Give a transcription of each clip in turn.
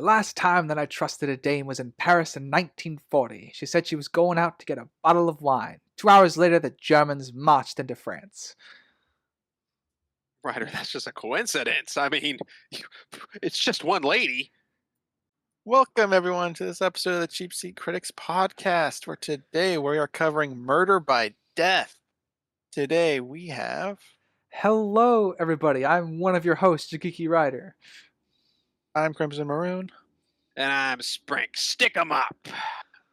last time that I trusted a dame was in Paris in 1940. She said she was going out to get a bottle of wine. 2 hours later, the Germans marched into France. Ryder, that's just a coincidence. I mean, it's just one lady. Welcome, everyone, to this episode of the Cheap Seat Critics podcast, where today we are covering Murder by Death. Today we have... Hello, everybody. I'm one of your hosts, Jakiki Ryder. I'm Crimson Maroon. And I'm Sprink. Stick 'em up.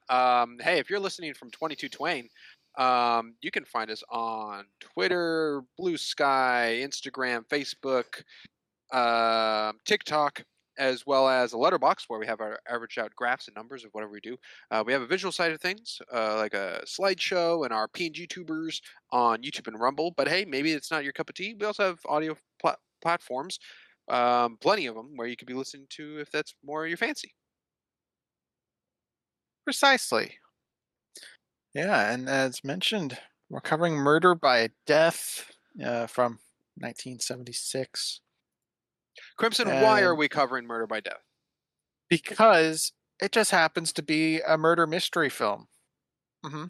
Hey, if you're listening from 22 Twain, you can find us on Twitter, Blue Sky, Instagram, Facebook, TikTok, as well as a letterbox where we have our average out graphs and numbers of whatever we do. We have a visual side of things, like a slideshow and our PNG tubers on YouTube and Rumble. But hey, maybe it's not your cup of tea. We also have audio platforms, plenty of them, where you could be listening to if that's more your fancy. Precisely. Yeah, and as mentioned, we're covering Murder by Death from 1976. Crimson, why are we covering Murder by Death? Because it just happens to be a murder mystery film. Mm-hmm.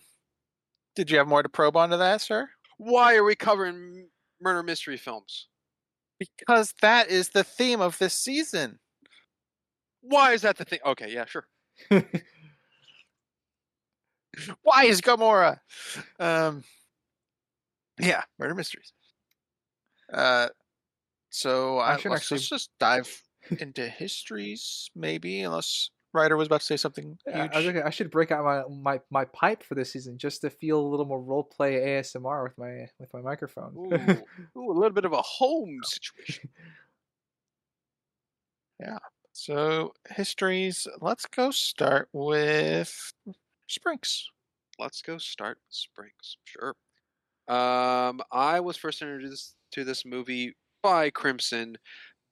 Did you have more to probe onto that, sir? Why are we covering murder mystery films? Because that is the theme of this season. Why is that the thing? Okay, yeah, sure. Why is Gomorrah? Yeah, murder mysteries. So let's just dive into histories, maybe, unless Ryder was about to say something huge. I should break out my pipe for this season just to feel a little more roleplay ASMR with my microphone. Ooh, a little bit of a home situation. Yeah. So histories. Let's go start with Sprinks. Let's go start with Springs. Sure. I was first introduced to this movie by Crimson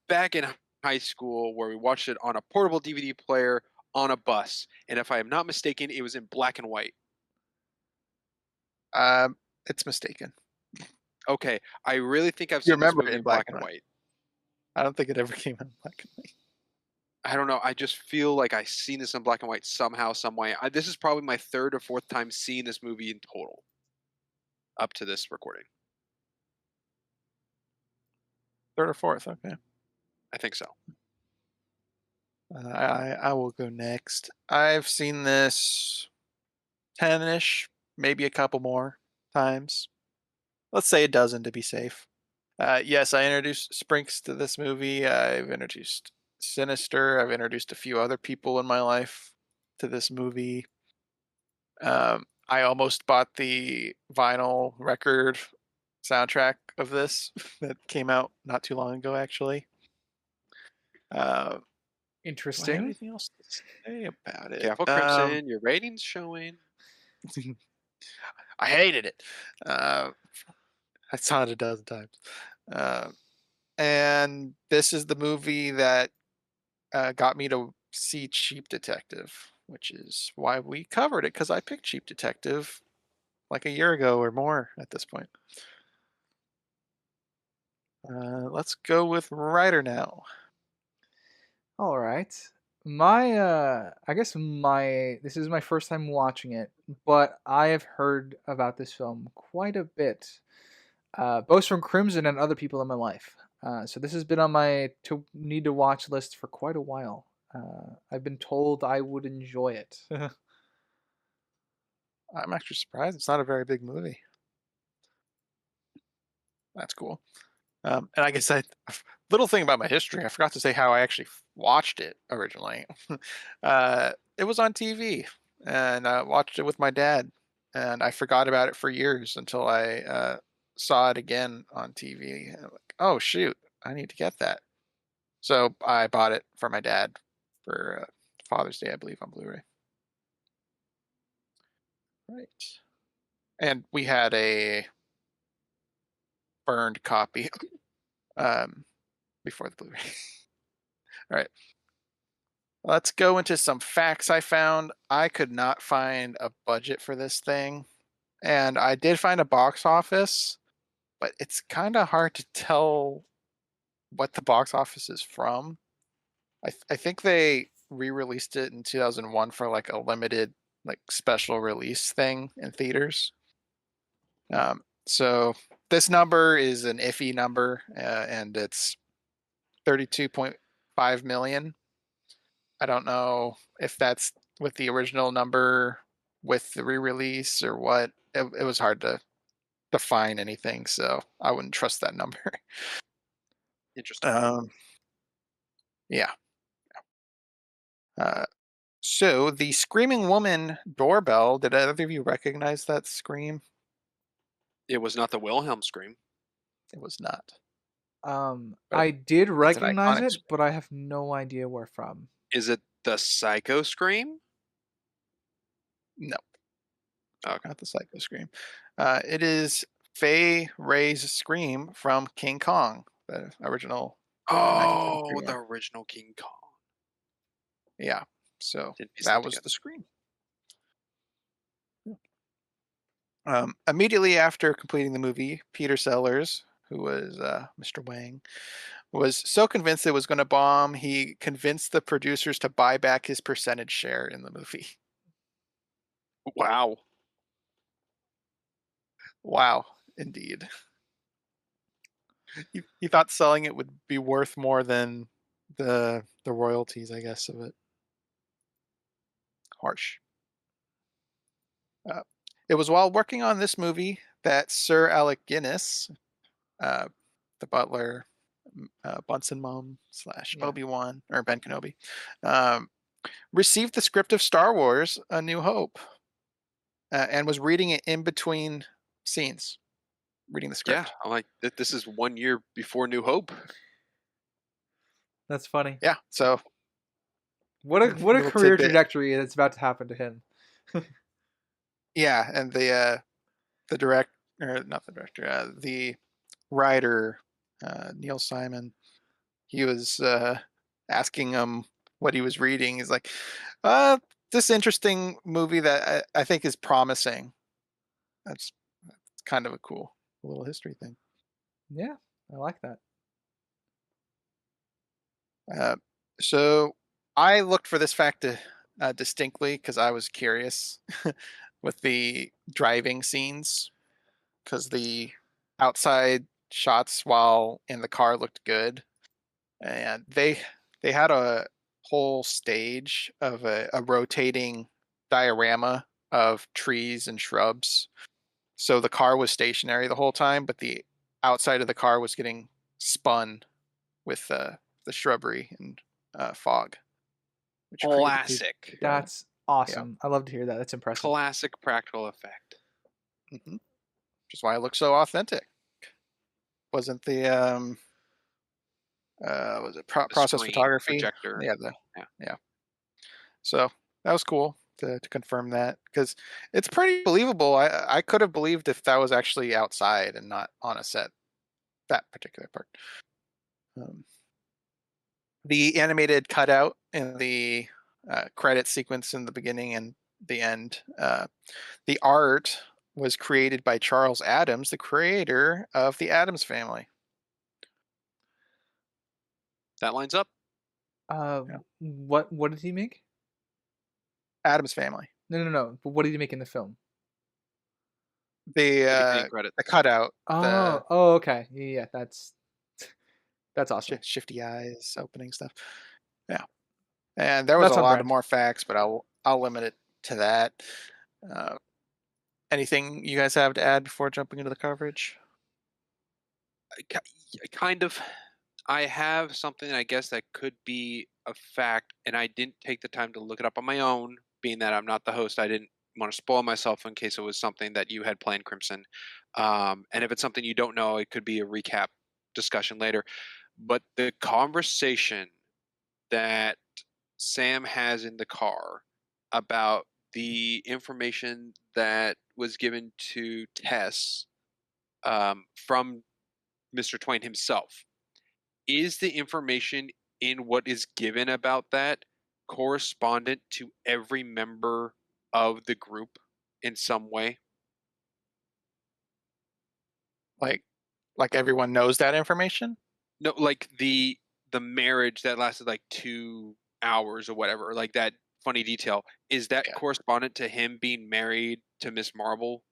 back in high school, where we watched it on a portable DVD player on a bus, and if I am not mistaken, it was in black and white. It's mistaken. Okay, I really think I've seen this movie in black and white. I don't think it ever came in black and white. I don't know. I just feel like I've seen this in black and white somehow, some way. This is probably my third or fourth time seeing this movie in total up to this recording. Third or fourth, okay. I think so. I will go next. I've seen this 10-ish, maybe a couple more times. Let's say a dozen to be safe. Yes, I introduced Sprinks to this movie. I've introduced Sinister. I've introduced a few other people in my life to this movie. I almost bought the vinyl record soundtrack of this that came out not too long ago, actually. Interesting. Anything else to say about it? Careful, Crimson. Your rating's showing. I hated it. I saw it a dozen times. And this is the movie that got me to see Cheap Detective, which is why we covered it, because I picked Cheap Detective like a year ago or more at this point. Let's go with Ryder now. All right. I guess this is my first time watching it, but I have heard about this film quite a bit, both from Crimson and other people in my life. So this has been on my need to watch list for quite a while. I've been told I would enjoy it. I'm actually surprised it's not a very big movie. That's cool. And I guess little thing about my history, I forgot to say how I actually watched it originally. It was on TV, and I watched it with my dad, and I forgot about it for years until I saw it again on TV. And I'm like, oh shoot, I need to get that. So I bought it for my dad for Father's Day, I believe, on Blu-ray. Right. And we had a burned copy before the Blu-ray. All right. Let's go into some facts I found. I could not find a budget for this thing. And I did find a box office, but it's kind of hard to tell what the box office is from. I think they re-released it in 2001 for like a limited like special release thing in theaters. So this number is an iffy number, and it's 32.5 million. I don't know if that's with the original number with the re-release or what. It was hard to define anything, so I wouldn't trust that number. Interesting. um, yeah. Uh, so the screaming woman doorbell. Did either of you recognize that scream? It was not the Wilhelm scream. It was not, but I did it's an recognize iconic it, scream. but I have no idea where from. Is it the Psycho scream? No, Okay. not the psycho scream. It is Fay Ray's scream from King Kong, the original Oh, 1933 the one. original King Kong. Yeah, so Didn't piece that that was together. the scream. Immediately after completing the movie, Peter Sellers, who was Mr. Wang, was so convinced it was going to bomb, he convinced the producers to buy back his percentage share in the movie. Wow. Wow, indeed. He thought selling it would be worth more than the royalties, I guess, of it. Harsh. Uh, it was while working on this movie that Sir Alec Guinness, uh, the butler, Bunsen Mum slash Yeah. Obi-Wan or Ben Kenobi, um, received the script of Star Wars: A New Hope, and was reading it in between scenes, reading the Yeah, script. I'm like, this is 1 year before New Hope. That's funny. Yeah, so What a little career tidbit. trajectory that's about to happen to him. Yeah, and the direct or not the director, the writer, Neil Simon, he was asking him what he was reading. He's like, uh, this interesting movie that I think is promising. That's kind of a cool little history thing. Yeah, I like that. Uh, so I looked for this fact distinctly because I was curious with the driving scenes because the outside shots while in the car looked good, and they had a whole stage of a rotating diorama of trees and shrubs. So the car was stationary the whole time, but the outside of the car was getting spun with the shrubbery and fog, which created Classic. uh, That's yeah, awesome. I love to hear that. That's impressive. Classic practical effect. which is why it looks so authentic. Wasn't the was it The process screen, the photography? projector. Yeah, the Yeah. yeah. So that was cool to confirm that because it's pretty believable. I could have believed if that was actually outside and not on a set. That particular part. Um, the animated cutout in the credit sequence in the beginning and the end. The art was created by Charles Adams, the creator of the Adams Family. That lines up. Uh, Yeah. what did he make? Adams Family. No, no, no. But what did he make in the film? The The beginning uh, the credits. cutout, the Oh, okay. Yeah, yeah, that's awesome. shifty eyes, opening stuff. Yeah, and there was That's a on lot of brand. more facts, but I'll limit it to that. Uh, anything you guys have to add before jumping into the coverage? Kind of. I have something I guess that could be a fact, and I didn't take the time to look it up on my own. Being that I'm not the host, I didn't want to spoil myself in case it was something that you had planned, Crimson. And if it's something you don't know, it could be a recap discussion later. But the conversation that Sam has in the car about the information that was given to Tess from Mr. Twain himself, is the information in what is given about that correspondent to every member of the group in some way? Like like everyone knows that information? No, like the marriage that lasted like hours or whatever, or like that funny detail, is that Yeah. correspondent to him being married to Miss Marvel?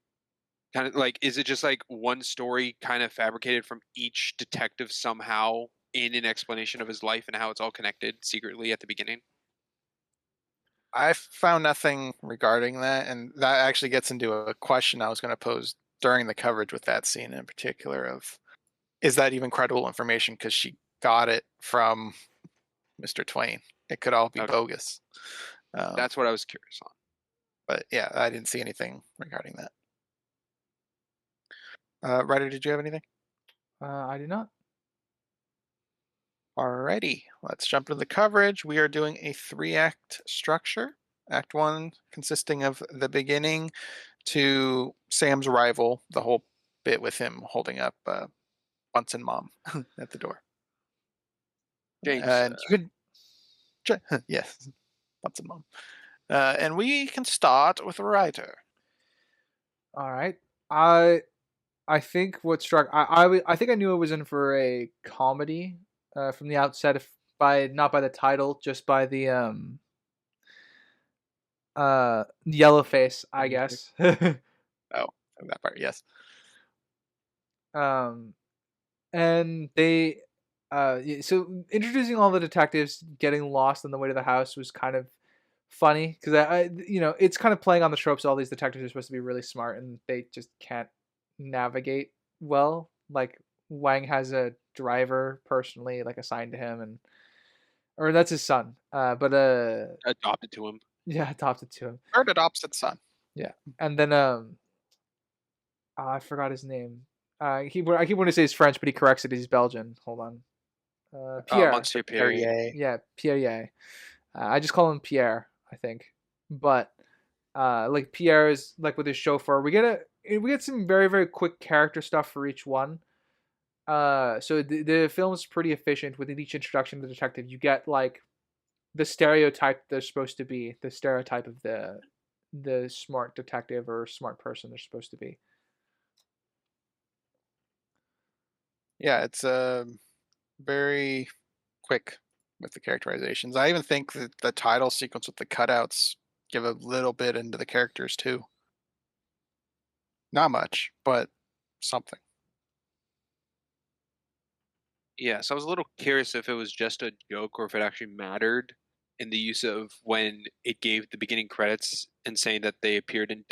Kind of like, is it just like one story kind of fabricated from each detective somehow in an explanation of his life and how it's all connected secretly at the beginning? I found nothing regarding that, and that actually gets into a question I was going to pose during the coverage with that scene in particular of is that even credible information because she got it from Mr. Twain. It could all be Okay, bogus. Um, that's what I was curious on. but yeah, I didn't see anything regarding that. Ryder, did you have anything? I do not. Alrighty, let's jump into the coverage. We are doing a 3-act structure. Act 1 consisting of the beginning to Sam's arrival, the whole bit with him holding up Bunsen mom at the door. James, And you could, yes, Bunsen mom. And we can start with Ryder. All right. I I think what struck I think I knew it was in for a comedy from the outset, if by not by the title, just by the yellow face, I Music. guess. Oh, that part, yes. um and they so introducing all the detectives getting lost on the way to the house was kind of funny because it's kind of playing on the tropes. All these detectives are supposed to be really smart and they just can't navigate well. Like Wang has a driver personally like assigned to him, and or that's his son, but adopted to him. yeah, adopted to him. Bird adopts its son. Yeah, and then I forgot his name. I keep wanting to say he's French, but he corrects it. He's Belgian. Hold on. Pierre. Monsieur Perrier. Perrier. Yeah, Pierre. I just call him Pierre, I think. But like Pierre is like with his chauffeur. We get some very very quick character stuff for each one. So the film's pretty efficient with each introduction of the detective. You get like the stereotype they're supposed to be, the stereotype of the smart detective or smart person they're supposed to be. Yeah, it's very quick with the characterizations. I even think that the title sequence with the cutouts give a little bit into the characters too. Not much, but something. Yeah, so I was a little curious if it was just a joke or if it actually mattered in the use of when it gave the beginning credits and saying that they appeared in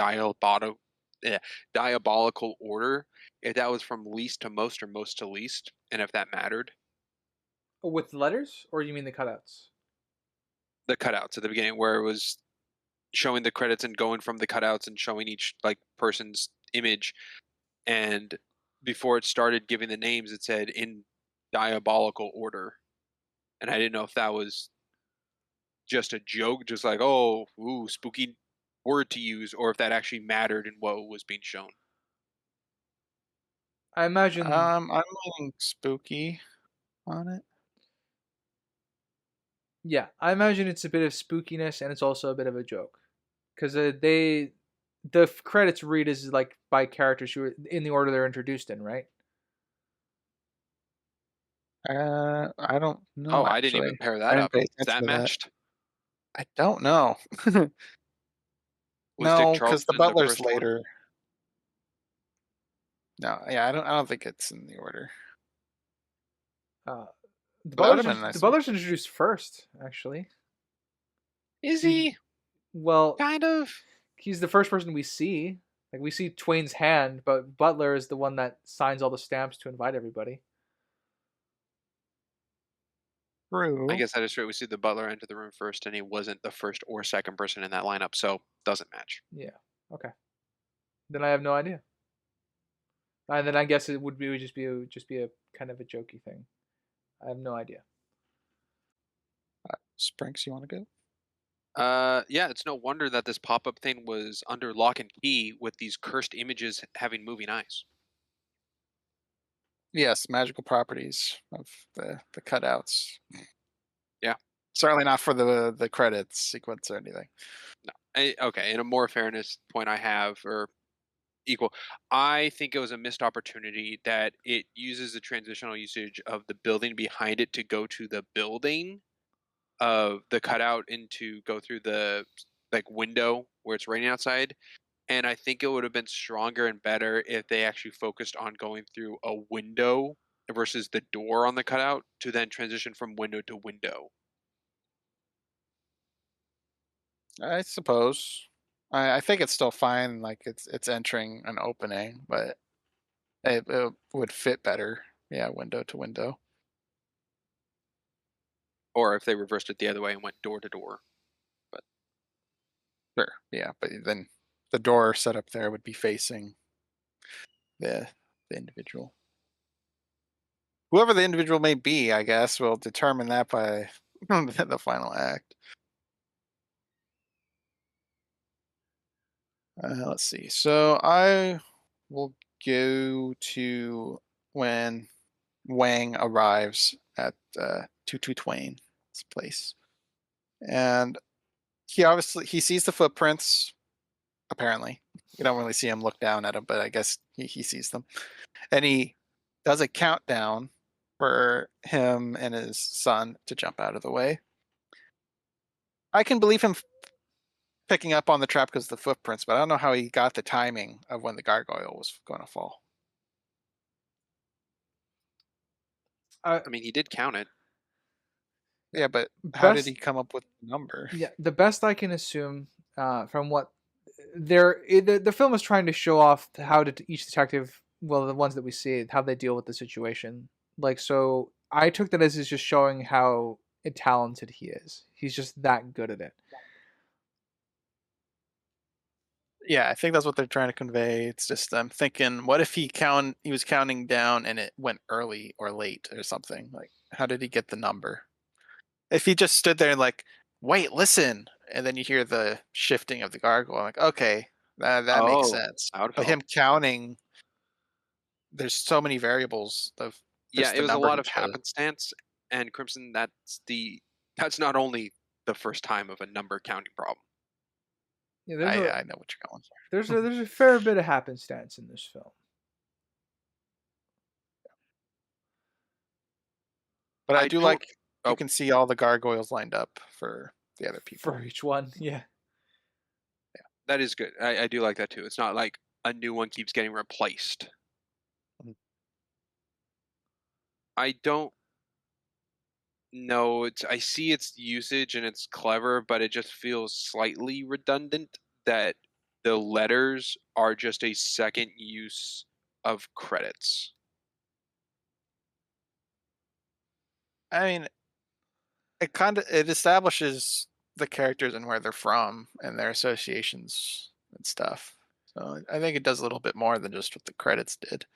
diabolical order, if that was from least to most or most to least, and if that mattered. With letters, or you mean the cutouts? The cutouts at the beginning where it was showing the credits and going from the cutouts and showing each like person's image, and before it started giving the names it said in diabolical order, and I didn't know if that was just a joke, just like, oh, ooh, spooky word to use, or if that actually mattered in what was being shown. I imagine, I'm leaning spooky on it. yeah, I imagine it's a bit of spookiness and it's also a bit of a joke because credits read as like by characters who are in the order they're introduced in, right? I don't Oh, know I didn't even actually. pair I that didn't up. pay Is attention that to that. matched? I don't know. Was Dick No, because the Charleston the butler's first one? later. No, yeah, I don't think it's in the order. Uh, the But that would butler's have been a the nice one. butler's introduced first, actually. Is He's he well, kind of? he's the first person we see. Like we see Twain's hand, but Butler is the one that signs all the stamps to invite everybody. I True. guess that is true. We see the butler enter the room first, and he wasn't the first or second person in that lineup, so doesn't match. Yeah. Okay. Then I have no idea. And then I guess it would just be a kind of a jokey thing. I have no idea. Sprinks, you want to go? Yeah, it's no wonder that this pop-up thing was under lock and key with these cursed images having moving eyes. Yes, magical properties of the cutouts. Yeah. Certainly not for the credits sequence or anything. No. Okay, and a more fairness point I have, or equal, I think it was a missed opportunity that it uses the transitional usage of the building behind it to go to the building of the cutout into go through the like window where it's raining outside. And I think it would have been stronger and better if they actually focused on going through a window versus the door on the cutout to then transition from window to window. I suppose. I think it's still fine. Like it's entering an opening, but it would fit better. Yeah, window to window. Or if they reversed it the other way and went door to door. But Sure. Yeah, but then the door set up there would be facing the the individual. Whoever the individual may be, I guess, will determine that by the final act. Let's see. So I will go to when Wang arrives at Tutu Twain's place, and he sees the footprints. Apparently, you don't really see him look down at him, but I guess he sees them, and he does a countdown for him and his son to jump out of the way. I can believe him picking up on the trap because of the footprints, but I don't know how he got the timing of when the gargoyle was going to fall. Uh, I mean, he did count it. Yeah, but how did best he come up with the number? Yeah, the best I can assume from what the film is trying to show off how each detective, well, the ones that we see, how they deal with the situation. Like, so I took that as is just showing how talented he is. He's just that good at it. Yeah, I think that's what they're trying to convey. It's just I'm thinking, what if he was counting down and it went early or late or something? Like, how did he get the number? If he just stood there and like, wait, listen, and then you hear the shifting of the gargoyle, like, okay, that makes Oh, sense. I would have But helped. him counting, there's so many variables of Yeah, just it the was a number lot he of chose. happenstance, and Crimson, that's not only the first time of a number counting problem. Yeah, I know what you're going for. there's a fair bit of happenstance in this film But I I do don't. like you Oh, can see all the gargoyles lined up for the other for people. each one. Yeah, that is good. I do like that too. It's not like a new one keeps getting replaced. Mhm. I don't know. I see its usage and it's clever, but it just feels slightly redundant that the letters are just a second use of credits. I mean, it establishes the characters and where they're from and their associations and stuff. So I think it does a little bit more than just what the credits did.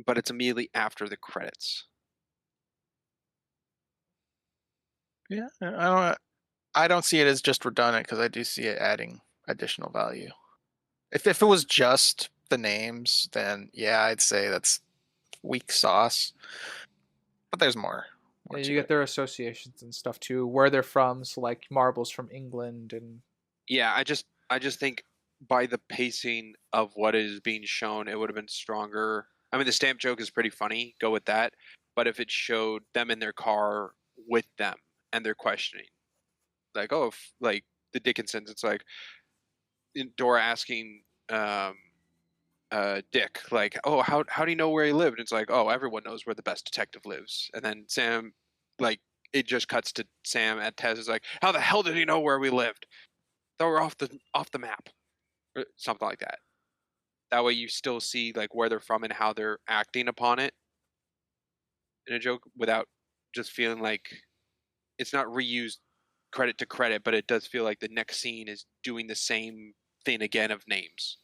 But it's immediately after the credits. Yeah, I don't see it as just redundant because I do see it adding additional value. If it was just the names, then yeah, I'd say that's weak sauce. But there's more yeah. You to get it. their associations and stuff too, where they're from. So like marbles from England and Yeah, I just think by the pacing of what is being shown, it would have been stronger. I mean, the stamp joke is pretty funny. Go with that. But if it showed them in their car with them and they're questioning, like, oh, if, like the Dickinsons, it's like Dora asking Dick, like, oh, how do you know where he lived? And it's like, oh, everyone knows where the best detective lives. And then Sam, like, it just cuts to Sam at Tez is like, how the hell did he know where we lived? They were off the map, or something like that. That way, you still see like where they're from and how they're acting upon it in a joke without just feeling like it's not reused credit to credit, but it does feel like the next scene is doing the same thing again of names.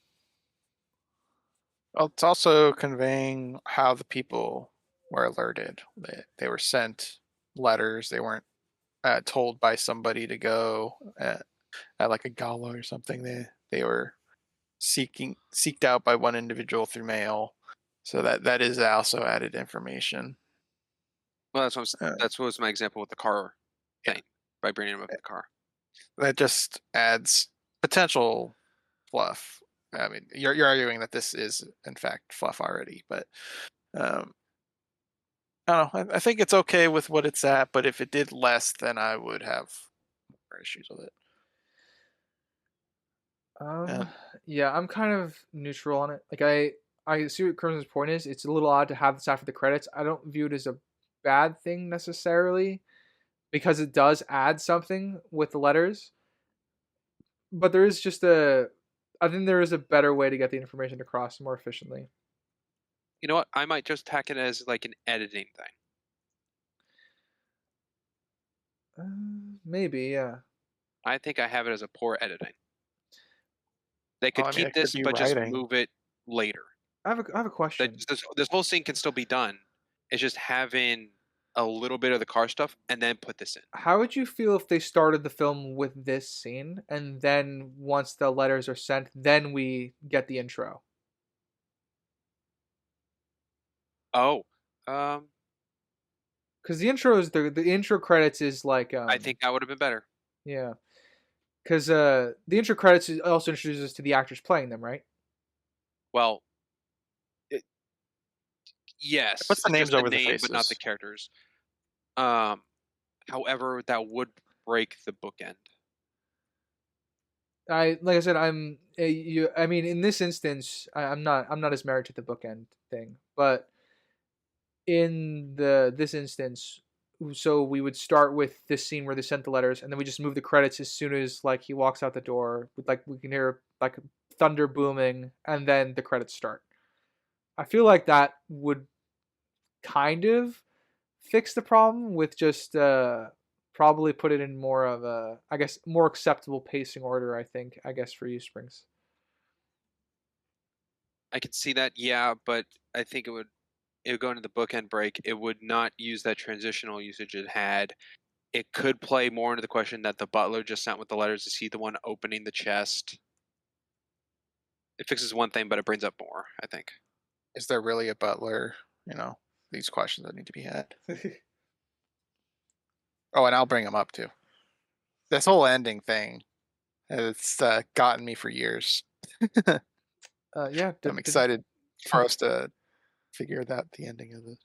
Well, it's also conveying how the people were alerted. They were sent letters. They weren't told by somebody to go at like a gala or something. They were seeked out by one individual through mail. So that is also added information. Well, Uh, that's what was my example with the car yeah, thing by bringing him up in the car. that just adds potential fluff. I mean, you're arguing that this is in fact fluff already, but um, I don't know. I think it's okay with what it's at, but if it did less, then I would have more issues with it. Um, And yeah, I'm kind of neutral on it. Like I see what Crimson's point is. It's a little odd to have this after the credits. I don't view it as a bad thing necessarily because it does add something with the letters. But there is just a, I think there is a better way to get the information across more efficiently. You know what? I might just tack it as like an editing thing. Maybe, yeah. I think I have it as a poor editing. They well, could I mean, keep it could this, be but just writing. move it later. I have a That question. this whole scene can still be done. It's just having a little bit of the car stuff and then put this in. How would you feel if they started the film with this scene and then once the letters are sent, then we get the intro? Oh, um, Because the intro is the intro credits is like I think that would have been better. yeah, because the intro credits also introduces us to the actors playing them, right? Well, it, It yes, puts the just names the over the name, but not the faces. characters. Um, However, that would break the bookend. I like I said, you. I mean, in this instance, I'm not as married to the bookend thing, but in the this instance, so we would start with this scene where they sent the letters, and then we just move the credits as soon as like he walks out the door. With like we can hear like thunder booming, and then the credits start. I feel like that would kind of fix the problem with just probably put it in more of a I guess more acceptable pacing order. I guess for you Springs. I could see that, yeah, but I think it would go into the bookend break. It would not use that transitional usage it had. It could play more into the question that the butler just sent with the letters. Is he the one opening the chest? It fixes one thing, but it brings up more, I think. Is there really a butler? You know, these questions that need to be had. Oh, and I'll bring them up too. This whole ending thing, it's gotten me for years. Yeah. I'm excited for us to figure out the ending of it.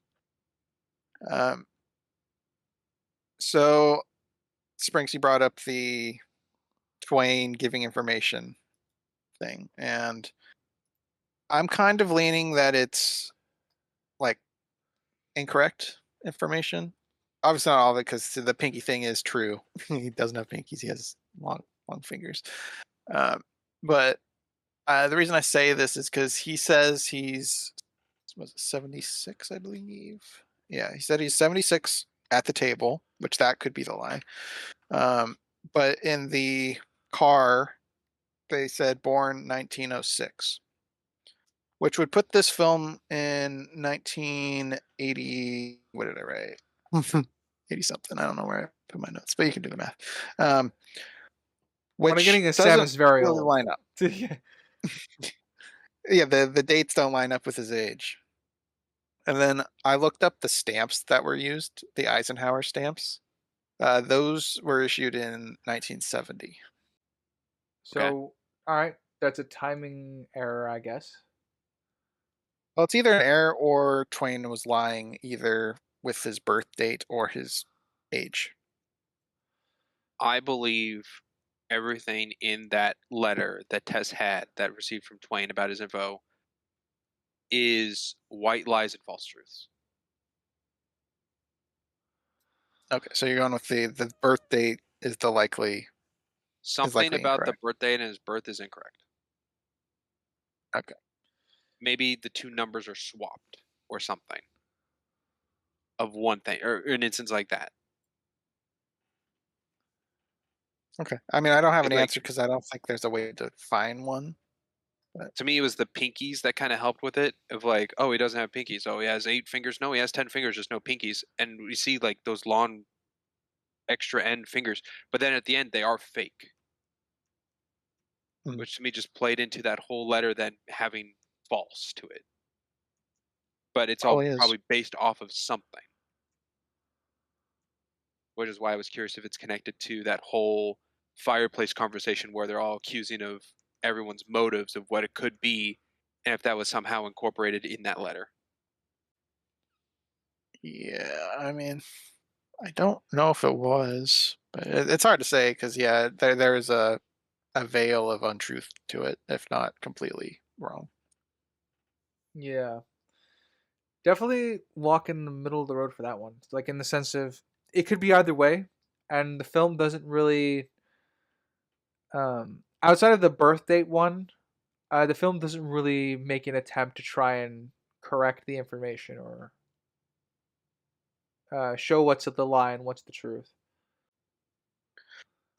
Um, so Sprinksy brought up the Twain giving information thing, and I'm kind of leaning that it's like incorrect information. Obviously, not all of it because the pinky thing is true. He doesn't have pinkies; he has long fingers. Um, but the reason I say this is because he says he's was it 76, I believe. Yeah, he said he's 76 at the table, which that could be the lie. Um, but in the car, they said born 1906, which would put this film in 1980. What did I write? 80 something. I don't know where I put my notes, but you can do the math. Um, What I'm which getting is Sam doesn't is very really old. line up. Yeah. Yeah, the dates don't line up with his age. And then I looked up the stamps that were used, the Eisenhower stamps. Those were issued in 1970. Okay. So all right, that's a timing error, I guess. Well, it's either an error or Twain was lying either with his birth date or his age. I believe everything in that letter that Tess had that received from Twain about his info is white lies and false truths. Okay, so you're going with the birth date is Something likely about the incorrect. birth date and his birth is incorrect. Okay. Maybe the two numbers are swapped or something of one thing or an instance like that. Okay. I mean, I don't have an Like answer because I don't think there's a way to find one. But to me, it was the pinkies that kind of helped with it. Of like, oh, he doesn't have pinkies. Oh, he has 8 fingers. No, he has 10 fingers, just no pinkies. And we see like those long extra end fingers, but then at the end they are fake, hmm, which to me just played into that whole letter then having false to it. But it's all probably is. probably based off of something, which is why I was curious if it's connected to that whole fireplace conversation where they're all accusing of everyone's motives of what it could be, and if that was somehow incorporated in that letter. Yeah, I mean, I don't know if it was, but it's hard to say because yeah, there is a veil of untruth to it, if not completely wrong. Yeah, definitely walk in the middle of the road for that one. Like in the sense of it could be either way, and the film doesn't really outside of the birth date one, the film doesn't really make an attempt to try and correct the information or show what's the lie and what's the truth.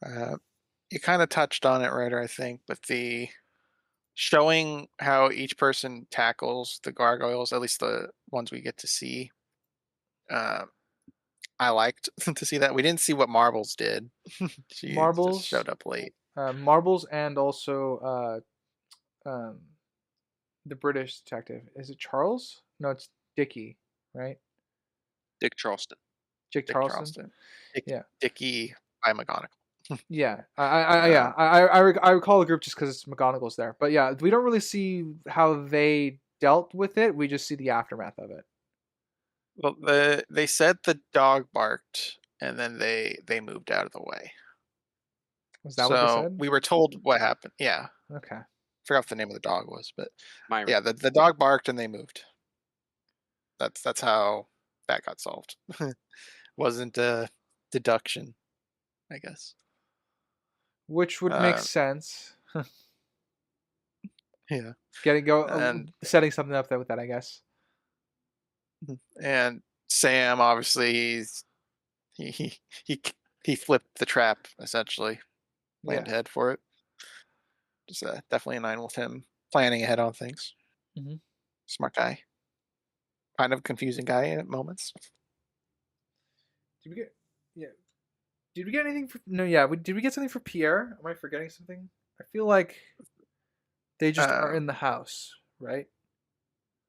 Uh, you kind of touched on it, right? I think, but the showing how each person tackles the gargoyles, at least the ones we get to see, uh, I liked to see that. We didn't see what Marbles did. She just Marbles, showed up late. marbles, and also the British detective. Is it Charles? No, it's Dickie, right? Dick Charleston. Jake Dick Charleston. Charleston, Dick, Yeah, Dickie by McGonagall. yeah. Uh, I recall the group just because it's McGonagall's there. But yeah, we don't really see how they dealt with it. We just see the aftermath of it. well, they said the dog barked, and then they moved out of the way. Was that what they So said? we were told what happened. Yeah, Okay. forgot what the name of the dog was, but Myron. yeah, the dog barked and they moved. That's how that got solved. Wasn't a deduction, I guess. Which would make Uh, sense. yeah, Getting go and setting something up there with that, I guess. and Sam obviously he he he he flipped the trap essentially, planned Yeah. ahead for it. Just definitely in line with him planning ahead on things. hmm Smart guy, kind of confusing guy at moments. Did we get? Yeah. Did we get anything for? No. Yeah. Did we get something for Pierre? Am I forgetting something? I feel like they just are Um, in the house, right?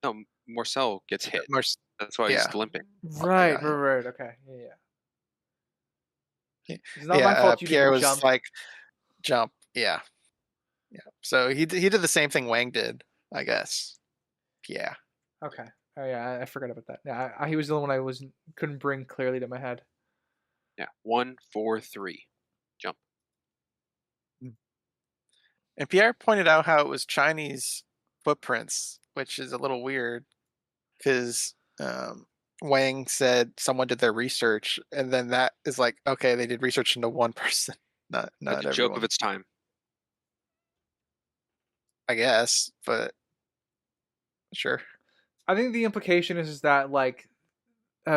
No, Marcel gets hit. more, That's why he's yeah, limping. I Right. got Right. hit. Right. Okay. Yeah. Yeah. Yeah, It's not yeah, my fault you Pierre didn't was jump. like jump. Yeah, yeah. So he did the same thing Wang did, I guess. Yeah. Okay. Oh yeah, I forgot about that. Yeah, he was the one I wasn't couldn't bring clearly to my head. Yeah. 1, 4, 3. Jump. Mm. And Pierre pointed out how it was Chinese footprints, which is a little weird because Wang said someone did their research, and then that is like, okay, they did research into one person, That's not a joke of everyone, its time. I guess, but sure. I think the implication is that like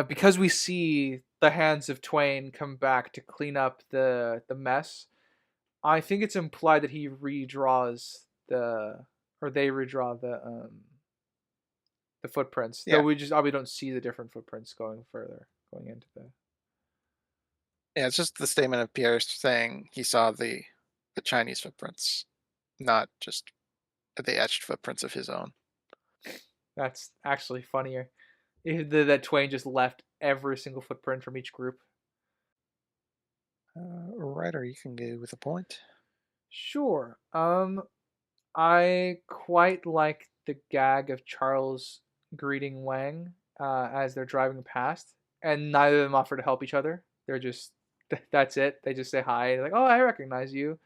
because we see the hands of Twain come back to clean up the mess, I think it's implied that he redraws the or they redraw the footprints. Though Yeah, we don't see the different footprints going further going into the. yeah. It's just the statement of Pierre saying he saw the Chinese footprints, not just the etched footprints of his own. That's actually funnier. That Twain just left every single footprint from each group. Writer, you can go with a point. Sure. I quite like the gag of Charles greeting Wang as they're driving past, and neither of them offer to help each other. They're just that's it. They just say hi, and like, "Oh, I recognize you."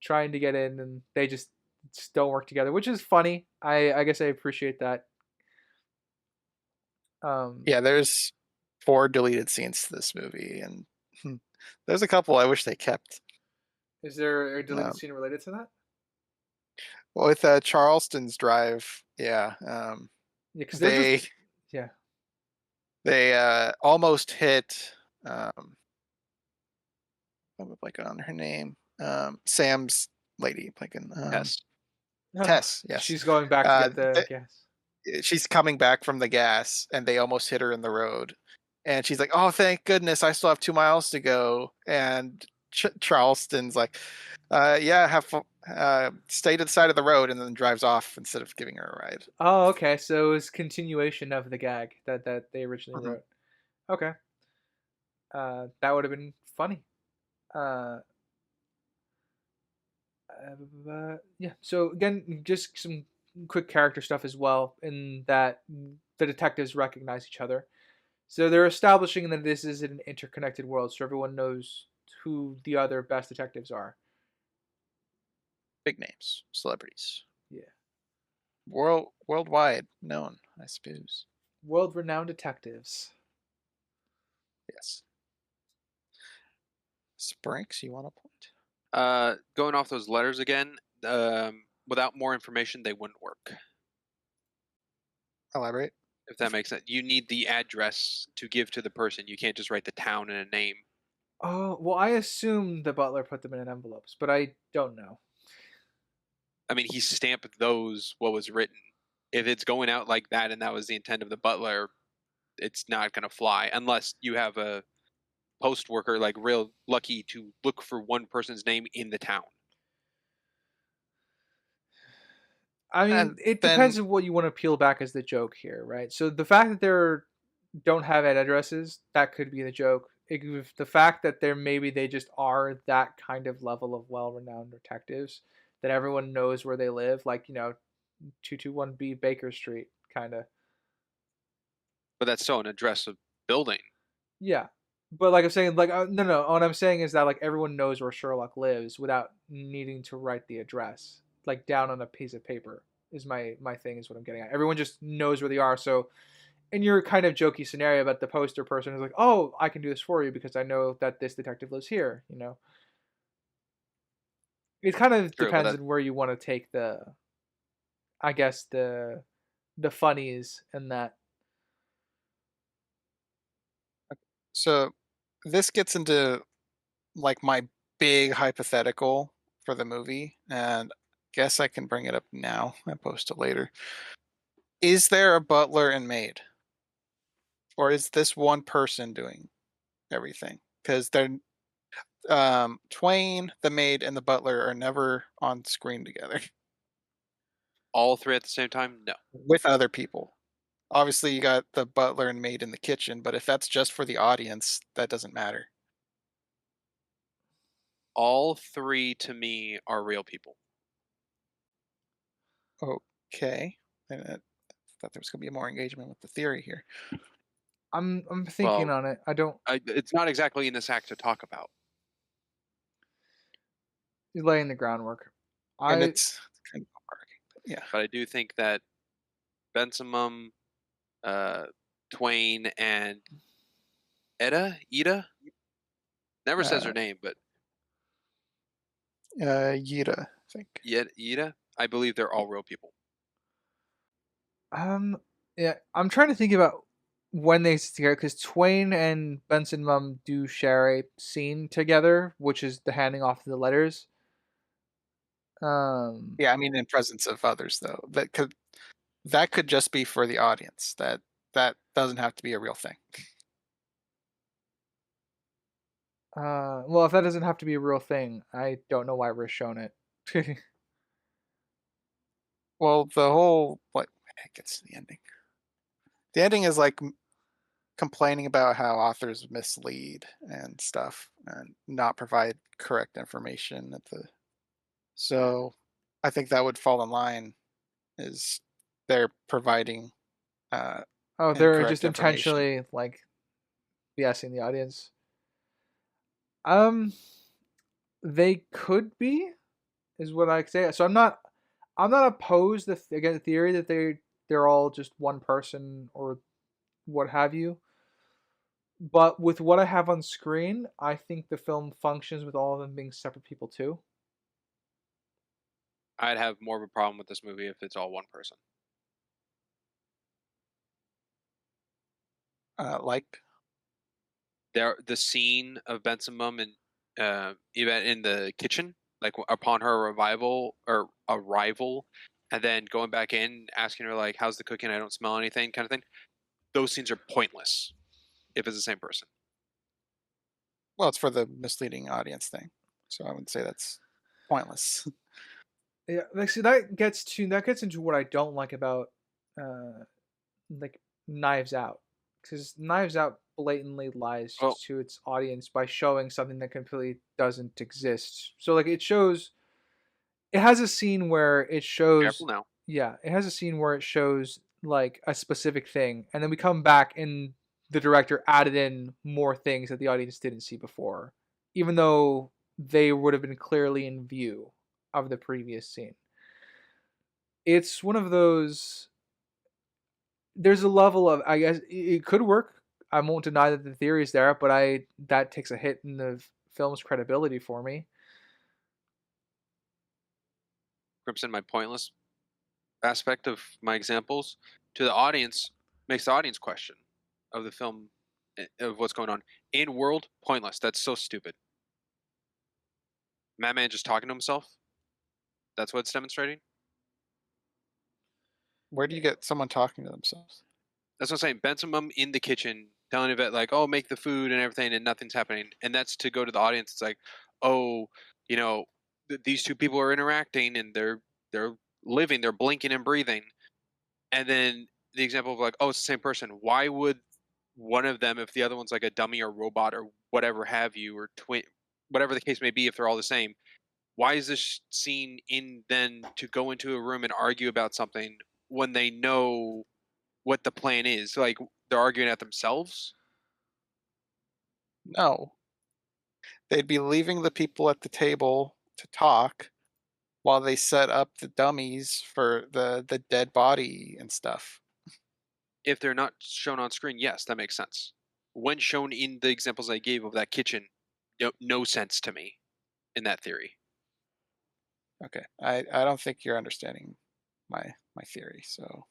Trying to get in, and they just don't work together, which is funny. I guess I appreciate that. Um, Yeah, there's 4 deleted scenes to this movie, and there's a couple I wish they kept. is there a deleted Um, scene related to that? with Charleston's drive, yeah, Yeah, because they're just they yeah. they almost hit. I'm blanking on her name. Sam's lady, blanking. Yes. Tess, yes. She's going back to Uh, get the gas. she's coming back from the gas, and they almost hit her in the road. And she's like, "Oh, thank goodness, I still have 2 miles to go." And Charleston's like, "Yeah, stay to the side of the road," and then drives off instead of giving her a ride. Oh, okay. So it was continuation of the gag that they originally Mhm. wrote. Okay. That would have been funny. Uh, yeah. So again, just some quick character stuff as well. In that the detectives recognize each other. So they're establishing that this is an interconnected world, so everyone knows who the other best detectives are. Big names, celebrities, Yeah. worldwide known, I suppose. World renowned detectives. Yes. Sprinks, you want a point? Going off those letters again, without more information, they wouldn't work. Elaborate. If that makes sense, you need the address to give to the person. You can't just write the town and a name. Oh, well, I assume the butler put them in envelopes, but I don't know. I mean, he stamped those what was written. If it's going out like that and that was the intent of the butler, it's not going to fly unless you have a post worker like real lucky to look for one person's name in the town. I mean, And it then depends on what you want to peel back as the joke here, right? So the fact that they're don't have addresses, that could be the joke. If the fact that they're maybe they just are that kind of level of well-renowned detectives that everyone knows where they live, like 221B Baker Street, kind of. But that's still an address of building. Yeah, but like I'm saying, like no, no. What I'm saying is that like everyone knows where Sherlock lives without needing to write the address, like down on a piece of paper. Is my thing is what I'm getting at. Everyone just knows where they are. So in your kind of jokey scenario about the poster person is like, oh, I can do this for you because I know that this detective lives here. It kind of True, but depends that on where you want to take I guess the funnies and that. so this gets into like my big hypothetical for the movie, and guess I can bring it up now opposed to later. Is there a butler and maid, or is this one person doing everything? Because they're Twain, the maid, and the butler are never on screen together all three at the same time? No. with other people. Obviously, you got the butler and maid in the kitchen, but if that's just for the audience, that doesn't matter. All three to me are real people. Okay. And I thought there was going to be more engagement with the theory here. I'm thinking Well, on it. I don't it's not exactly in this act to talk about, laying the groundwork. And I it's kind of hard. Yeah. but I do think that Bensumum, uh, Twain, and Ida never says her Uh, name, but Yida, I think. yet Ida, I believe they're all real people. um yeah, I'm trying to think about when they together because Twain and Benson Mum do share a scene together, which is the handing off of the letters. Um, Yeah, I mean in presence of others though. That could just be for the audience. That doesn't have to be a real thing. well, if that doesn't have to be a real thing, I don't know why we're shown it. Well, the whole what it gets to the ending. The ending is like complaining about how authors mislead and stuff and not provide correct information at the so I think that would fall in line is they're providing uh Oh, they're just incorrect information. intentionally like BSing the audience. Um, they could be, is what I say. So I'm not opposed to again the theory that they're all just one person or what have you. But with what I have on screen, I think the film functions with all of them being separate people too. I'd have more of a problem with this movie if it's all one person. Like The scene of Bensumum and even in the kitchen, like upon her arrival, and then going back in, asking her like, "How's the cooking? I don't smell anything," kind of thing. Those scenes are pointless if it's the same person. well, it's for the misleading audience thing. So I would say that's pointless. Yeah, like see that gets into what I don't like about uh like Knives Out, because Knives Out blatantly lies Well, to its audience by showing something that completely doesn't exist. So like it has a scene where it shows careful now. yeah, it has a scene where it shows like a specific thing, and then we come back in the director added in more things that the audience didn't see before, even though they would have been clearly in view of the previous scene. It's one of those. There's a level of, I guess it could work. I won't deny that the theory is there, but that takes a hit in the film's credibility for me. Crimson, my pointless aspect of my examples to the audience makes the audience question of the film, of what's going on in world. Pointless. That's so stupid. Madman just talking to himself. That's what it's demonstrating. Where do you get someone talking to themselves? That's what I'm saying. Bensum in the kitchen telling Yvette like, "Oh, make the food and everything," and nothing's happening. And that's to go to the audience. It's like, "Oh, you know, these two people are interacting and they're living, they're blinking and breathing." And then the example of like, "Oh, it's the same person." Why would one of them, if the other one's like a dummy or robot or whatever have you, or twin, whatever the case may be, if they're all the same, why is this scene in then to go into a room and argue about something when they know what the plan is? Like they're arguing at themselves. No. They'd be leaving the people at the table to talk while they set up the dummies for the dead body and stuff. If they're not shown on screen, yes, that makes sense. When shown in the examples I gave of that kitchen, no sense to me in that theory. Okay. I don't think you're understanding my theory. So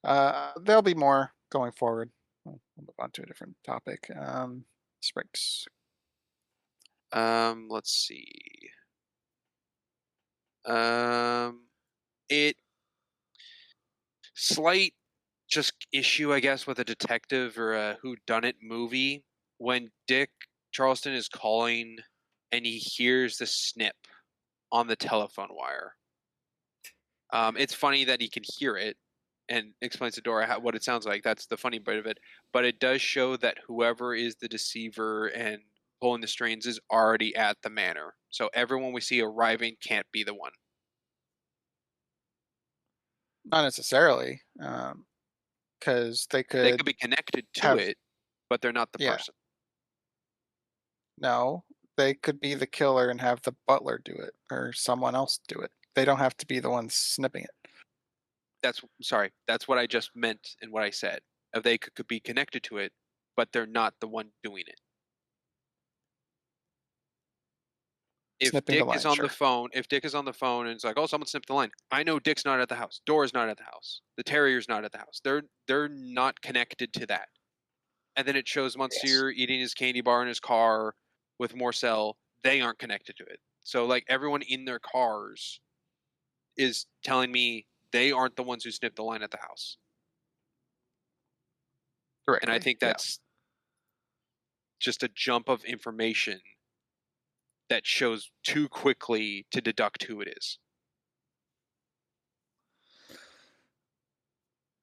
there'll be more going forward. We'll move on to a different topic. Spricks. Let's see. Um, it slight just issue, I guess, with a detective or a whodunit movie when Dick Charleston is calling and he hears the snip on the telephone wire. It's funny that he can hear it and explains to Dora what it sounds like. That's the funny bit of it. But it does show that whoever is the deceiver and pulling the strings is already at the manor. So everyone we see arriving can't be the one. Not necessarily, because they They could could be connected to have. it, but they're not the Yeah, person. no, they could be the killer and have the butler do it or someone else do it. They don't have to be the ones snipping it. That's sorry. That's what I just meant in what I said. If they could be connected to it, but they're not the one doing it. Snipping the line, sure. If Dick is on the phone and it's like, "Oh, someone snipped the line," I know Dick's not at the house. Dora's not at the house. The terrier's not at the house. They're not connected to that. And then it shows Yes. Monsieur eating his candy bar in his car with Morcel. They aren't connected to it. So like everyone in their cars is telling me they aren't the ones who snipped the line at the house. And I Directly. think Yeah. that's just a jump of information that shows too quickly to deduct who it is.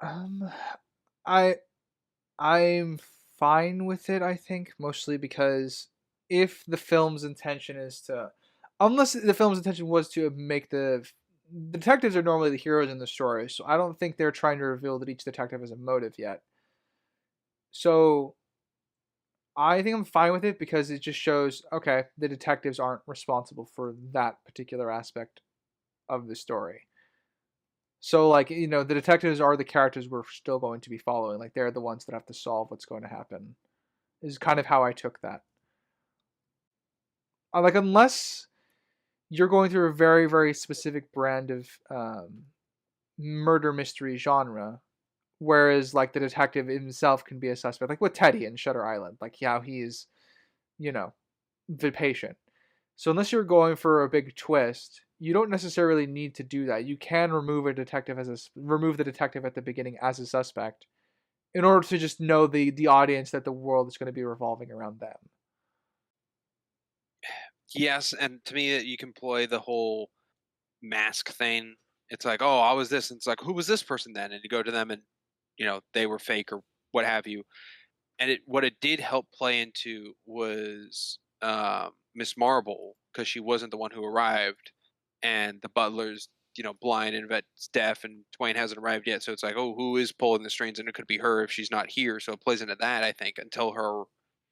Um, I I'm fine with it, I think, mostly because if the film's intention is to, unless the film's intention was to make the detectives are normally the heroes in the story, so I don't think they're trying to reveal that each detective has a motive yet. So I think I'm fine with it because it just shows, okay, the detectives aren't responsible for that particular aspect of the story. So, like, the detectives are the characters we're still going to be following. Like, they're the ones that have to solve what's going to happen. Is kind of how I took that. Like, unless you're going through a very, very specific brand of murder mystery genre, whereas like the detective himself can be a suspect, like with Teddy in Shutter Island, like how he's, you know, the patient. So unless you're going for a big twist, you don't necessarily need to do that. You can remove the detective at the beginning as a suspect in order to just know the audience that the world is going to be revolving around them. Yes, and to me, you can play the whole mask thing. It's like, oh, I was this, and it's like, who was this person then? And you go to them, and they were fake or what have you. And what it did help play into was Miss Marble because she wasn't the one who arrived, and the butlers, blind and Vet's deaf, and Twain hasn't arrived yet. So it's like, oh, who is pulling the strings? And it could be her if she's not here. So it plays into that, I think, until her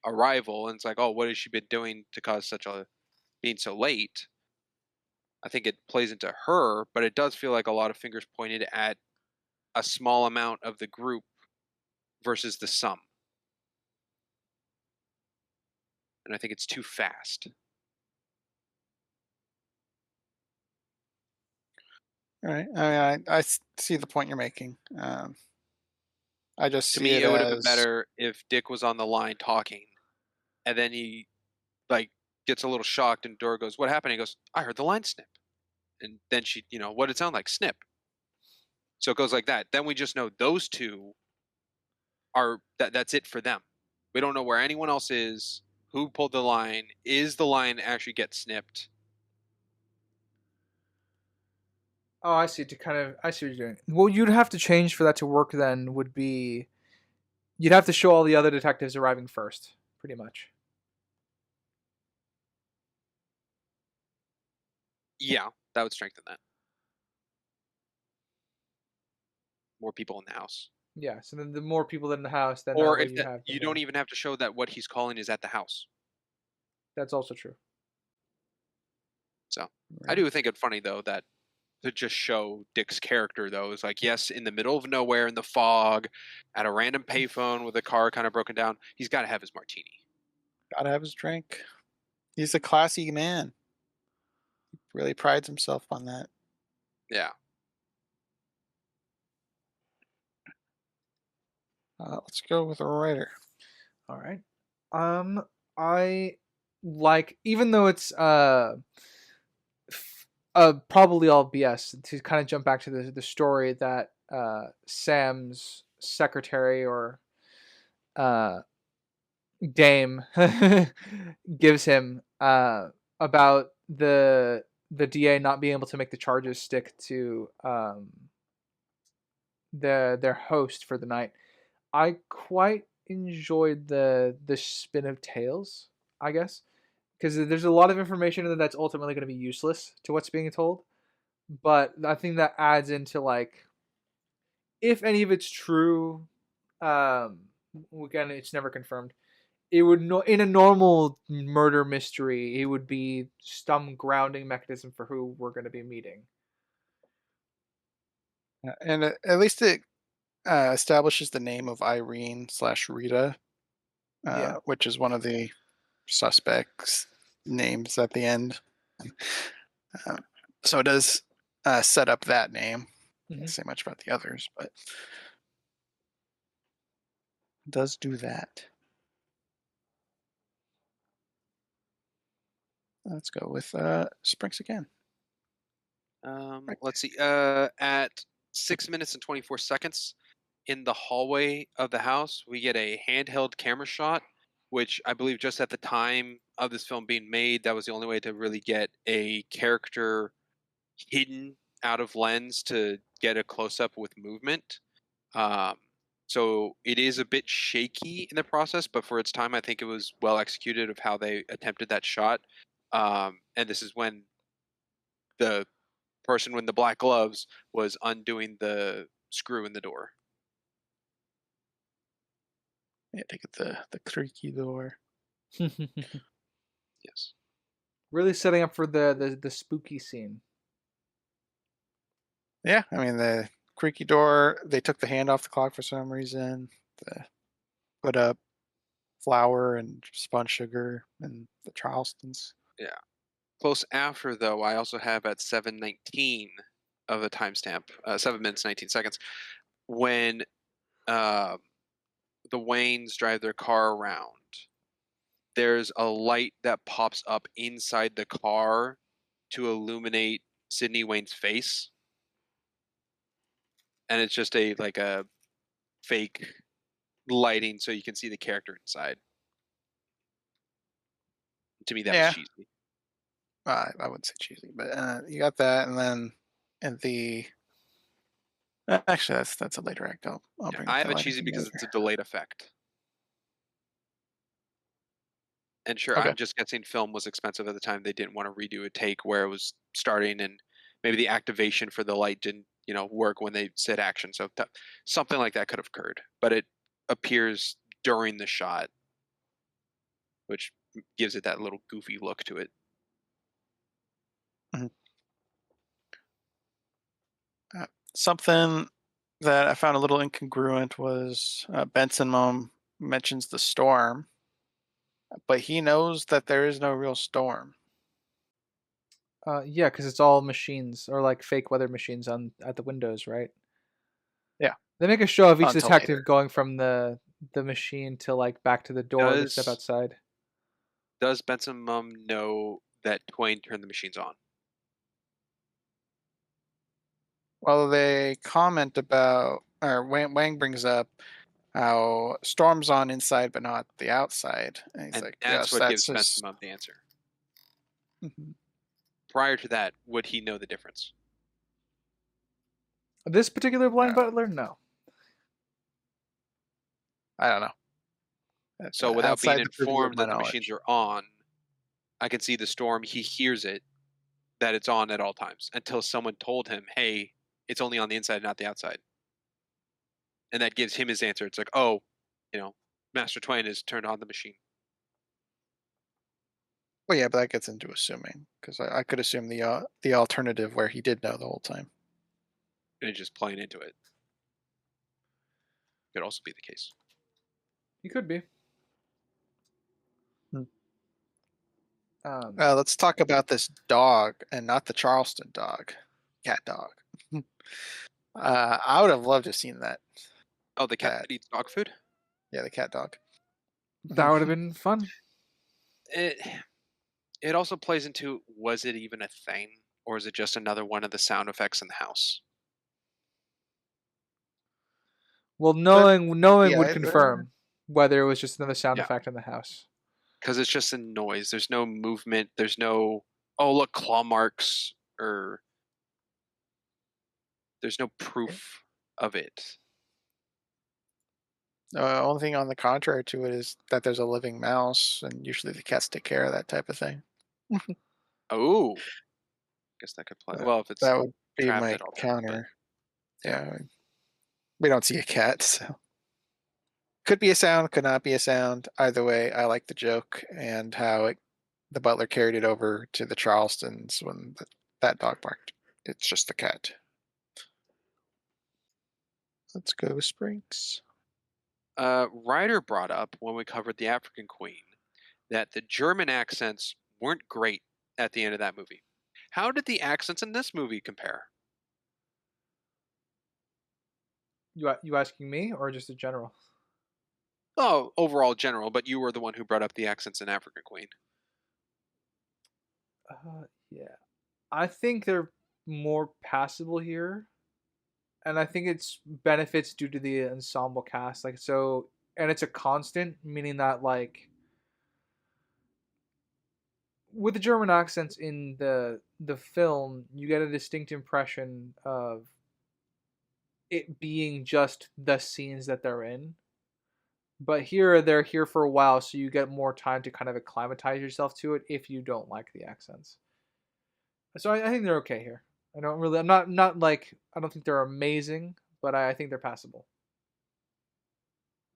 arrival. And it's like, oh, what has she been doing to cause such a being so late? I think it plays into her, but it does feel like a lot of fingers pointed at a small amount of the group versus the sum. And I think it's too fast. All right. I mean, see the point you're making. I just To see me, it it would have been as better if Dick was on the line talking, and then he like gets a little shocked, and Dora goes, "What happened?" He goes, "I heard the line snip," and then she, what did it sound like? Snip. So it goes like that. Then we just know those two are that's it for them. We don't know where anyone else is. Who pulled the line? Is the line actually get snipped? Oh, I see. I see what you're doing. What you'd have to change for that to work then would be you'd have to show all the other detectives arriving first, pretty much. Yeah, that would strengthen that. More people in the house. Yeah. So then the more people in the house, then that Or way if you that have the you don't more. even have to show that what he's calling is at the house. That's also true. So I right. do think it funny though that to just show Dick's character though is like, yes, in the middle of nowhere in the fog, at a random payphone with a car kind of broken down, he's got to have his martini. Gotta have his drink. He's a classy man. Really prides himself on that. Yeah. Let's go with a writer. All right. I like even though it's probably all BS to kind of jump back to the story that Sam's secretary or uh Dame gives him about the DA not being able to make the charges stick to their host for the night. I quite enjoyed the spin of tales, I guess, because there's a lot of information in there that's ultimately going to be useless to what's being told. But I think that adds into like if any of it's true. Um, Again, it's never confirmed. It would no in a normal murder mystery, it would be some grounding mechanism for who we're going to be meeting. And at least it establishes the name of Irene/Rita, Yeah. which is one of the suspects' names at the end. Uh, so it does set up that name. Can't Hmm. say much about the others, but it does do that. Let's go with Sprinks again. Right. Let's see. At 6 minutes and 24 seconds in the hallway of the house, we get a handheld camera shot, which I believe just at the time of this film being made, that was the only way to really get a character hidden out of lens to get a close up with movement. Um, so it is a bit shaky in the process, but for its time, I think it was well executed of how they attempted that shot. And this is when the person with the black gloves was undoing the screw in the door. Yeah, take it the creaky door. Yes. Really setting up for the spooky scene. Yeah, I mean the creaky door. They took the hand off the clock for some reason. The put up flour and spun sugar and the Charlestons. Yeah. Close after though, I also have at 7:19 of a timestamp, 7 minutes 19 seconds, when uh, the Waynes drive their car around. There's a light that pops up inside the car to illuminate Sydney Wayne's face, and it's just a fake lighting so you can see the character inside. To me, that was Yeah, cheesy. I wouldn't say cheesy, but you got that, and then and the actually that's a later act. I'll Yeah, bring up I have that it later. cheesy because it's a delayed effect. And sure, Okay. I'm just guessing film was expensive at the time. They didn't want to redo a take where it was starting and maybe the activation for the light didn't, work when they said action. So something like that could have occurred, but it appears during the shot, which gives it that little goofy look to it. Mhm. Uh, Something that I found a little incongruent was Benson Mom mentions the storm, but he knows that there is no real storm. Yeah, because it's all machines or like fake weather machines on at the windows, right? Yeah, They make a show of not each until later. detective going from the machine to like back to the door to step Does outside. does Benson Mum know that Twain turned the machines on? Well, they comment about, or Wang brings up how storm's on inside but not the outside, and he's And like, that's "Yes, what that's gives Benson just." Mum the answer. Mhm. Prior to that, would he know the difference? This particular blind Uh, butler, no. I don't know. So without being Outside the purview of informed my that the machines knowledge. are on, I can see the storm. He hears it, that it's on at all times until someone told him, "Hey, it's only on the inside, not the outside." And that gives him his answer. It's like, "Oh, Master Twain has turned on the machine." Well, yeah, but that gets into assuming because I could assume the alternative where he did know the whole time. And just playing into it could also be the case. He could be. Hmm. Um, Let's talk about this dog and not the Charleston dog, cat dog. I would have loved to have seen that. Oh, the cat That that eats dog food? Yeah, the cat dog. that would have been fun. It it also plays into, was it even a thing? Or is it just another one of the sound effects in the house? Well, Could knowing be would either. confirm whether it was just another sound Yeah. effect in the house. Because it's just a noise. There's no movement. There's no, oh, look, claw marks, or there's no proof of it. Only thing on the contrary to it is that there's a living mouse, and usually the cats take care of that type of thing. Oh, guess that could play. That Well, if it's that would be trapped my at all times, but counter. yeah. Yeah, we don't see a cat, so could be a sound, could not be a sound. Either way, I like the joke and how the butler carried it over to the Charlestons when that dog barked. It's just the cat. Let's go, Springs. Ryder brought up when we covered the African Queen that the German accents weren't great at the end of that movie. How did the accents in this movie compare? You asking me or just a general? Oh, overall general, but you were the one who brought up the accents in African Queen. Yeah, I think they're more passable here, and I think it's benefits due to the ensemble cast. Like so, and it's a constant, meaning that like with the German accents in the film, you get a distinct impression of it being just the scenes that they're in. But here, they're here for a while, so you get more time to kind of acclimatize yourself to it if you don't like the accents. So I think they're okay here. I don't really. I'm not like I don't think they're amazing, but I think they're passable.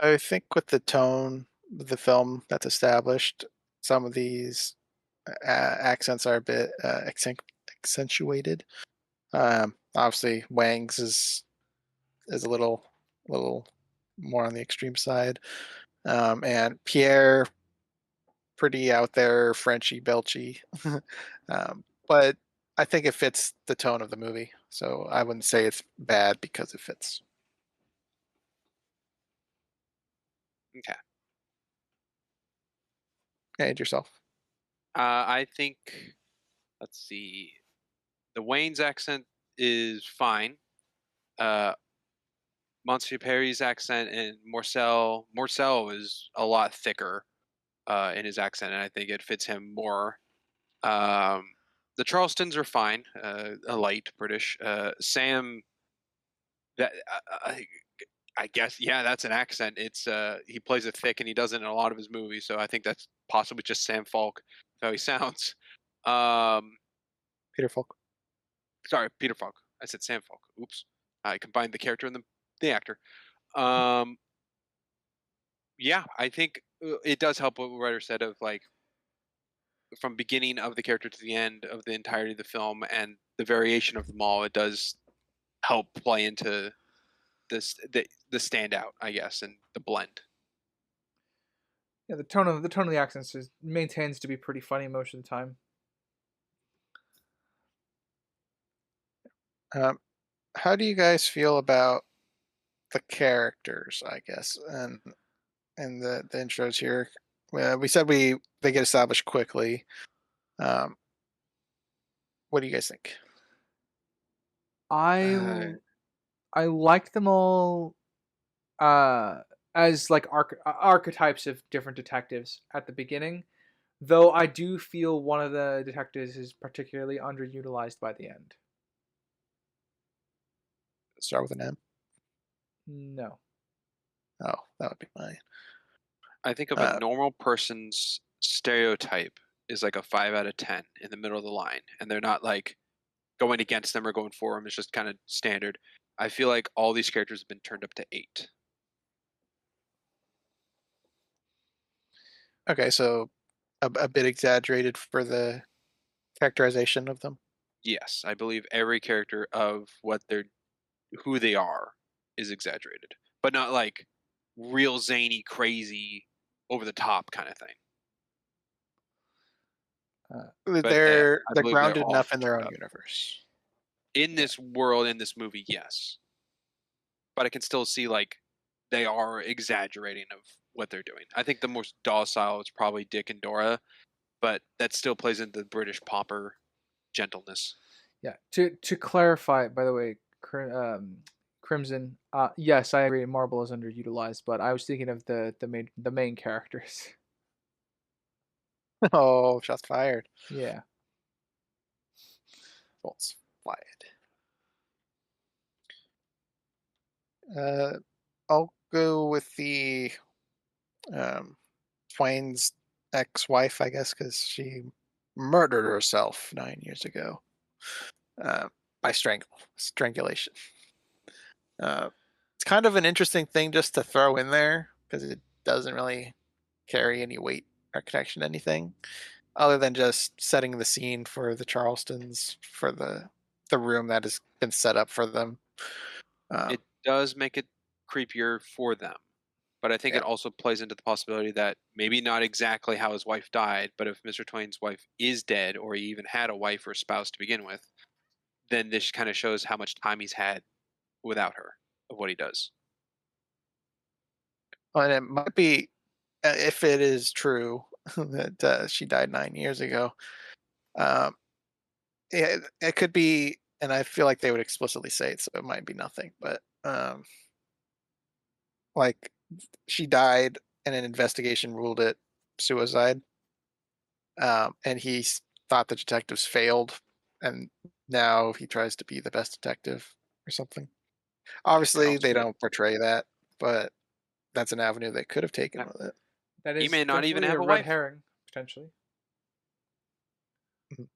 I think with the tone of the film that's established, some of these accents are a bit accentuated. Obviously, Wang's is a little more on the extreme side, and Pierre pretty out there, Frenchy, Belchy, but I think it fits the tone of the movie, so I wouldn't say it's bad because it fits. Okay. And yourself. I think, let's see, the Wayne's accent is fine. Uh, Monsieur Perry's accent and Morcel is a lot thicker in his accent, and I think it fits him more. Um, the Charlestons are fine, a light British. Sam, that I guess, yeah, that's an accent. It's he plays it thick, and he does it in a lot of his movies. So I think that's possibly just Sam Falk, how he sounds. Um, Peter Falk. Sorry, Peter Falk. I said Sam Falk. Oops. I combined the character and the actor. Um, yeah, I think it does help what the writer said of like from beginning of the character to the end of the entirety of the film and the variation of them all. It does help play into this the standout, I guess, and the blend. Yeah, the tone of the accents maintains to be pretty funny most of the time. Um, how do you guys feel about the characters? I guess and the intros here. We said they get established quickly. Um, what do you guys think? I Uh, I liked them all uh, as like archetypes of different detectives at the beginning. Though I do feel one of the detectives is particularly underutilized by the end. Start with an M. No. Oh, that would be mine. I think of a Uh, normal person's stereotype is like a 5 out of 10 in the middle of the line, and they're not like going against them or going for them. It's just kind of standard. I feel like all these characters have been turned up to 8. okay, so a bit exaggerated for the characterization of them. Yes, I believe every character of what they're who they are is exaggerated, but not like real zany, crazy, over the top kind of thing. Uh, But I They're believe they're grounded all enough in their turned own up universe. in yeah. this world, in this movie. Yes, but I can still see like they are exaggerating of what they're doing. I think the most docile is probably Dick and Dora, but that still plays into the British pauper gentleness. Yeah. To clarify, by the way, Crimson. Yes, I agree. Marble is underutilized, but I was thinking of the main characters. Oh, shots fired. Yeah. Bolts fired. Uh, I'll go with the um, Twain's ex-wife, I guess, because she murdered herself 9 years ago uh, by strangulation. It's kind of an interesting thing just to throw in there because it doesn't really carry any weight or connection to anything other than just setting the scene for the Charlestons for the room that has been set up for them. It Um, does make it creepier for them, but I think yeah, it also plays into the possibility that maybe not exactly how his wife died, but if Mr. Twain's wife is dead, or he even had a wife or spouse to begin with, then this kind of shows how much time he's had without her of what he does. and it might be if it is true that she died 9 years ago. Um, it could be, and I feel like they would explicitly say it, so it might be nothing. But like she died, and an investigation ruled it suicide. And thought the detectives failed, and now he tries to be the best detective or something. That could Obviously, also they be. don't portray that, but that's an avenue they could have taken That with it. that He is may not even definitely a have a red wife. herring potentially. Mhm.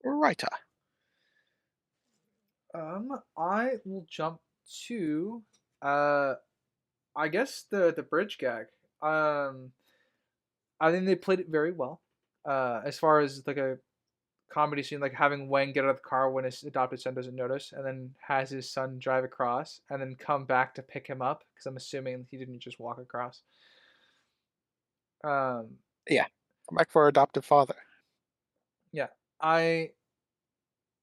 Writer. I will jump to uh I guess the bridge gag. Um, I think they played it very well. As far as like a comedy scene, like having Wang get out of the car when his adopted son doesn't notice, and then has his son drive across, and then come back to pick him up because I'm assuming he didn't just walk across. Um, Yeah, come back for adoptive father. yeah, I.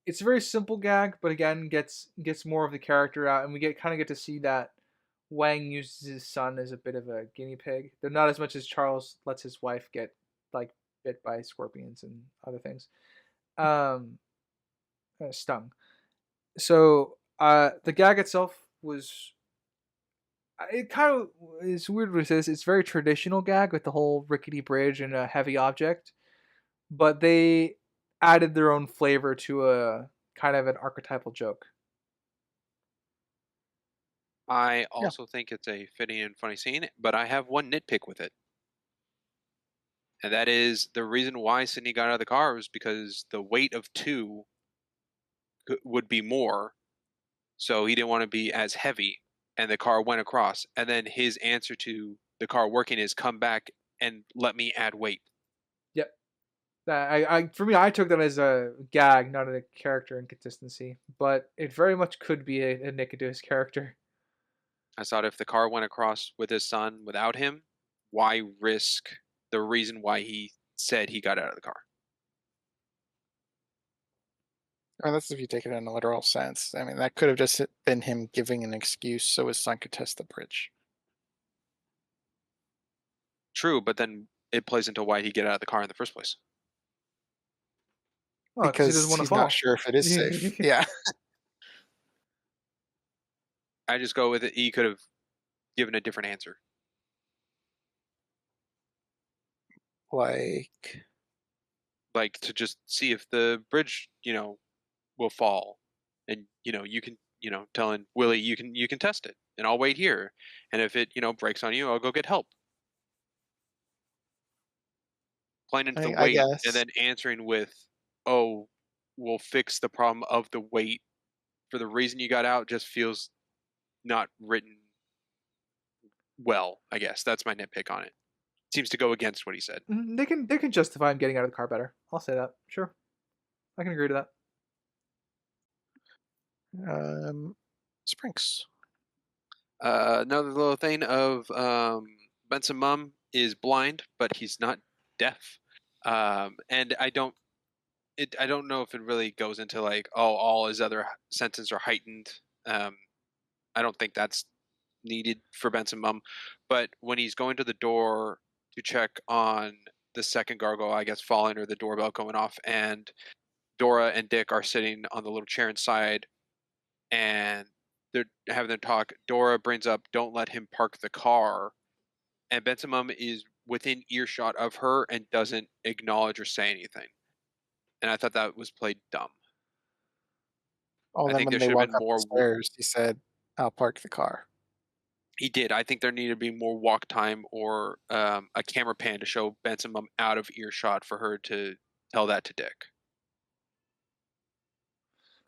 It's a very simple gag, but again gets more of the character out, and we get to see that Wang uses his son as a bit of a guinea pig. They're not as much as Charles lets his wife get like bit by scorpions and other things. Um, stung. So the gag itself was it kind of it's weird what it says. It's very traditional gag with the whole rickety bridge and a heavy object, but they added their own flavor to a kind of an archetypal joke. I Yeah. also think it's a fitting and funny scene, but I have one nitpick with it, And that is the reason why Sydney got out of the car was because the weight of two would be more. So he didn't want to be as heavy. And the car went across. And then his answer to the car working is come back and let me add weight. Yep. For me, I took that as a gag, not a character inconsistency. But it very much could be a nick into his character. I thought if the car went across with his son without him, why risk the reason why he said he got out of the car? I mean, that's if you take it in a literal sense. I mean, that could have just been him giving an excuse so his son could test the bridge. True, but then it plays into why he get out of the car in the first place. Oh, because he doesn't Because want to he's not fall. sure if it is safe. Yeah. I just go with it. He could have given a different answer. Like, Like to just see if the bridge, will fall. And you can, telling Willie you can test it and I'll wait here. And if it, breaks on you, I'll go get help. Playing into the I weight and guess. then answering with, "Oh, we'll fix the problem of the weight for the reason you got out," just feels not written well, I guess. That's my nitpick on it. Seems to go against what he said. They can justify him getting out of the car better. I'll say that. Sure, I can agree to that. Um, Sprinks. Another little thing of Benson Mum is blind, but he's not deaf. And I don't know if it really goes into like, oh, all his other senses are heightened. Um, I don't think that's needed for Benson Mum. But when he's going to the door to check on the second gargoyle, I guess, falling or the doorbell going off, and Dora and Dick are sitting on the little chair inside and they're having their talk. Dora brings up, "Don't let him park the car," and Benson Mum is within earshot of her and doesn't acknowledge or say anything. And I thought that was played dumb. Oh, I then think when there they should have walk been up the more. stairs, he said, "I'll park the car." He did. I think there needed to be more walk time or a camera pan to show Benson Mum out of earshot for her to tell that to Dick.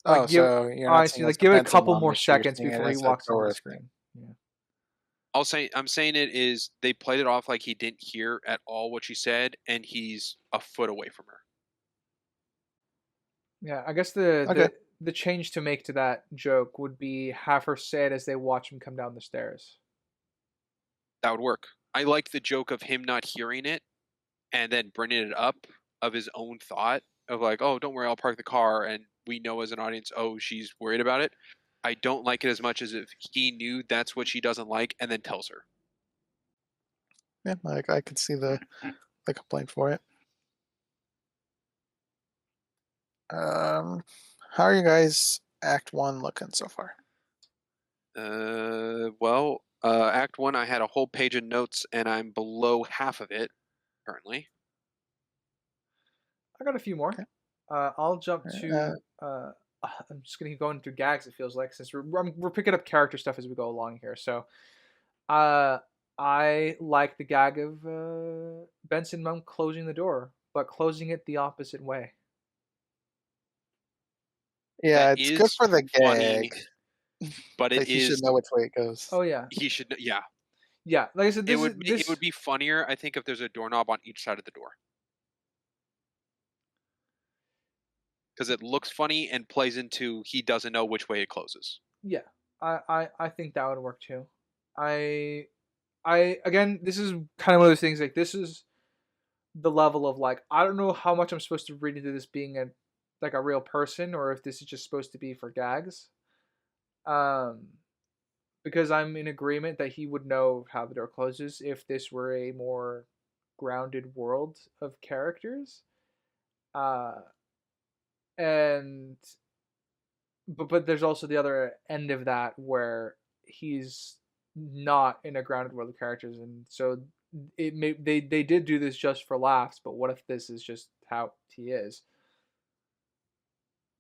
Oh, Give so you're not I seeing see. it as Like a give it a Benson couple mom more issue, you're seconds seeing it before he as a walks onto the Dora thing. screen. Yeah. I'm saying it is they played it off like he didn't hear at all what she said, and he's a foot away from her. Yeah, I guess the Okay. the change to make to that joke would be have her say it as they watch him come down the stairs. That would work. I like the joke of him not hearing it and then bringing it up of his own thought of like, "Oh, don't worry, I'll park the car," and we know as an audience, "Oh, she's worried about it." I don't like it as much as if he knew that's what she doesn't like and then tells her. Yeah, I could see the complaint for it. Um, how are you guys Act 1 looking so far? Act 1 I had a whole page of notes and I'm below half of it currently. I got a few more. Okay. I'll jump Alright, to. I'm just gonna keep going through gags. It feels like since we're picking up character stuff as we go along here. So, uh, I like the gag of Benson Mum closing the door, but closing it the opposite way. That yeah, it's good is for the funny, gag, but it but he should is know which way it goes. Oh yeah, he should yeah. yeah. Like I said, It this is would it this. would be funnier, I think, if there's a doorknob on each side of the door. Because it looks funny and plays into he doesn't know which way it closes. Yeah, I think that would work too. I I again, this is kind of one of those things. Like this is the level of like I don't know how much I'm supposed to read into this being a like a real person or if this is just supposed to be for gags. Um, because I'm in agreement that he would know how the door closes if this were a more grounded world of characters. Uh, and but there's also the other end of that where he's not in a grounded world of characters, and so they did do this just for laughs. But what if this is just how he is?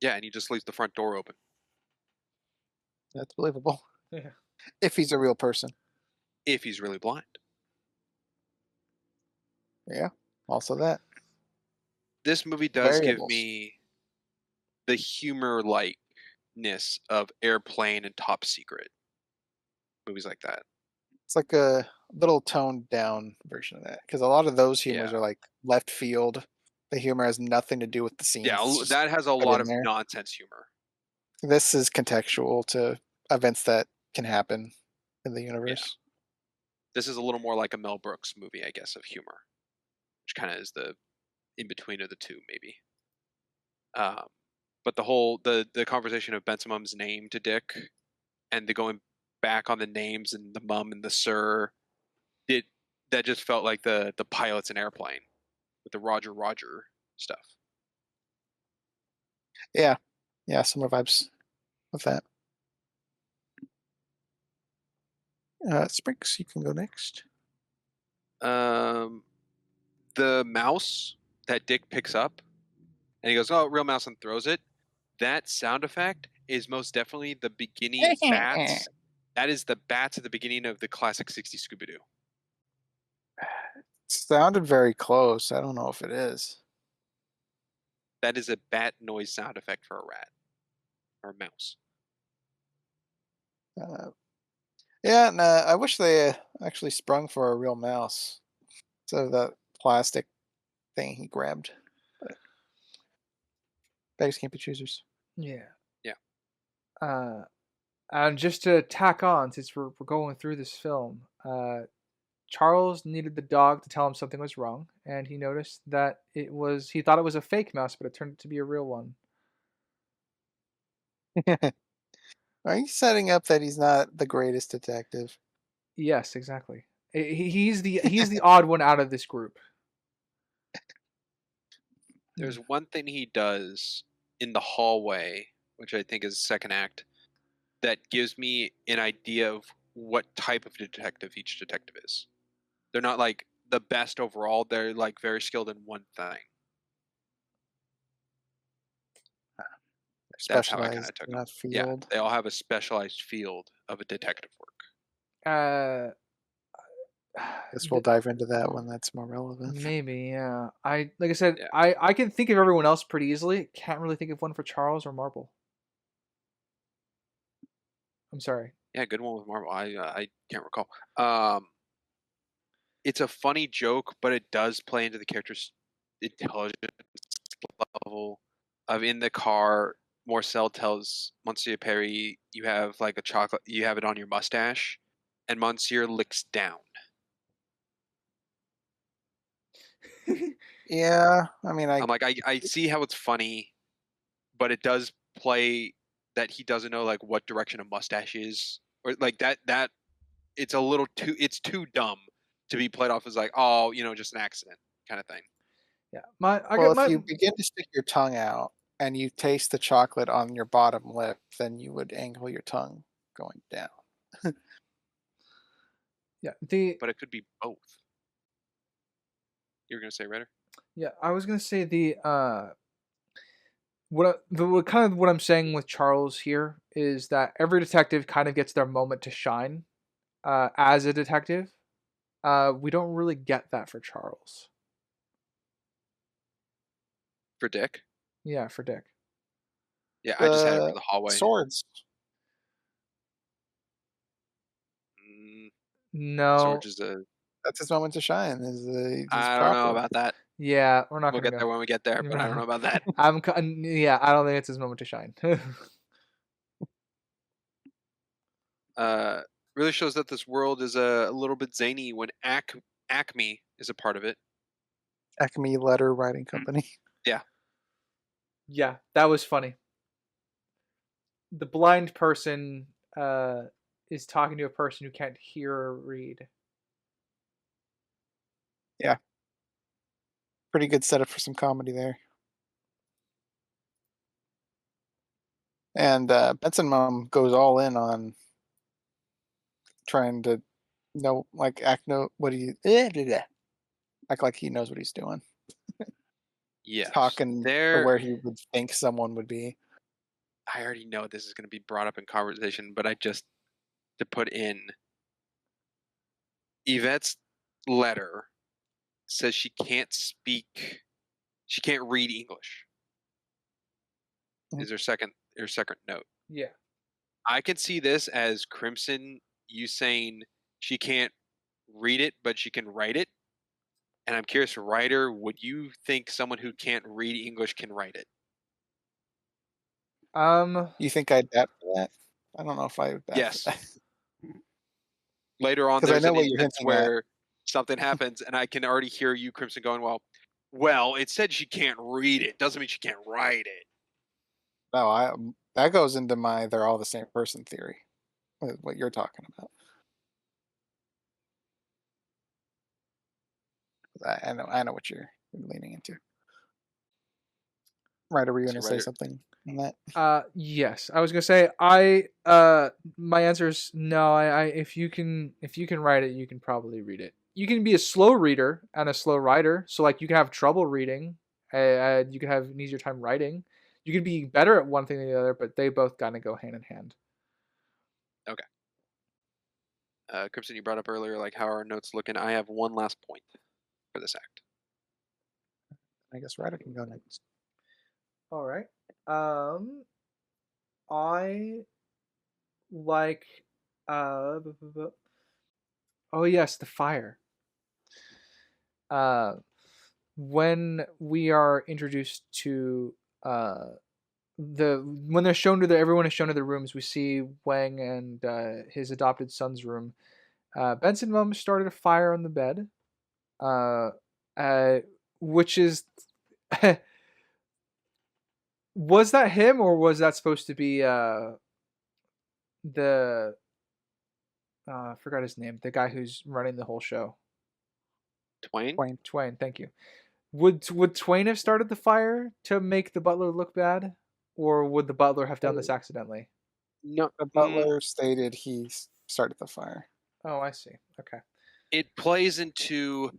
Yeah, and he just leaves the front door open. That's believable. Yeah. If he's a real person. If he's really blind. Yeah. Also that. This movie does give Variables. me the humor likeness of Airplane and Top Secret. Movies like that. It's like a little toned down version of that because a lot of those Yeah. humors are like left field. The humor has nothing to do with the Yeah, scenes. It's just that has a put lot in of there. nonsense humor. This is contextual to events that can happen in the Yeah. universe. This is a little more like a Mel Brooks movie, I guess, of humor, which kind of is the in between of the two, maybe. Um, but the conversation of Benson's name to Dick and the going back on the names and the mum and the sir, it that just felt like the pilots in Airplane with the Roger Roger stuff. Yeah, yeah, similar vibes with that. Sprinks, you can go next. Um, the mouse that Dick picks up and he goes, "Oh, real mouse," and throws it. That sound effect is most definitely the beginning bats. That is the bats at the beginning of the classic '60s Scooby Doo. Sounded very close. I don't know if it is. That is a bat noise sound effect for a rat or a mouse. Uh, yeah, no, I wish they actually sprung for a real mouse instead of that plastic thing he grabbed. But beggars can't be choosers. Yeah. Yeah. And just to tack on, since we're going through this film, Charles needed the dog to tell him something was wrong, and he noticed that he thought it was a fake mouse, but it turned out to be a real one. Are you setting up that he's not the greatest detective? Yes, exactly. He's the odd one out of this group. There's one thing he does in the hallway, which I think is second act, that gives me an idea of what type of detective each detective is. They're not like the best overall. They're like very skilled in one thing. They're That's how I kind specialized of took in them. that Yeah, field. they all have a specialized field of a detective work. Uh, Guess we'll dive into that when that's more relevant. maybe, yeah. Like I said, Yeah, I can think of everyone else pretty easily. Can't really think of one for Charles or Marble. I'm sorry. yeah, good one with Marvel. I can't recall. Um, it's a funny joke, but it does play into the character's intelligence level. Of in the car, Morcel tells Monsieur Perry, "You have like a chocolate. You have it on your mustache," and Monsieur licks down. Yeah, I mean, I'm like, I see how it's funny, but it does play that he doesn't know like what direction a mustache is, or like that it's a little too dumb to be played off as like, oh, just an accident kind of thing. Yeah, I well, got if my you begin to stick your tongue out and you taste the chocolate on your bottom lip, then you would angle your tongue going down. yeah the But it could be both. You're gonna say, Ritter? yeah I was gonna say what kind of what I'm saying with Charles here is that every detective kind of gets their moment to shine as a detective. We don't really get that for Charles. For Dick? Yeah, for Dick. Yeah, I just had it for The the hallway. swords. Mm, No. Swords is a. That's his moment to shine. He's I don't know proper. about that. Yeah, we're not We'll gonna get there go. when we get there, but I don't know about that. Yeah, I don't think it's his moment to shine. Uh, really shows that this world is a little bit zany when Acme is a part of it. Acme Letter Writing Company. Yeah, Yeah, that was funny. The blind person is talking to a person who can't hear or read. Yeah, pretty good setup for some comedy there. And Benson Mom goes all in on trying to know, like, act no, what he act like he knows what he's doing, yes. talking to There, where he would think someone would be. I already know this is going to be brought up in conversation, but I just to put in Yvette's letter says she can't speak. She can't read English. Mhm. Is her second note. Yeah. I can see this as Crimson. You saying she can't read it, but she can write it. And I'm curious, writer, would you think someone who can't read English can write it? Um. You think I'd bat for that? I don't know if I would bat for Yes. that Later on, because I there's know an what you're instance hinting at. where something happens, and I can already hear you, Crimson, going, well, it said she can't read it. Doesn't mean she can't write it. No, that goes into my they're all the same person theory. What you're talking about. I know what you're leaning into. Right? Were you going So, to say writer, something on that? Yes, I was gonna say my answer is no. If you can write it, you can probably read it. You can be a slow reader and a slow writer, so like you can have trouble reading, and you can have an easier time writing. You can be better at one thing than the other, but they both kind of go hand in hand. okay. Crimson, you brought up earlier, like, how are our notes looking? I have one last point for this act. I guess Ryder can go next. All right. I like oh yes, the fire. Uh, when we are introduced to the when they're shown to the everyone is shown to their rooms, we see Wang and his adopted son's room. Benson mom started a fire on the bed, uh, uh, which is was that him or was that supposed to be the I forgot his name, the guy who's running the whole show. Twain? Twain. Twain, thank you. Would Twain have started the fire to make the butler look bad, or would the butler have done this accidentally? No. The butler stated he started the fire. Oh, I see. Okay. It plays into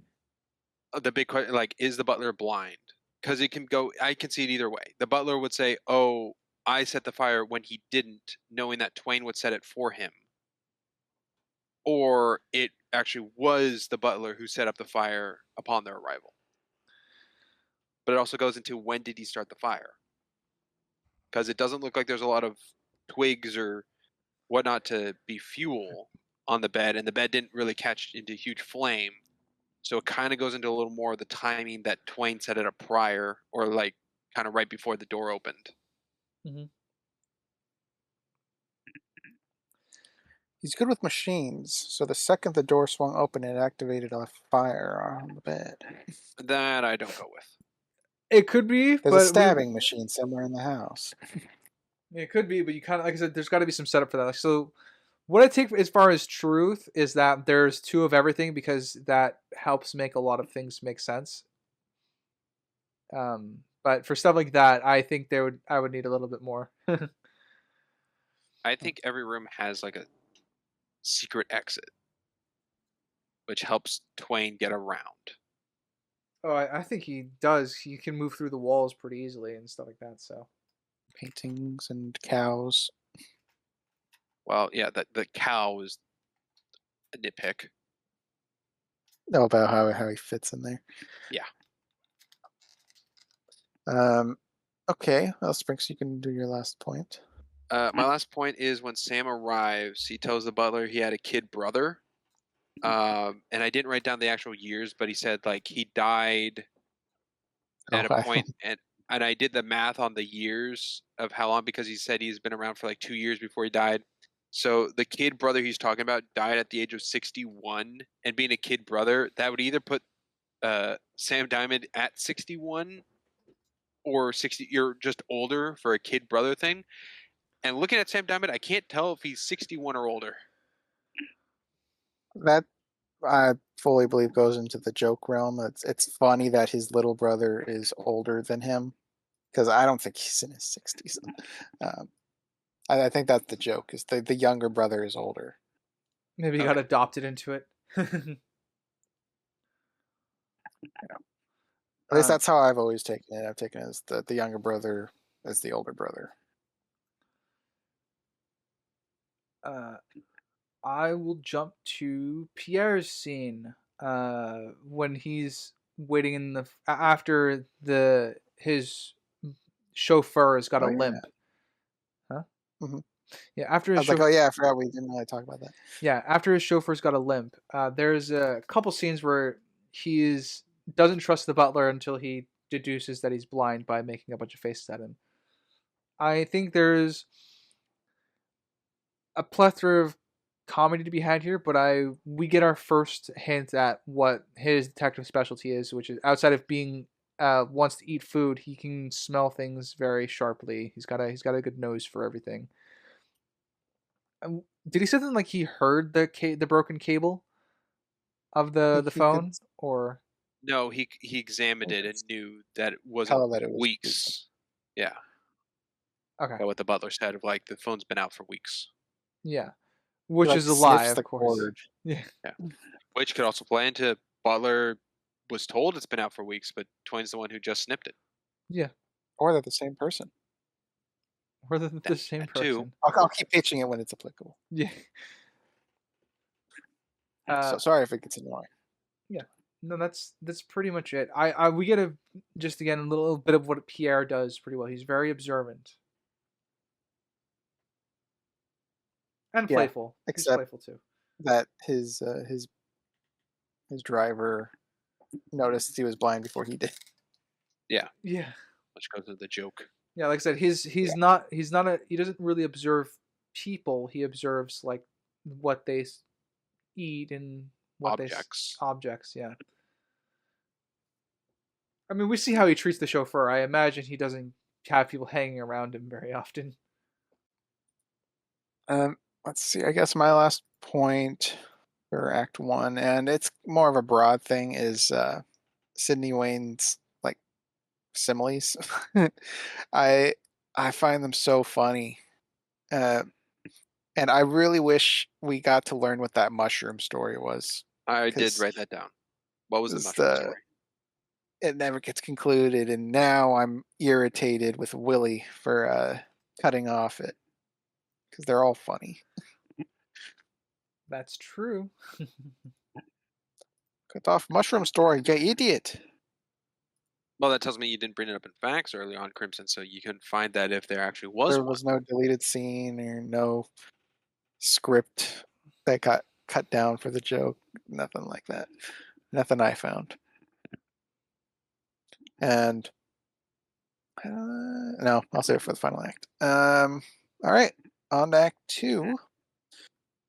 the big question, like, is the butler blind? Because it can go, I can see it either way. The butler would say, oh, I set the fire when he didn't, knowing that Twain would set it for him. Or it actually was the butler who set up the fire upon their arrival. But it also goes into when did he start the fire? Because it doesn't look like there's a lot of twigs or whatnot to be fuel on the bed, and the bed didn't really catch into huge flame. So it kind of goes into a little more of the timing that Twain set it up prior, or like kind of right before the door opened. Mm-hmm. He's good with machines, so the second the door swung open, it activated a fire on the bed. That I don't go with. It could be, There's a but we stabbing machine somewhere in the house. it could be, but you kind of like I said, there's got to be some setup for that. Like, so what I take as far as truth is that there's two of everything because that helps make a lot of things make sense. But for stuff like that, I think I would need a little bit more. I think every room has like a secret exit, which helps Twain get around. Oh, I think he does. He can move through the walls pretty easily and stuff like that. So Paintings and cows. Well, yeah, the cow is a nitpick. Know about how he fits in there. Yeah. Okay, well, Sprinks, you can do your last point. My last point is when Sam arrives, he tells the butler he had a kid brother. And I didn't write down the actual years, but he said like he died Oh, at a point, and I did the math on the years of how long because he said he's been around for like 2 years before he died. So the kid brother he's talking about died at the age of 61, and being a kid brother, that would either put Sam Diamond at 61 or 60. You're just older for a kid brother thing. And looking at Sam Diamond, I can't tell if he's 61 or older. that I fully believe goes into the joke realm. It's funny that his little brother is older than him because I don't think he's in his 60s. Um, I think that's the joke is the younger brother is older. maybe he got Okay. adopted into it. At least um, that's how I've always taken it. I've taken it as the younger brother as the older brother. uh, I will jump to Pierre's scene when he's waiting in the after his chauffeur has got Oh a yeah. limp. Huh? Hmm. Yeah, after I his was like, oh chauffeur. yeah, I forgot we didn't really talk about that. Yeah, after his chauffeur's got a limp, there's a couple scenes where doesn't trust the butler until he deduces that he's blind by making a bunch of faces at him. I think there's a plethora of comedy to be had here, but we get our first hint at what his detective specialty is, which is outside of being wants to eat food, he can smell things very sharply. He's got a good nose for everything. Did he say something like he heard the broken cable of the He could phone or No, he examined it and knew that it wasn't tell that it was weak. weeks. Yeah, okay, that what the butler said of like the phone's been out for weeks. yeah, He which like is a lie, sniffs the of course. cord. Yeah, Yeah, which could also play into Butler was told it's been out for weeks, but Twain's the one who just snipped it. yeah, Or they're the same person. we're the same That too. person. I'll keep pitching it when it's applicable. Yeah, So uh, sorry if it gets annoying. yeah. No, that's pretty much it. We get just again a little bit of what Pierre does pretty well. He's very observant and Yeah, playful. He's except playful too. that his driver noticed he was blind before he did. Yeah, Yeah, which goes to the joke. yeah. Like I said, Yeah. he doesn't really observe people. He observes like what they eat and what Objects. objects. Yeah. I mean, we see how he treats the chauffeur. I imagine he doesn't have people hanging around him very often. Um, let's see. I guess my last point for Act One, and it's more of a broad thing, is Sydney Wayne's like similes. I I find them so funny, uh, and I really wish we got to learn what that mushroom story was, I did because write that down. What was the mushroom the story? it never gets concluded, and now I'm irritated with Willie for cutting off it because they're all funny. That's true. Cut off mushroom story, you idiot. Well, that tells me you didn't bring it up in facts early on, Crimson, so you couldn't find that if there actually was There one. was no deleted scene or no script that got cut down for the joke. Nothing like that. Nothing I found. And no, I'll save it for the final act. All right, on to Act Two.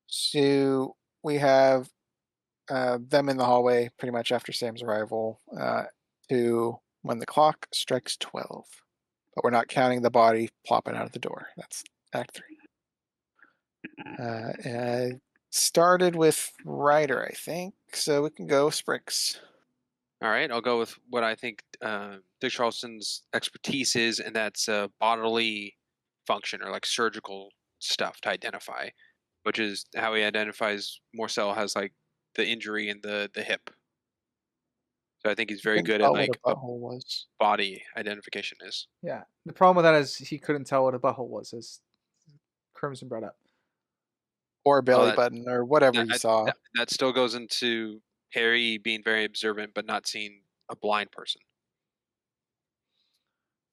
So we have them in the hallway pretty much after Sam's arrival to when the clock strikes 12. But we're not counting the body plopping out of the door. That's Act Three. I started with Ryder, I think, so we can go Spriggs. All right, I'll go with what I think Dick Charleston's expertise is, and that's bodily function or like surgical stuff to identify, which is how he identifies Morcell has like the injury in the hip. So I think he's very Couldn't good at tell what a like butthole was. body identification is. Yeah. The problem with that is he couldn't tell what a butthole was, as Crimson brought up. Or a Well, belly button, or whatever he saw. that still goes into Harry being very observant but not seeing a blind person.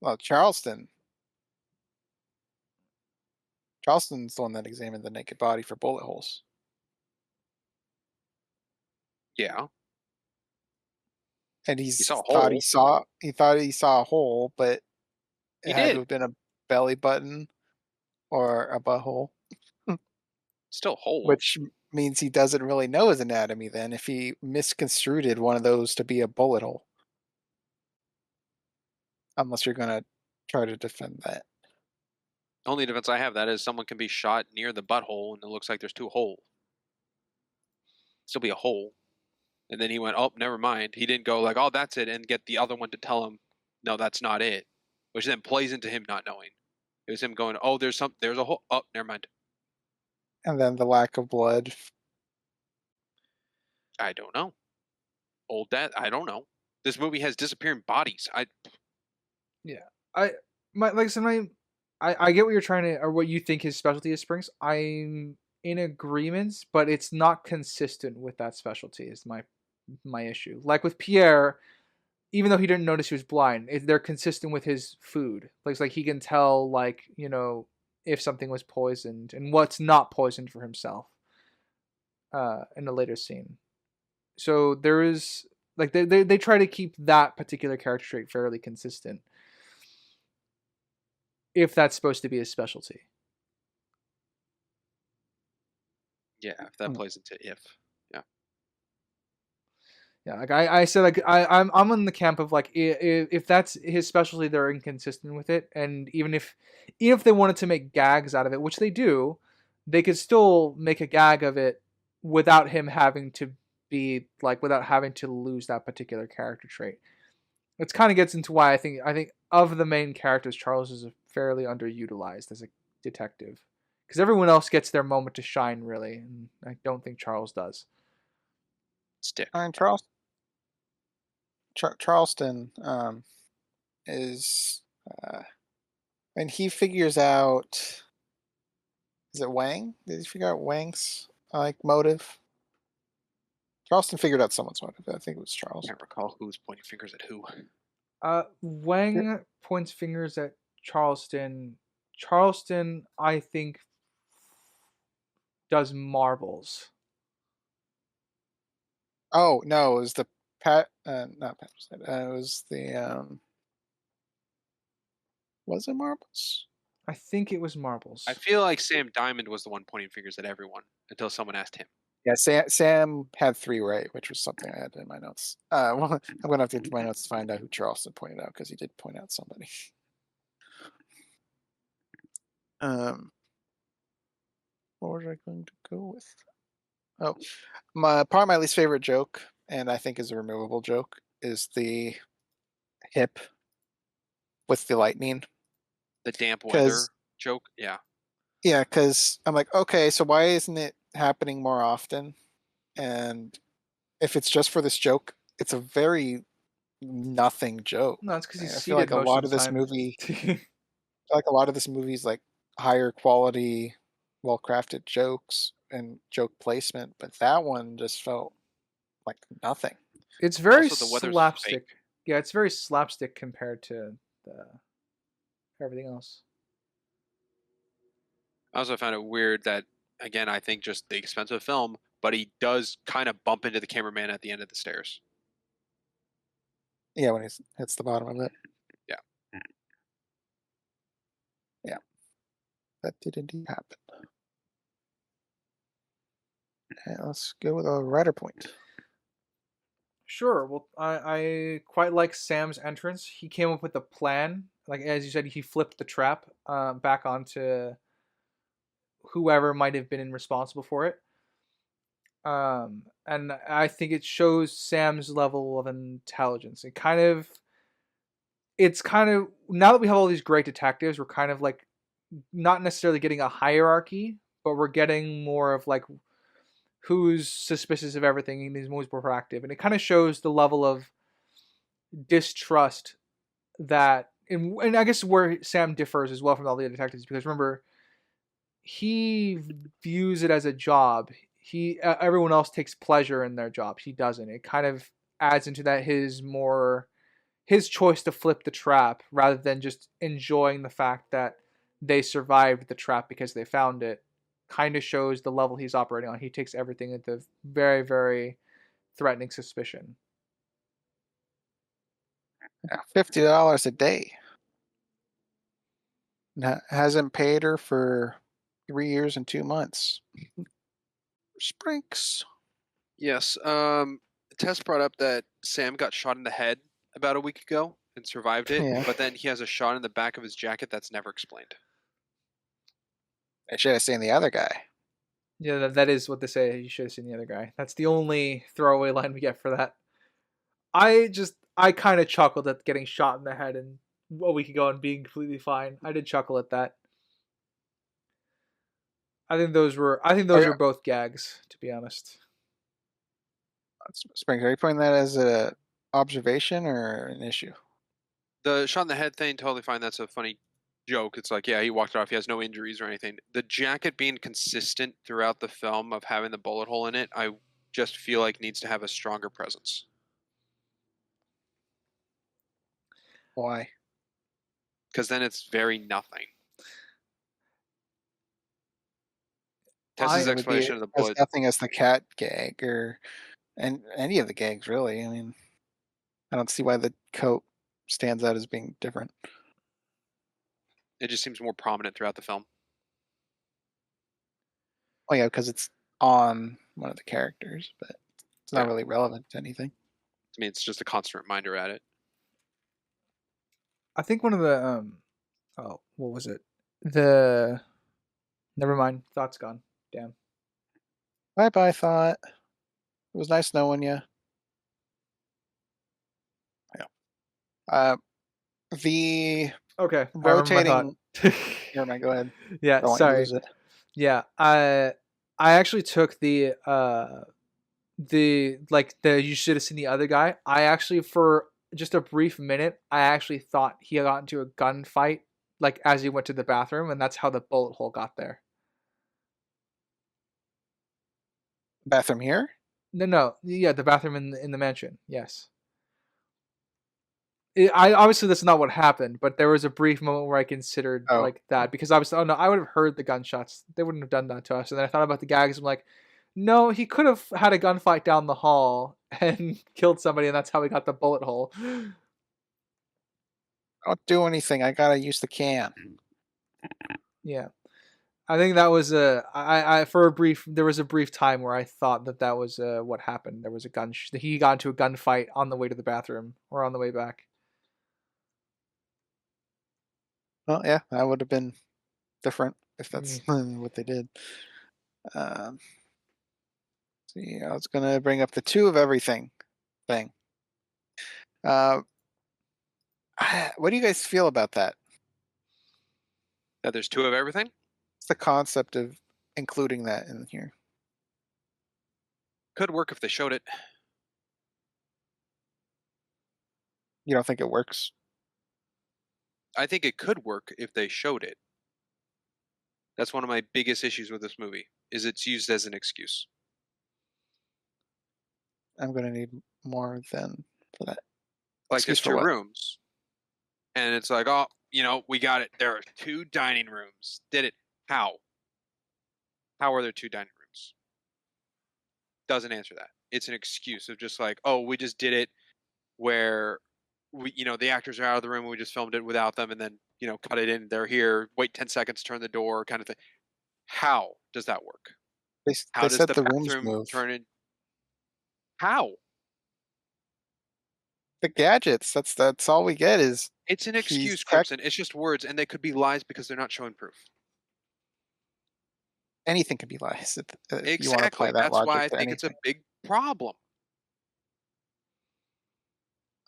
Well, Charleston's the one that examined the naked body for bullet holes. Yeah, And he saw a thought hole. he saw a hole, but He it had to did. have been a belly button or a butthole, Still a hole. which means he doesn't really know his anatomy then if he misconstrued one of those to be a bullet hole. Unless you're gonna try to defend that. Only defense I have that is someone can be shot near the butthole and it looks like there's two holes. Still be a hole. And then he went, oh, never mind. He didn't go like, oh, that's it, and get the other one to tell him, no, that's not it. Which then plays into him not knowing. It was him going, oh, there's a hole. Oh, never mind. And then the lack of blood. I don't know. Old dad, I don't know. This movie has disappearing bodies. Yeah. Like I said, I get what you're trying to, or what you think his specialty is, Springs. I'm in agreement, but it's not consistent with that specialty. Is my issue. Like with Pierre, even though he didn't notice he was blind, they're consistent with his food. Like it's like he can tell, like, if something was poisoned and what's not poisoned for himself. In a later scene, so there is like they try to keep that particular character trait fairly consistent, if that's supposed to be his specialty. Yeah, if that Mm. plays into if. Yeah. Yeah, like I said, like I'm in the camp of like if that's his specialty, they're inconsistent with it, and even if they wanted to make gags out of it, which they do, they could still make a gag of it without him having to be like without having to lose that particular character trait. It kind of gets into why I think of the main characters, Charles is fairly underutilized as a detective, because everyone else gets their moment to shine really, and I don't think Charles does. Stick. And Charleston is and he figures out, is it Wang? Did he figure out Wang's like motive? Charleston figured out someone's motive. I think it was Charles. Can't recall who's pointing fingers at who. Yeah. Wang points fingers at Charleston. Charleston, I think, does marbles. Oh no, it was the Pat. Not Pat. It was the Was it marbles? I think it was marbles. I feel like Sam Diamond was the one pointing fingers at everyone until someone asked him. Yeah, Sam had 3 right, which was something I had in my notes. Well, I'm gonna have to get to my notes to find out who Charleston pointed out because he did point out somebody. Um, what was I going to go with? Oh, probably my least favorite joke, and I think is a removable joke, is the hip with the lightning. The damp Because weather joke. Yeah. yeah, because I'm like, okay, so why isn't it happening more often? And if it's just for this joke, it's a very nothing joke. No, it's because he's I feel seated like a most lot of of the this time. movie, like a lot of this movie's like higher quality, well crafted jokes and joke placement, but that one just felt like nothing. It's very Also, the weather's fake. slapstick. Yeah, it's very slapstick compared to everything else. I also found it weird that, again, I think just the expensive film, but he does kind of bump into the cameraman at the end of the stairs. Yeah, when he hits the bottom of it. Yeah. Yeah, that did indeed happen. And let's go with a writer point. Sure. Well, I quite like Sam's entrance. He came up with a plan. Like as you said, he flipped the trap back onto whoever might have been responsible for it. And I think it shows Sam's level of intelligence. It's kind of now that we have all these great detectives, we're kind of like not necessarily getting a hierarchy, but we're getting more of like who's suspicious of everything and is most proactive, and it kind of shows the level of distrust that, and I guess where Sam differs as well from all the other detectives, because remember he views it as a job. Everyone else takes pleasure in their job. He doesn't. It kind of adds into that his choice to flip the trap rather than just enjoying the fact that they survived the trap because they found it. Kind of shows the level he's operating on. He takes everything into very, very threatening suspicion. Yeah, $50 a day. Hasn't paid her for 3 years and 2 months. Sprinks. Yes. Tess brought up that Sam got shot in the head about a week ago and survived it, Yeah. but then he has a shot in the back of his jacket that's never explained. I should have seen the other guy. Yeah, that is what they say. You should have seen the other guy. That's the only throwaway line we get for that. I kind of chuckled at getting shot in the head and a week ago and being completely fine. I did chuckle at that. I think those Are, were both gags, to be honest. Sprinks, are you putting that as a observation or an issue? The shot in the head thing, totally fine. That's a funny joke. It's like, yeah, he walked it off. He has no injuries or anything. The jacket being consistent throughout the film of having the bullet hole in it, I just feel like needs to have a stronger presence. Why? because then it's very nothing. Tessa's I It would be explanation of the as bullet, nothing as the cat gag or and any of the gags really. I mean, I don't see why the coat stands out as being different. it just seems more prominent throughout the film. Oh yeah, because it's on one of the characters, but it's not Yeah, really relevant to anything. I mean, it's just a constant reminder at it. I think one of the oh, what was it? The never mind. Thought's gone. Damn. Bye bye, thought. It was nice knowing you. Yeah. Uh, the Okay, I remember my thought. rotating. Never mind. Go ahead. Yeah, Don't want you to sorry. lose it. Yeah, I actually took the like the you should have seen the other guy. I actually for just a brief minute, I actually thought he got into a gunfight like as he went to the bathroom, and that's how the bullet hole got there. Bathroom here. No, no, yeah, the bathroom in the mansion. Yes. I obviously that's not what happened, but there was a brief moment where I considered Oh, like that because I was oh no, I would have heard the gunshots. They wouldn't have done that to us. And then I thought about the gags. I'm like, no, he could have had a gunfight down the hall and killed somebody, and that's how he got the bullet hole. don't do anything. I gotta use the can. Yeah, I think that was I for a brief there was a brief time where I thought that that was what happened. There was a he got into a gunfight on the way to the bathroom or on the way back. Well, yeah, that would have been different if Mm. that's what they did. Um, see, I was gonna bring up the two of everything thing. Uh, what do you guys feel about that? That there's two of everything What's the concept of including that in here? could work if they showed it. You don't think it works? I think it could work if they showed it. That's one of my biggest issues with this movie is it's used as an excuse. I'm gonna need more than for that. Like Excuse there's for two what? rooms, and it's like, oh, we got it. There are two dining rooms. Did it? How? How are there two dining rooms? Doesn't answer that. It's an excuse of just like, oh, we just did it where the actors are out of the room and we just filmed it without them and then, cut it in. They're here, wait 10 seconds, turn the door kind of thing. How does that work? They How does said the the rooms bathroom move. turn in? How? The gadgets. That's all we get is It's an he's excuse, tech. Crimson. It's just words and they could be lies because they're not showing proof. Anything can be lies if you want to apply Exactly. that That's why logic I to think it's a anything. big problem.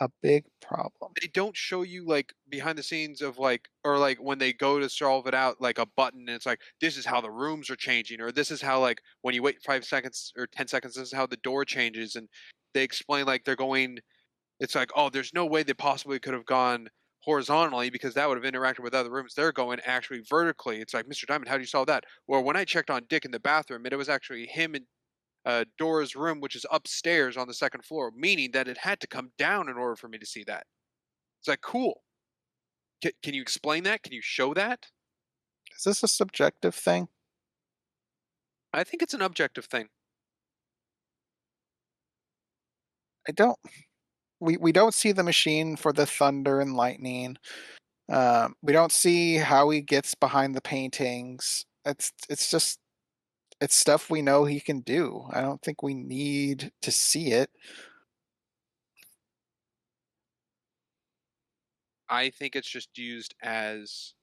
A big problem. They don't show you like behind the scenes of like or like when they go to solve it out like a button and it's like this is how the rooms are changing or this is how like when you wait 5 seconds or 10 seconds this is how the door changes and they explain like they're going it's like oh there's no way they possibly could have gone horizontally because that would have interacted with other rooms they're going actually vertically it's like Mr. Diamond how do you solve that or when I checked on Dick in the bathroom and it was actually him and Dora's room which is upstairs on the second floor meaning that it had to come down in order for me to see that it's like, cool. Can you explain that? Can you show that? Is this a subjective thing? I think it's an objective thing. I don't. We don't see the machine for the thunder and lightning. We don't see how he gets behind the paintings. It's just it's stuff we know he can do. I don't think we need to see it. I think it's just used as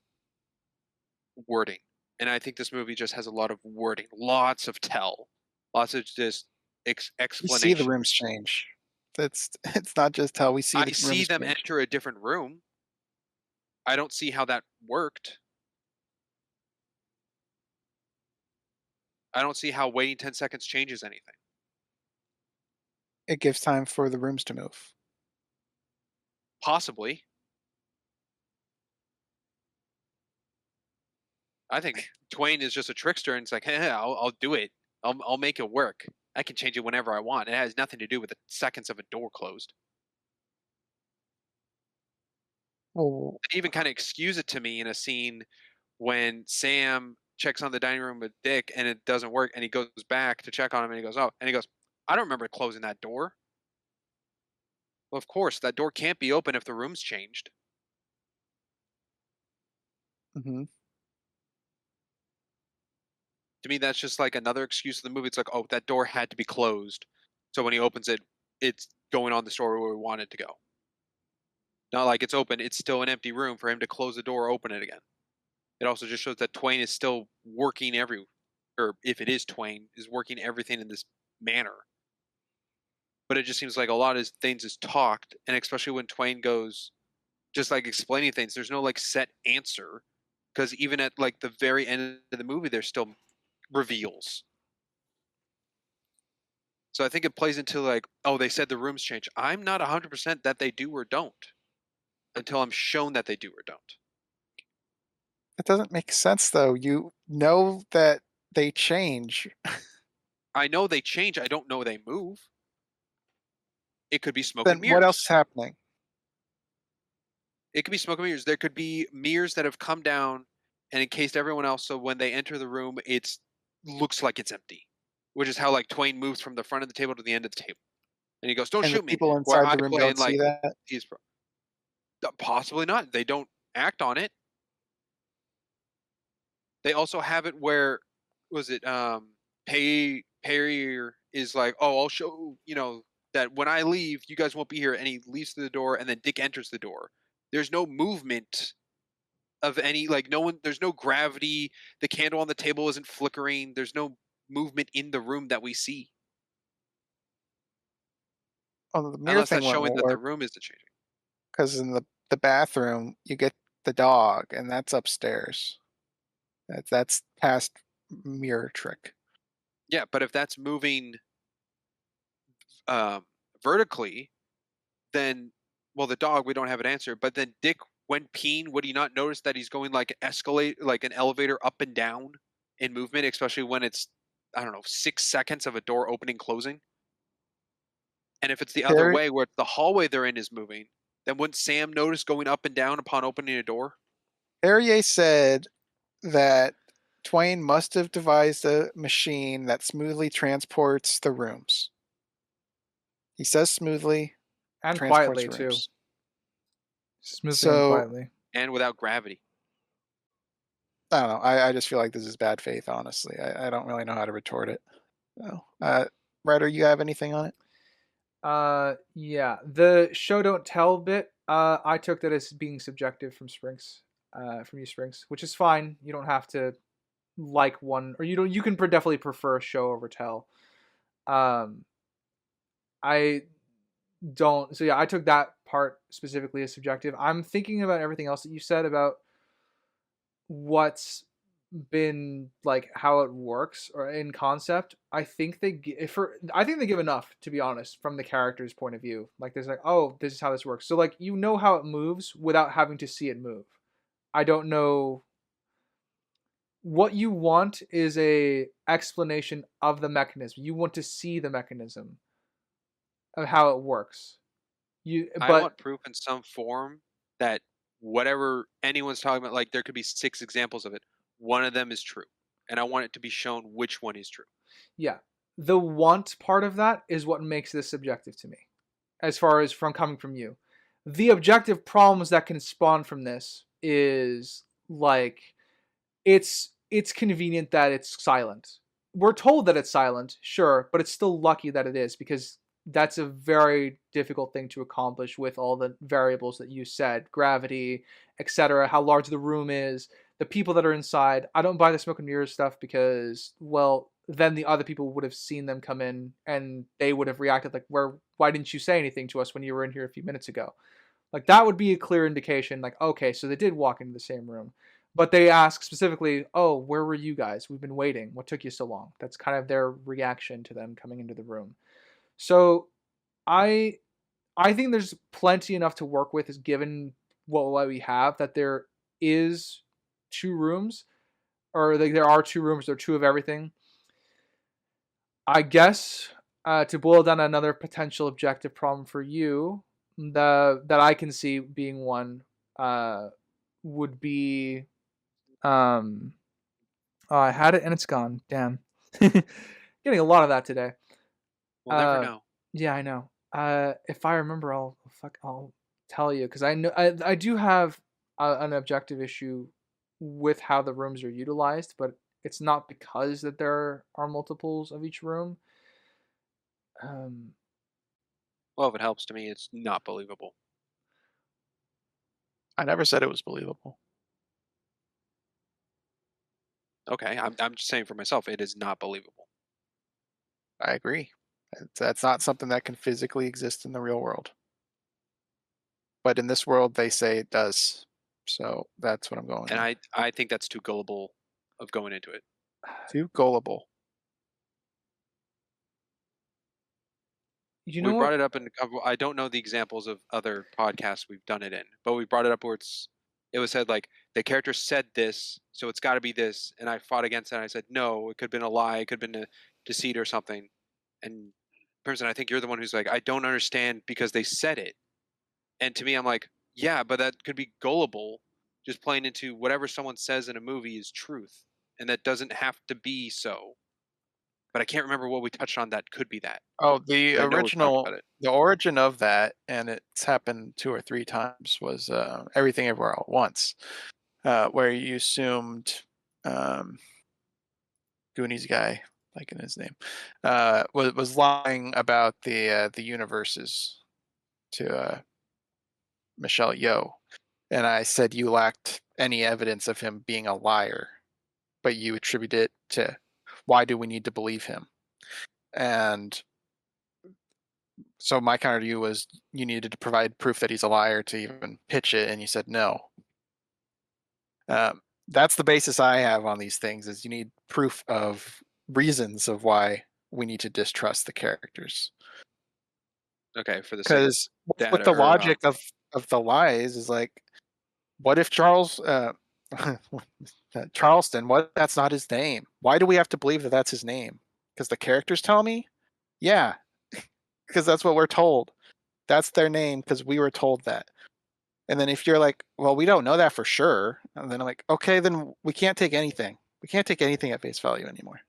wording. And I think this movie just has a lot of wording, lots of tell, lots of just We see the explanation. rooms change. It's not just how we see I the see rooms them change. enter a different room. I don't see how that worked. I don't see how waiting 10 seconds changes anything. It gives time for the rooms to move. Possibly. I think Twain is just a trickster and it's like, hey, I'll do it. I'll make it work. I can change it whenever I want. It has nothing to do with the seconds of a door closed. Well, They even kind of excuse it to me in a scene when Sam checks on the dining room with Dick and it doesn't work, and he goes back to check on him, and he goes, "Oh," and he goes, "I don't remember closing that door." Well, of course, that door can't be open if the room's changed. mhm. To me, that's just like another excuse of the movie. It's like, oh, that door had to be closed, so when he opens it, it's going on the story where we want it to go. Not like it's open; it's still an empty room for him to close the door, open it again. It also just shows that Twain is still working or if it is Twain, is working everything in this manner. But it just seems like a lot of things is talked, and especially when Twain goes just like explaining things, there's no like set answer because even at like the very end of the movie, there's still reveals. So I think it plays into like, oh, they said the rooms change. I'm not 100% that they do or don't until I'm shown that they do or don't. That doesn't make sense though. You know that they change. I know they change. I don't know they move. It could be smoke and Then what else mirrors. is happening? It could be smoke and mirrors. There could be mirrors that have come down and encased everyone else. So when they enter the room, it's looks like it's empty, which is how like Twain moves from the front of the table to the end of the table, and he goes, "Don't And the shoot me." people Where inside I the room play in don't see like that? he's possibly not. They don't act on it. They also have it where was it Perrier is like, "Oh, I'll show that when I leave, you guys won't be here," and he leaves through the door, and then Dick enters the door. There's no movement of any like no one. There's no gravity. The candle on the table isn't flickering. There's no movement in the room that we see, Oh, the mirror unless thing that's showing won't that the work room isn't changing. because in the bathroom you get the dog, and that's upstairs. That's past mirror trick. Yeah, but if that's moving um, vertically, then well, the dog we don't have an answer. But then Dick, when peeing, would he not notice that he's going like escalate, like an elevator up and down in movement, especially when it's I don't know 6 seconds of a door opening closing? And if it's the other Perry way, where the hallway they're in is moving, then wouldn't Sam notice going up and down upon opening a door? Perrier said that Twain must have devised a machine that smoothly transports the rooms. He says smoothly And transports quietly too, rooms. smoothly and So quietly. And without gravity. I don't know. I just feel like this is bad faith, honestly. I don't really know how to retort it. So, Ryder, you have anything on it? Yeah, the show don't tell bit. I took that as being subjective from Springs, from you Springs, which is fine. You don't have to like one, or you don't. You can definitely prefer show over tell. Um, I don't. So yeah, I took that part specifically as subjective. I'm thinking about everything else that you said about what's been like how it works or in concept. I think they give enough, to be honest, from the character's point of view. Like there's like, oh, this is how this works, so like you know how it moves without having to see it move. I don't know. What you want is a explanation of the mechanism. You want to see the mechanism of how it works. You I but want proof in some form that whatever anyone's talking about, like there could be 6 examples of it. One of them is true, and I want it to be shown which one is true. Yeah, the want part of that is what makes this subjective to me, as far as from coming from you. The objective problems that can spawn from this is like it's convenient that it's silent. We're told that it's silent, sure, but it's still lucky that it is, because that's a very difficult thing to accomplish with all the variables that you said, gravity, etc., how large the room is, the people that are inside. I don't buy the smoke and mirrors stuff because, well, then the other people would have seen them come in and they would have reacted like, why didn't you say anything to us when you were in here a few minutes ago? Like that would be a clear indication, like, okay, so they did walk into the same room. But they ask specifically, oh, where were you guys? We've been waiting. What took you so long? That's kind of their reaction to them coming into the room. So I I think there's plenty enough to work with, is given what we have, that there is two rooms, or like there are two rooms, there are two of everything. I guess to boil down another potential objective problem for you, that I can see being one. uh, would be um. Oh, I had it and it's gone. Damn. Getting a lot of that today. We'll never Uh, know. yeah, I know. If I remember, I'll tell you because I do have an objective issue with how the rooms are utilized, but it's not because that there are multiples of each room. Um, Well, if it helps to me, it's not believable. I never said it was believable. Okay, I'm just saying for myself, it is not believable. I agree. That's not something that can physically exist in the real world. But in this world, they say it does. So that's what I'm going And with. I think that's too gullible of going into it. Too gullible. you We know what? brought it up in I don't know the examples of other podcasts we've done it in, but we brought it up where it was said like the character said this, so it's got to be this, and I fought against it. And I said no, it could have been a lie, it could have been a deceit or something. And person, I think you're the one who's like, I don't understand because they said it. And to me, I'm like, yeah, but that could be gullible, just playing into whatever someone says in a movie is truth, and that doesn't have to be so. But I can't remember what we touched on that could be that. Oh, the But I know we've talked original, about it. the origin of that, and it's happened 2 or 3 times, was Everything Everywhere All at Once, where you assumed um, Goonies guy, like in his name, was lying about the universes to Michelle Yeoh, and I said you lacked any evidence of him being a liar, but you attribute it to why do we need to believe him? And so my counter to you was you needed to provide proof that he's a liar to even pitch it, and you said no. That's the basis I have on these things: is you need proof of reasons of why we need to distrust the characters. Okay, for the sake of Because with data the or logic of the lies is like, what if Charles Charleston? What if that's not his name? Why do we have to believe that that's his name? Because the characters tell me. Yeah, because that's what we're told. That's their name because we were told that. And then if you're like, well, we don't know that for sure, and then I'm like, okay, then we can't take anything. We can't take anything at face value anymore.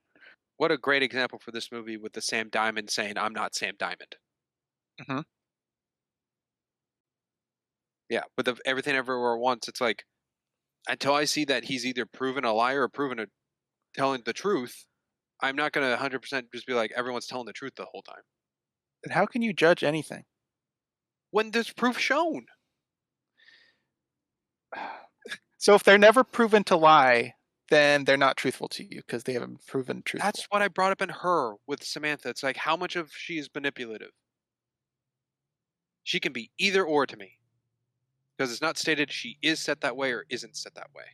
what a great example for this movie with the Sam Diamond saying, "I'm not Sam Diamond." Hmm. Yeah, with the Everything Everywhere at Once, it's like until I see that he's either proven a liar or proven a telling the truth, I'm not gonna 100% just be like everyone's telling the truth the whole time. And how can you judge anything? When there's proof shown, So if they're never proven to lie, then they're not truthful to you because they haven't been proven that's truthful. what I brought up in Her with Samantha. It's like how much of she is manipulative. She can be either or to me because it's not stated she is set that way or isn't set that way.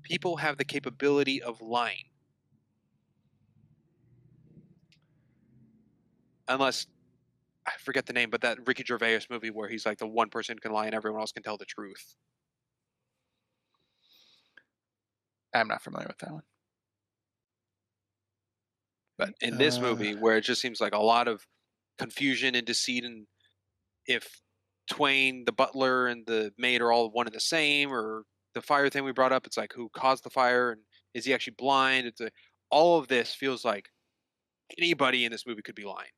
People have the capability of lying, unless I forget the name, but that Ricky Gervais movie where he's like the one person can lie and everyone else can tell the truth. I'm not familiar with that one. But in this movie, where it just seems like a lot of confusion and deceit, and if Twain, the butler, and the maid are all one and the same, or the fire thing we brought up, it's like who caused the fire and is he actually blind? All of this feels like anybody in this movie could be lying.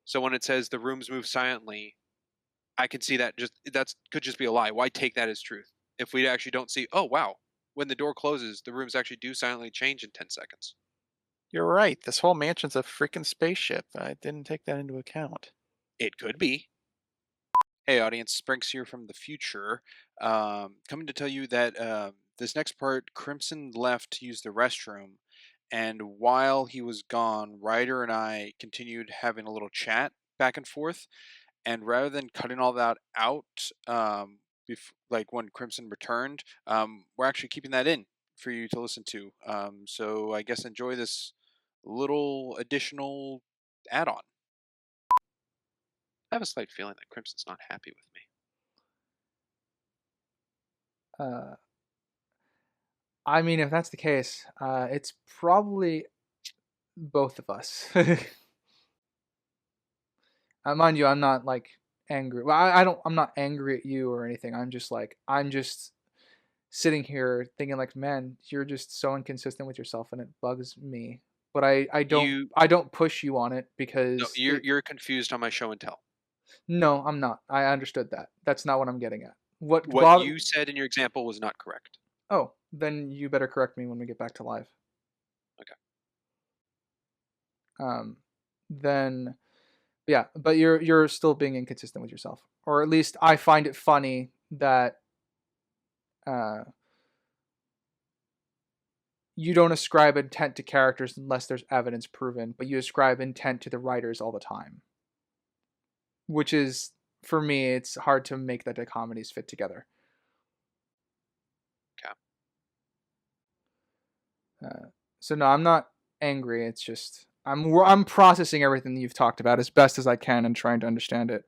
So when it says the rooms move silently, I can see that that's could just be a lie. Why take that as truth if we actually don't see? Oh wow, when the door closes, the rooms actually do silently change in 10 seconds. You're right. This whole mansion's a freaking spaceship. I didn't take that into account. It could be. Hey, audience, Sprinks here from the future, coming to tell you that this next part, Crimson left to use the restroom, and while he was gone, Ryder and I continued having a little chat back and forth, and rather than cutting all that out, like when Crimson returned, we're actually keeping that in for you to listen to. So I guess enjoy this little additional add-on. I have a slight feeling that Crimson's not happy with me. Uh, I mean, if that's the case, it's probably both of us. Mind you, I'm not like angry. Well, I don't. I'm not angry at you or anything. I'm just sitting here thinking like, man, you're just so inconsistent with yourself, and it bugs me. But You I don't push you on it no, because it. you're confused on my show and tell. No, I'm not. I understood that. That's not what I'm getting at. What What Bob? you said in your example was not correct. Oh, then you better correct me when we get back to live. Okay. Um, then yeah, but you're still being inconsistent with yourself, or at least I find it funny that uh, you don't ascribe intent to characters unless there's evidence proven, but you ascribe intent to the writers all the time, which is for me it's hard to make the dichotomies fit together. Okay. Uh, so no, I'm not angry. It's just I'm processing everything that you've talked about as best as I can and trying to understand it.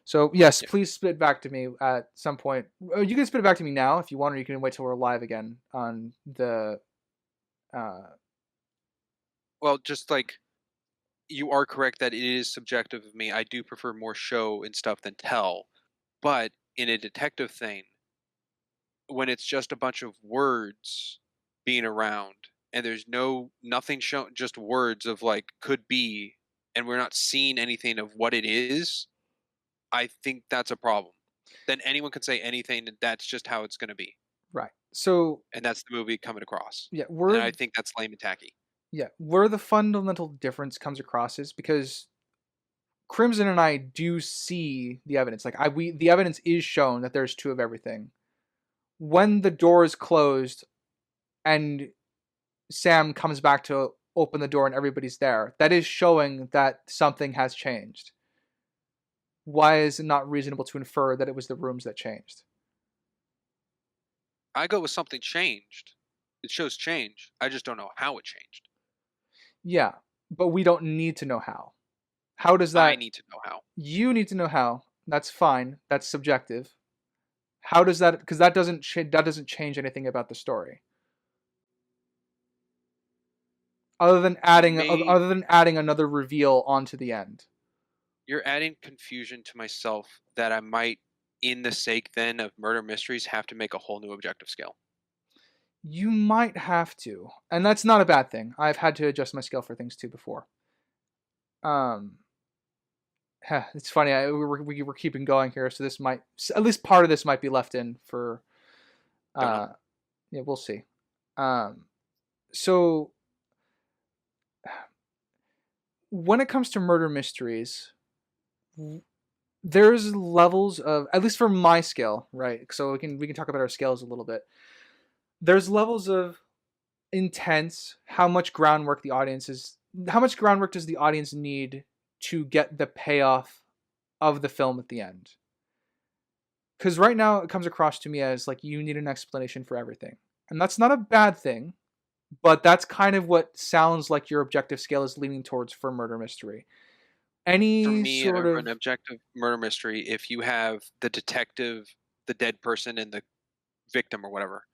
So yes, Yeah. please spit back to me at some point. You can spit it back to me now if you want, or you can wait till we're live again on the. Uh, Well, just like you are correct that it is subjective of me. I do prefer more show and stuff than tell. But in a detective thing, when it's just a bunch of words being around and there's nothing shown, just words of like could be, and we're not seeing anything of what it is, I think that's a problem. Then anyone can say anything, and that's just how it's going to be, right. So and that's the movie coming across. yeah, And I think that's lame and tacky. where the fundamental difference comes across is because Crimson and I do see the evidence. Like the evidence is shown that there's two of everything. When the door is closed and Sam comes back to open the door and everybody's there, that is showing that something has changed. Why is it not reasonable to infer that it was the rooms that changed? I go with something changed. It shows change. I just don't know how it changed. Yeah, but we don't need to know how. How does I that? need to know how. You need to know how. That's fine. That's subjective. How does that? Because that doesn't change anything about the story. May Other than adding another reveal onto the end. You're adding confusion to myself that I might, in the sake then of murder mysteries, have to make a whole new objective scale. You might have to, and that's not a bad thing. I've had to adjust my scale for things too before. Um, it's funny. We're keeping going here, so this might at least part of this might be left in for. Don't know. Uh, yeah, we'll see. Um, so when it comes to murder mysteries, there's levels of, at least for my scale, right? So we can talk about our scales a little bit. There's levels of intense. How much groundwork does the audience need to get the payoff of the film at the end? Because right now it comes across to me as like you need an explanation for everything, and that's not a bad thing, but that's kind of what sounds like your objective scale is leaning towards for murder mystery. For Any me, sort an of. objective murder mystery, if you have the detective, the dead person, and the victim or whatever,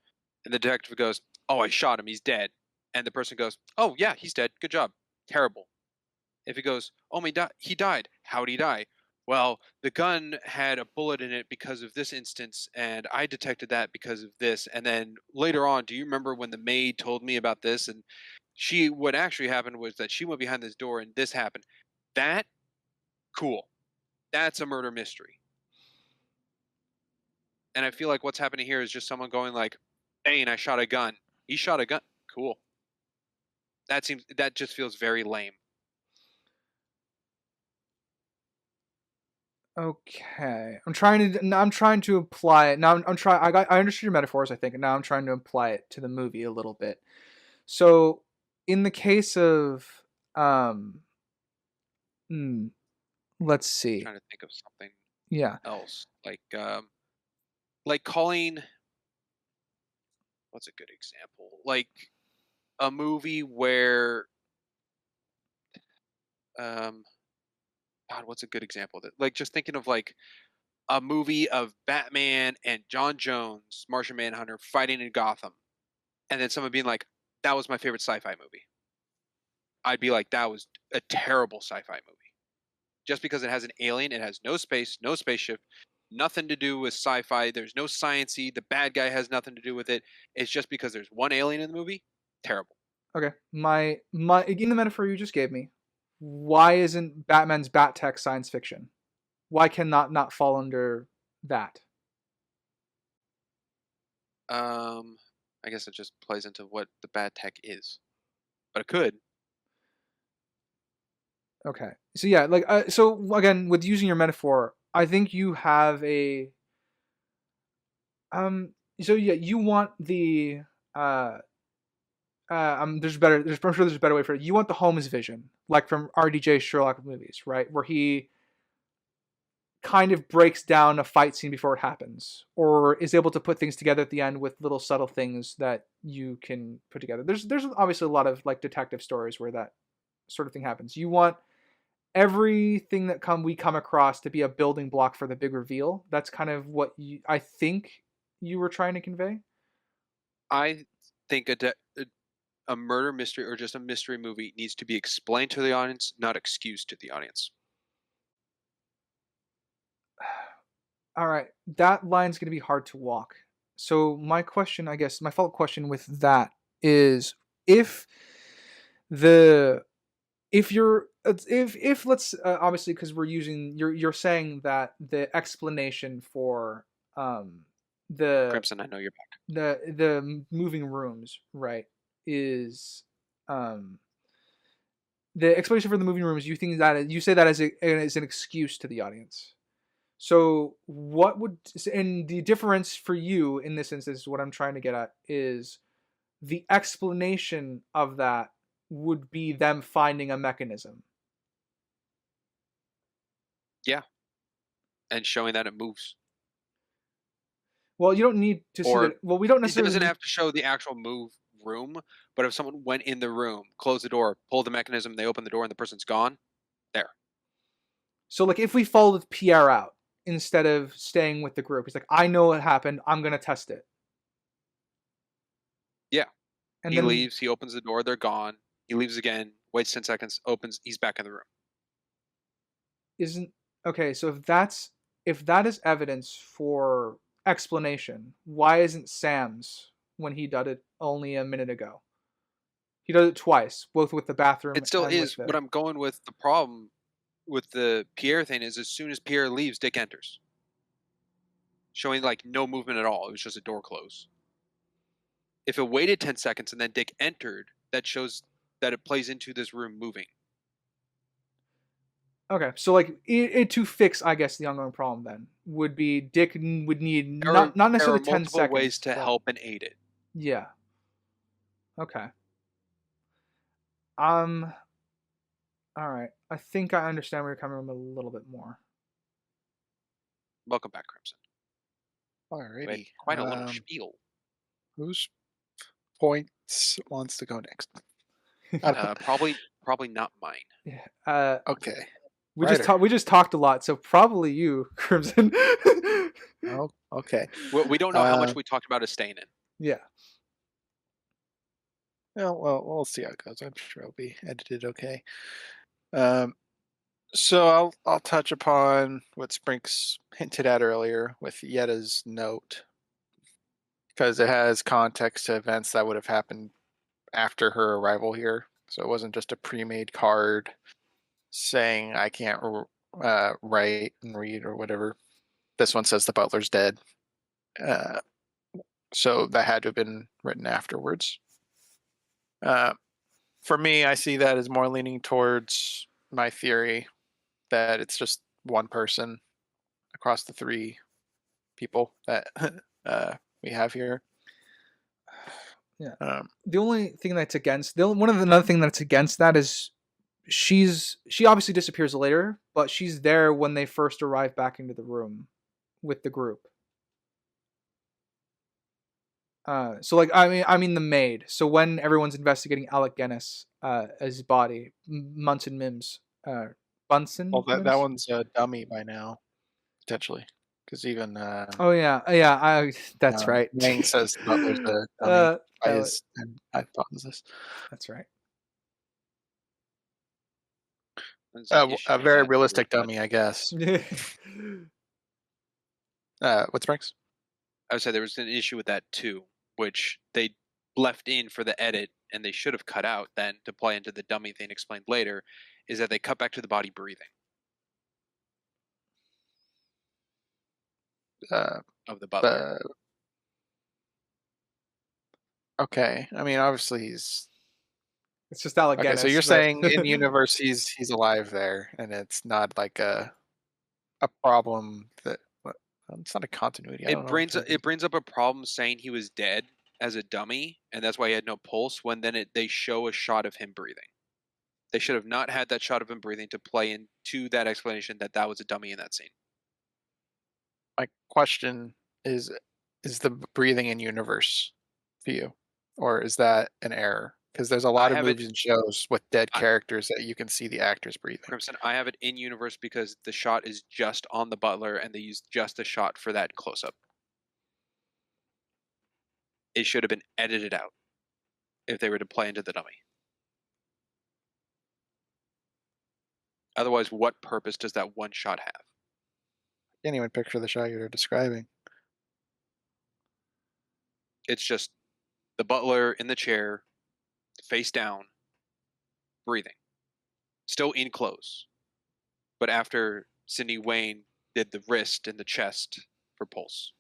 and the detective goes, "Oh, I shot him. He's dead," and the person goes, "Oh yeah, he's dead. Good job." Terrible. If he goes, "Oh, he died. How did he die?" Well, the gun had a bullet in it because of this instance, and I detected that because of this. And then later on, do you remember when the maid told me about this? And what actually happened was that she went behind this door and this happened. That, cool. That's a murder mystery. And I feel like what's happening here is just someone going like, "Dane, I shot a gun. He shot a gun. Cool." That just feels very lame. Okay, I'm trying to apply it now. I understood your metaphors, I think, and now I'm trying to apply it to the movie a little bit. So, in the case of, um, hmm, let's see. Trying to think of something Yeah, else, like calling. What's a good example? Like a movie where, um, God, what's a good example? That like just thinking of like a movie of Batman and John Jones, Martian Manhunter fighting in Gotham, and then someone being like, "That was my favorite sci-fi movie." I'd be like, "That was a terrible sci-fi movie." Just because it has an alien, it has no space, no spaceship, nothing to do with sci-fi. There's no science-y. The bad guy has nothing to do with it. It's just because there's one alien in the movie. Terrible. Okay, my in the metaphor you just gave me, why isn't Batman's bat tech science fiction? Why cannot not fall under that? I guess it just plays into what the bad tech is, but it could. Okay, so yeah, like so again, with using your metaphor, I think you have a So yeah, you want the uh there's better. I'm sure there's a better way for it. You want the Holmes vision, like from RDJ Sherlock movies, right, where he kind of breaks down a fight scene before it happens, or is able to put things together at the end with little subtle things that you can put together. There's obviously a lot of like detective stories where that sort of thing happens. You want everything that we come across to be a building block for the big reveal. That's kind of what I think you were trying to convey. I think a murder mystery or just a mystery movie needs to be explained to the audience, not excused to the audience. All right, that line's going to be hard to walk. So my question, I guess, my follow-up question with that is, if the if you're if let's obviously, because we're using, you're saying that the explanation for the Crimson, I know you're back. the moving rooms, right, is the explanation for the moving rooms, you think that you say that as as an excuse to the audience. So what would, and the difference for you in this instance, what I'm trying to get at is the explanation of that would be them finding a mechanism. Yeah, and showing that it moves. Well, you don't need to see Or that. Well, we don't it necessarily doesn't need. have to show the actual move room, but if someone went in the room, closed the door, pulled the mechanism, they open the door, and the person's gone, there. So like if we followed Pierre out instead of staying with the group, he's like, I know what happened. I'm gonna test it. Yeah. And He then leaves, he opens the door, they're gone. He leaves again, waits 10 seconds, opens, he's back in the room. isn't okay. So if that is evidence for explanation, why isn't Sam's when he did it only a minute ago? He does it twice, both with the bathroom It still and with is, but the. I'm going with the problem with the Pierre thing is as soon as Pierre leaves, Dick enters. Showing like no movement at all. It was just a door close. If it waited 10 seconds and then Dick entered, that shows that it plays into this room moving. Okay, so like it to fix, I guess, the ongoing problem then would be Dick would need There not there are necessarily 10 multiple ways seconds, to but help and aid it. yeah. Okay. Um. All right. I think I understand where you're coming from a little bit more. Welcome back, Crimson. We had Alrighty. quite a little spiel. Whose points wants to go next? Probably not mine. Yeah. Okay. We just talked a lot, so probably you, Crimson. Oh, okay. We don't know how much we talked about is staying in. Yeah. Well, we'll see how it goes. I'm sure it'll be edited okay. So I'll touch upon what Sprinks hinted at earlier with Yetta's note, because it has context to events that would have happened after her arrival here. So it wasn't just a pre-made card saying I can't write and read or whatever. This one says the butler's dead. So that had to have been written afterwards. For me, I see that as more leaning towards my theory that it's just one person across the three people that we have here. Yeah. The only thing that's against another thing that's against that is she obviously disappears later, but she's there when they first arrive back into the room with the group. So like I mean the maid. So when everyone's investigating Alec Guinness his body, Munson Mims, Bunsen. Well, that Mims? one's a dummy by now, potentially, because even Oh yeah, yeah. That's right. Wang says the butler's a dummy by that his hypothesis. That's right. There's an issue A with very that a little realistic bit. dummy, I guess. What Springs? I would say there was an issue with that too, which they left in for the edit and they should have cut out then to play into the dummy thing explained later, is that they cut back to the body breathing Uh, of the butler. uh, okay. I mean, obviously he's It's just Alec okay. So Guinness, you're but saying in universe he's alive there, and it's not like a problem that it's not a continuity. I don't know what the heck It brings up a problem saying he was dead as a dummy, and that's why he had no pulse. When then they show a shot of him breathing. They should have not had that shot of him breathing to play into that explanation that that was a dummy in that scene. my question is the breathing in universe for you, or is that an error? Because there's a I lot of have it. movies and shows with dead I, characters that you can see the actors breathing. Crimson, I have it in universe because the shot is just on the butler, and they used just a shot for that close up. It should have been edited out if they were to play into the dummy. Otherwise, what purpose does that one shot have? Can't even picture the shot you're describing. It's just the butler in the chair, face down, breathing, still in clothes. But after Sidney Wayne did the wrist and the chest for pulse.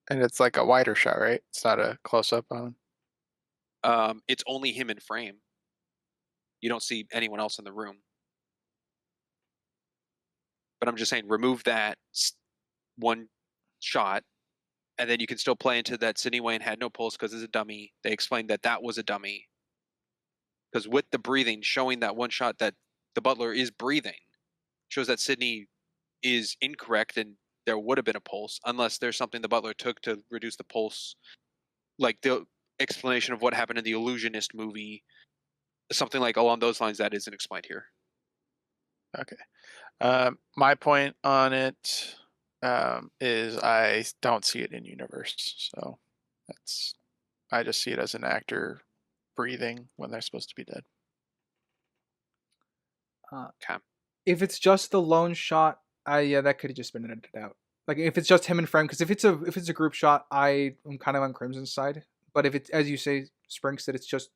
And it's like a wider shot, right? It's not a close up on him. It's only him in frame. You don't see anyone else in the room. But I'm just saying, remove that one shot, and then you can still play into that Sidney Wayne had no pulse because it's a dummy. They explained that that was a dummy. Because with the breathing, showing that one shot that the butler is breathing, shows that Sidney is incorrect and there would have been a pulse, unless there's something the butler took to reduce the pulse. Like the explanation of what happened in the Illusionist movie, something like along those lines that isn't explained here. Okay. My point on it is I don't see it in universe, so that's I just see it as an actor breathing when they're supposed to be dead. Okay. if it's just the lone shot, yeah, that could have just been edited out. Like if it's just him in frame, because if it's a group shot, I am kind of on Crimson's side. But if it's, as you say, Sprinks, that it's just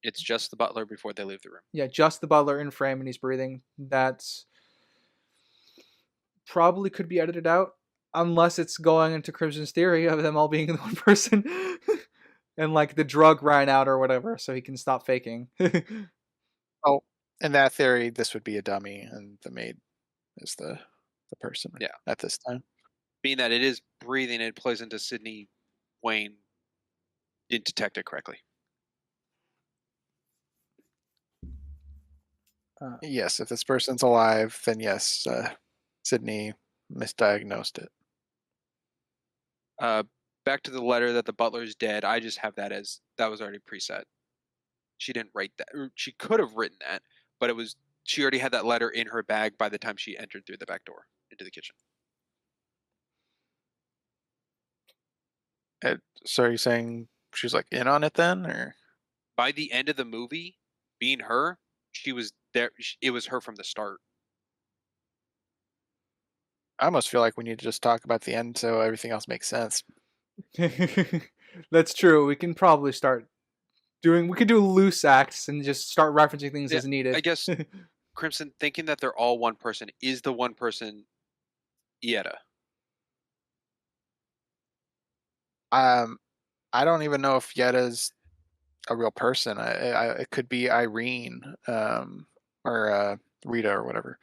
It's just the butler before they leave the room. yeah, just the butler in frame and he's breathing, that's probably could be edited out, unless it's going into Crimson's theory of them all being the one person, and like the drug ran out or whatever, so he can stop faking. Oh, in that theory, this would be a dummy, and the maid is the person. Yeah. At this time. Being that it is breathing, it plays into Sidney Wayne didn't detect it correctly. Yes, if this person's alive, then yes, Sydney misdiagnosed it. Back to the letter that the butler's dead. I just have that as that was already preset. She didn't write that. Or she could have written that, but she already had that letter in her bag by the time she entered through the back door into the kitchen. So are you saying she's like in on it then, or By the end of the movie, being her, she was there. It was her from the start. I almost feel like we need to just talk about the end so everything else makes sense. That's true. We can probably start doing. We could do loose acts and just start referencing things Yeah, as needed. I guess Crimson thinking that they're all one person is the one person Ieta. I don't even know if Yetta's a real person. It could be Irene, or Rita or whatever.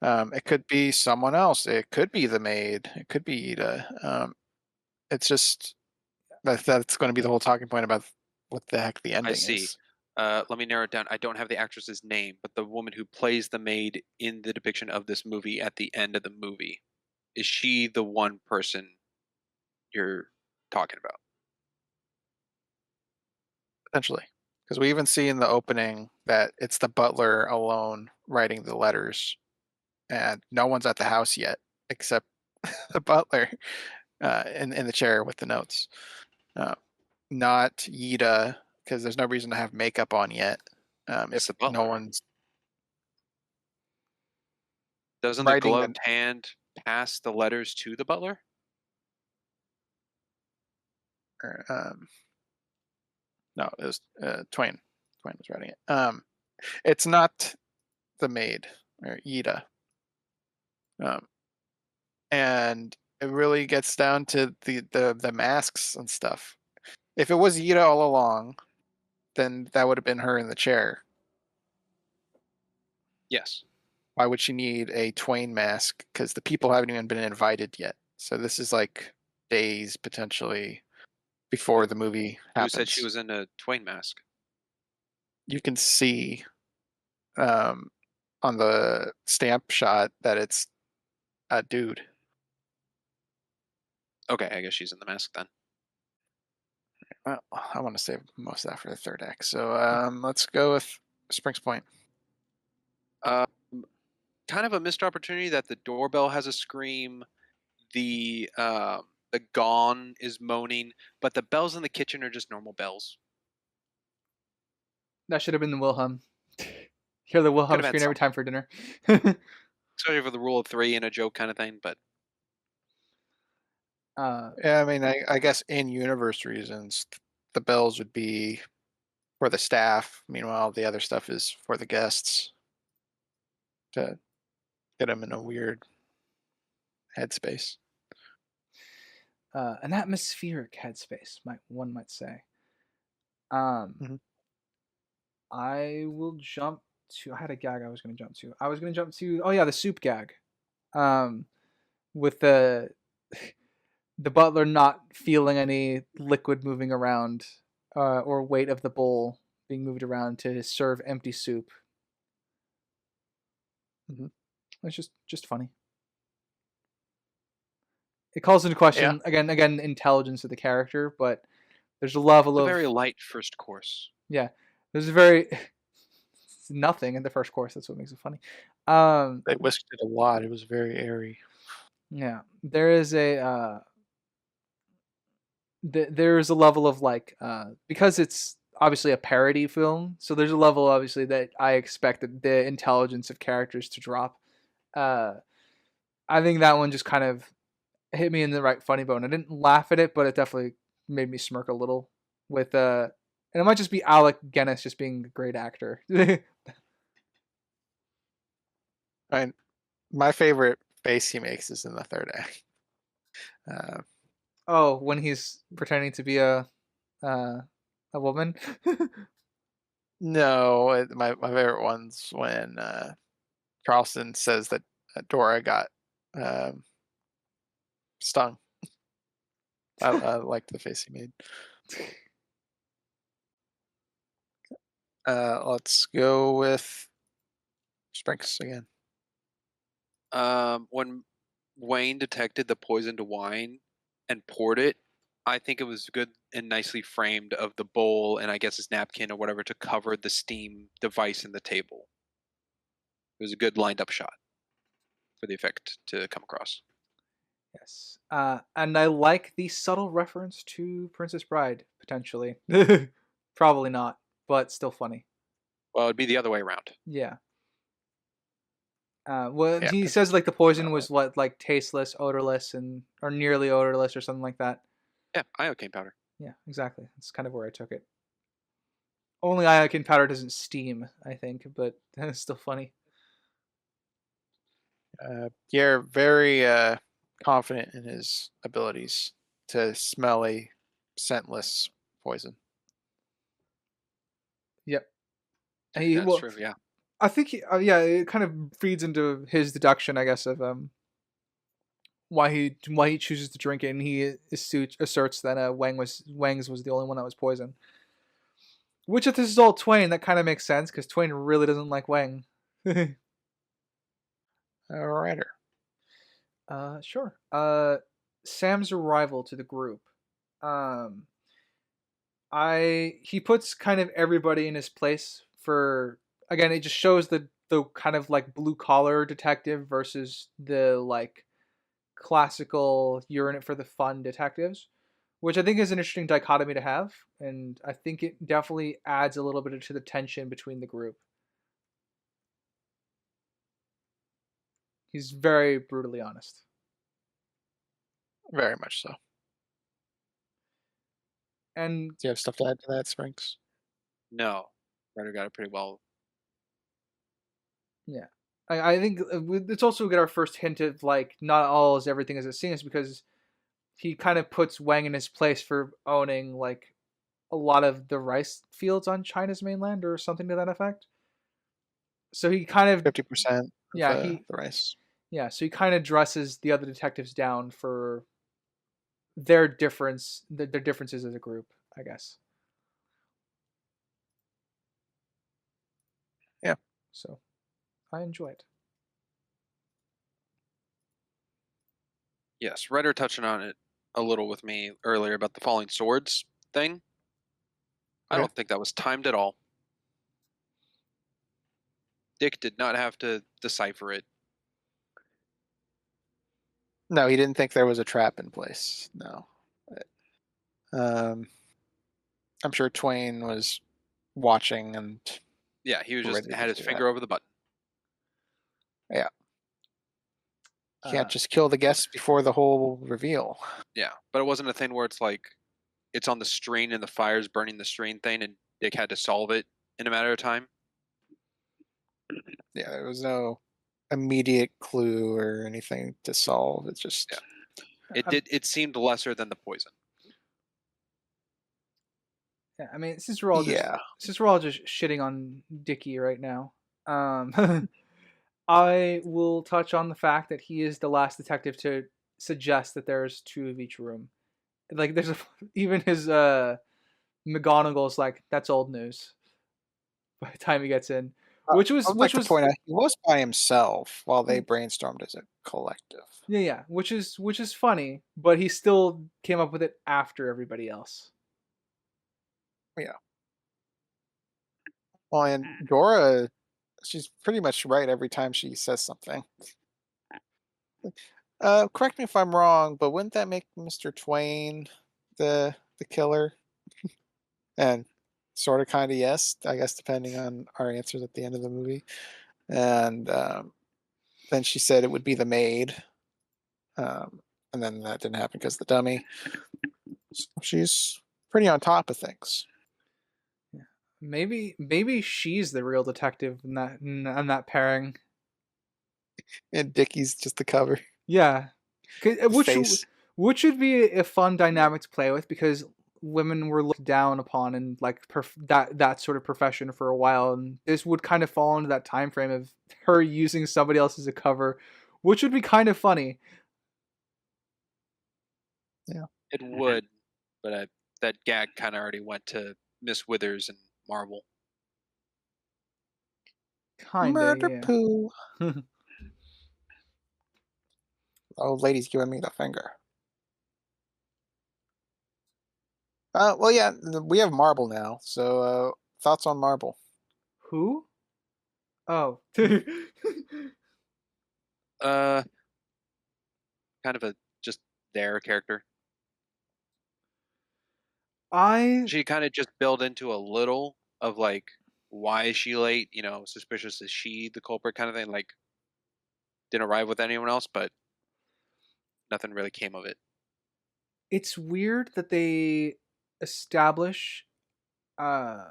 Yeah. It could be someone else. It could be the maid. It could be Ida. It's just that's going to be the whole talking point about what the heck the ending I see. is. Let me narrow it down. I don't have the actress's name, but the woman who plays the maid in the depiction of this movie at the end of the movie, is she the one person you're talking about? Potentially, because we even see in the opening that it's the butler alone writing the letters, and no one's at the house yet except the butler in the chair with the notes. Not Yida, because there's no reason to have makeup on yet. It's If the no butler. one's Doesn't the writing the gloved hand pass the letters to the butler? or, no, it was Twain. Twain was writing it. It's not the maid or Ida, um, and it really gets down to the masks and stuff. If it was Ida all along, then that would have been her in the chair. Yes. Why would she need a Twain mask? Because the people haven't even been invited yet. So this is like days potentially before the movie Who said she happens. was in a Twain mask? You can see um, on the stamp shot that it's a dude. Okay, I guess she's in the mask then. Well, I want to save most of that for the third act. So Yeah. let's go with Springs Point. Um, kind of a missed opportunity that the doorbell has a scream, the gong is moaning, but the bells in the kitchen are just normal bells. That should have been the Wilhelm. Hear the Could Wilhelm have had screen every something, time for dinner. especially for the rule of three and a joke kind of thing. But uh, Yeah, I mean, I guess in universe reasons, the bells would be for the staff. Meanwhile, the other stuff is for the guests to get them in a weird headspace. an atmospheric headspace, one might say. Um, Mhm. I will jump to. I had a gag I was going to jump to. I was going to jump to. Oh yeah, the soup gag. Um, with the butler not feeling any liquid moving around, or weight of the bowl being moved around to serve empty soup. Mhm. It's just funny. It calls into Yeah, question again intelligence of the character, but there's a level it's a of very light first course. yeah. There's a very nothing in the first course. That's what makes it funny. Um, they whisked it a lot. It was very airy. yeah, there is a there's a level of like because it's obviously a parody film, so there's a level obviously that I expected the intelligence of characters to drop. Uh, I think that one just kind of hit me in the right funny bone. I didn't laugh at it, but it definitely made me smirk a little with and it might just be Alec Guinness just being a great actor. I mean, my favorite face he makes is in the third act. Uh, Oh, when he's pretending to be uh, a woman. no, my favorite one's when Charleston says that Dora got um, stung. I liked the face he made. Let's go with Sprinks again. When Wayne detected the poisoned wine and poured it, I think it was good and nicely framed of the bowl and I guess his napkin or whatever to cover the steam device in the table. It was a good lined up shot for the effect to come across. Yes. And I like the subtle reference to Princess Bride, potentially. Probably not, but still funny. Well, it'd be the other way around. Yeah. Well, Yeah, he says Princess like the Bride poison definitely. was what, like tasteless, odorless, and or nearly odorless, or something like that. Yeah, iocane powder. Yeah, exactly. That's kind of where I took it. Only iocane powder doesn't steam, I think, but it's still funny. Pierre very confident in his abilities to smell a scentless poison. Yep. He That's well, true. Yeah. I think yeah, it kind of feeds into his deduction, I guess, of why he chooses to drink it, and he asserts that Wang's was the only one that was poisoned. Which, if this is all Twain, that kind of makes sense because Twain really doesn't like Wang. All righter. Sure. Sam's arrival to the group. Um, he puts kind of everybody in his place for again. It just shows the kind of like blue collar detective versus the like classical you're in it for the fun detectives. which I think is an interesting dichotomy to have, and I think it definitely adds a little bit to the tension between the group. He's very brutally honest. Very much so. And Do you have stuff to add to that, Sprinks? No, Ryder got it pretty well. yeah, I think it's also get our first hint of like not all is everything as it seems, because he kind of puts Wang in his place for owning like a lot of the rice fields on China's mainland or something to that effect. So he kind of 50% of yeah he the rice. yeah so he kind of dresses the other detectives down for their differences as a group, I guess. Yeah. So I enjoy it. Yes, Ryder touching on it a little with me earlier about the falling swords thing. I Okay. don't think that was timed at all. Dick did not have to decipher it. No, he didn't think there was a trap in place. No. Um, I'm sure Twain was watching and Yeah, he was just ready to had his do that. finger over the button. Yeah. Can't Uh, just kill the guests before the whole reveal. Yeah, but it wasn't a thing where it's like it's on the screen and the fire's burning the screen thing, and Dick had to solve it in a matter of time. Yeah, there was no immediate clue or anything to solve. It's Yeah, just it I'm, did. It seemed lesser than the poison. yeah, I mean, yeah. since we're all just shitting on Dickie right now, I will touch on the fact that he is the last detective to suggest that there's two of each room. Like, there's a even his McGonagall's like that's old news by the time he gets in, I would like which to was point out he was by himself while they yeah, brainstormed as a collective. yeah, which is funny, but he still came up with it after everybody else. Yeah. Well, and Dora, she's pretty much right every time she says something. Correct me if I'm wrong, but wouldn't that make Mr. Twain the killer? And sort of, kind of, yes, I guess, depending on our answers at the end of the movie. And then she said it would be the maid, um, and then that didn't happen because the dummy. So she's pretty on top of things. Yeah. Maybe she's the real detective in that pairing. And Dickie's just the cover, Yeah, the face. which would be a fun dynamic to play with, because women were looked down upon in like that sort of profession for a while, and this would kind of fall into that time frame of her using somebody else as a cover, which would be kind of funny. Yeah. It would, but that gag kind of already went to Miss Withers and Marvel. Murder Kinda, poo. yeah. Old lady's giving me the finger. Well, yeah, we have Marble now. So, thoughts on Marble? Who? Oh, Uh, kind of a just there character. I She kind of just built into a little of like, why is she late? Suspicious is she the culprit kind of thing. Like, didn't arrive with anyone else, but nothing really came of it. it's weird that they establish uh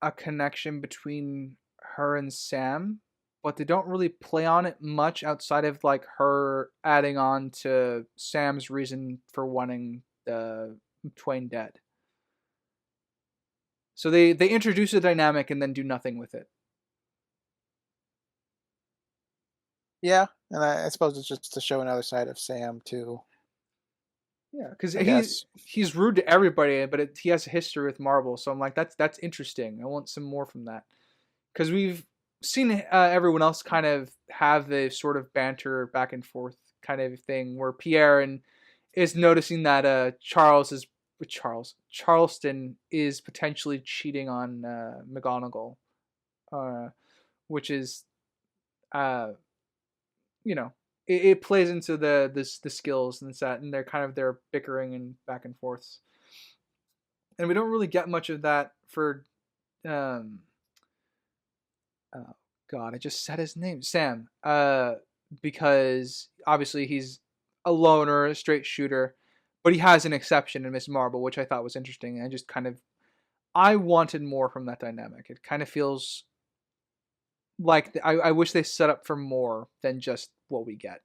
a connection between her and Sam, but they don't really play on it much outside of like her adding on to Sam's reason for wanting the Twain dead. So they introduce a dynamic and then do nothing with it. Yeah, and I suppose it's just to show another side of Sam too. Yeah, because I guess. he's rude to everybody, but he has a history with Marvel, so I'm like that's interesting. I want some more from that, because we've seen everyone else kind of have the sort of banter back and forth kind of thing where Pierre and is noticing that Charleston is potentially cheating on McGonagall, uh, which is uh, you know it plays into the skills and that, and they're kind of their bickering and back and forths, and we don't really get much of that for um oh God, I just said his name, Sam. Because obviously he's a loner, a straight shooter, but he has an exception in Miss Marvel, which I thought was interesting. I just kind of I wanted more from that dynamic. It kind of feels like I wish they set up for more than just what we get.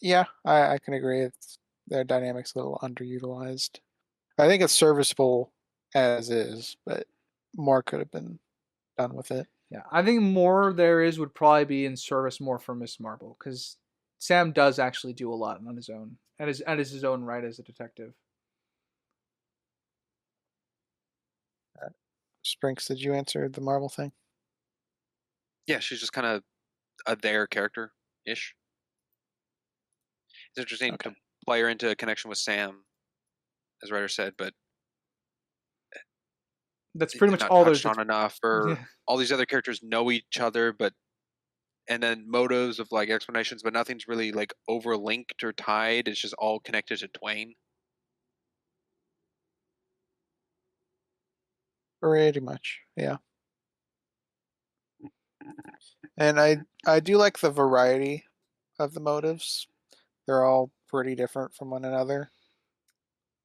Yeah, I can agree. It's their dynamics a little underutilized. I think it's serviceable as is, but more could have been done with it. Yeah, I think more there is would probably be in service more for Miss Marvel because Sam does actually do a lot on his own and is his own right as a detective. Uh, Sprinks, did you answer the Marvel thing? Yeah, she's just kind of a there character ish. It's interesting Okay. to play her into a connection with Sam, as Ryder said, but That's pretty they're much not all there's. touched on enough. Or Yeah, all these other characters know each other, but and then motives of like explanations, but nothing's really like overlinked or tied. It's just all connected to Twain. Pretty much, yeah. And I do like the variety of the motives. They're all pretty different from one another.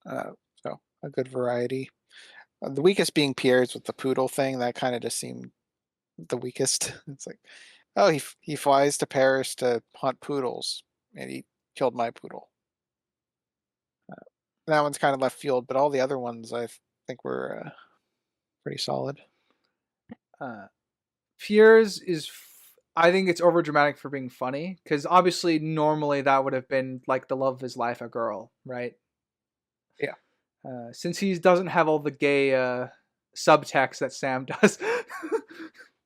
So a good variety. The weakest being Pierre's with the poodle thing. That kind of just seemed the weakest. It's like, oh, he flies to Paris to hunt poodles, and he killed my poodle. That one's kind of left field, but all the other ones I think were pretty solid. uh, Pierre's is. I think it's over dramatic for being funny because obviously normally that would have been like the love of his life, a girl, right? Yeah. Since he doesn't have all the gay subtext that Sam does.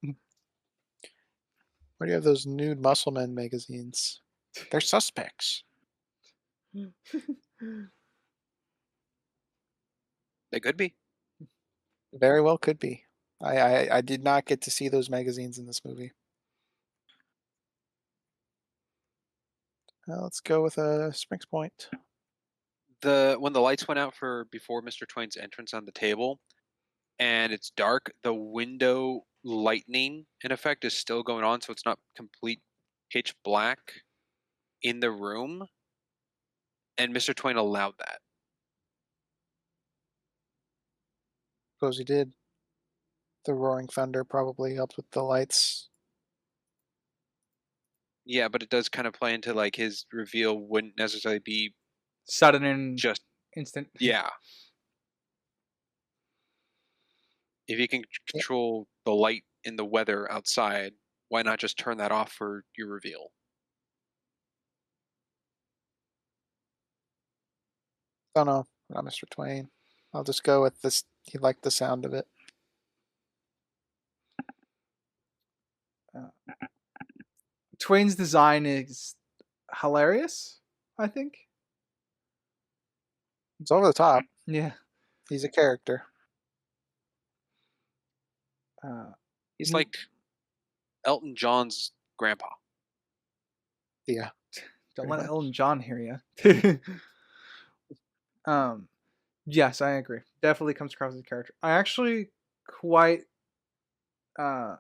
Where do you have those nude muscle men magazines? They're suspects. They could be. Very well could be. I did not get to see those magazines in this movie. Let's go with a Sprinks point. The when the lights went out for before Mr. Twain's entrance on the table, and it's dark, the window lightning in effect is still going on, so it's not complete pitch black in the room. And Mr. Twain allowed that. Suppose he did. The roaring thunder probably helped with the lights. Yeah, but it does kind of play into like his reveal wouldn't necessarily be Sudden and just instant. yeah. If you can Yeah, control the light in the weather outside, why not just turn that off for your reveal? don't know. Not Mr. Twain. I'll just go with this. He liked the sound of it. Uh, Twain's design is hilarious, I think. It's over the top. Yeah. He's a character. Uh, He's like Elton John's grandpa. Yeah, don't pretty let much. Elton John hear you. um, yes, I agree. Definitely comes across as a character. I actually quite uh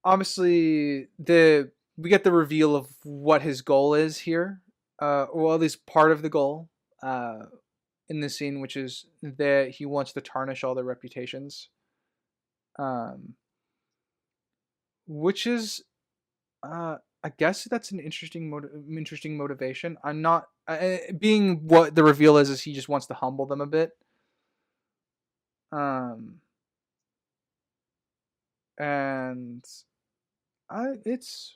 obviously the we get the reveal of what his goal is here. Well, at least part of the goal. In this scene, which is that he wants to tarnish all their reputations. Um, which is, I guess that's an interesting motivation. I'm not being what the reveal is he just wants to humble them a bit. Um, and it's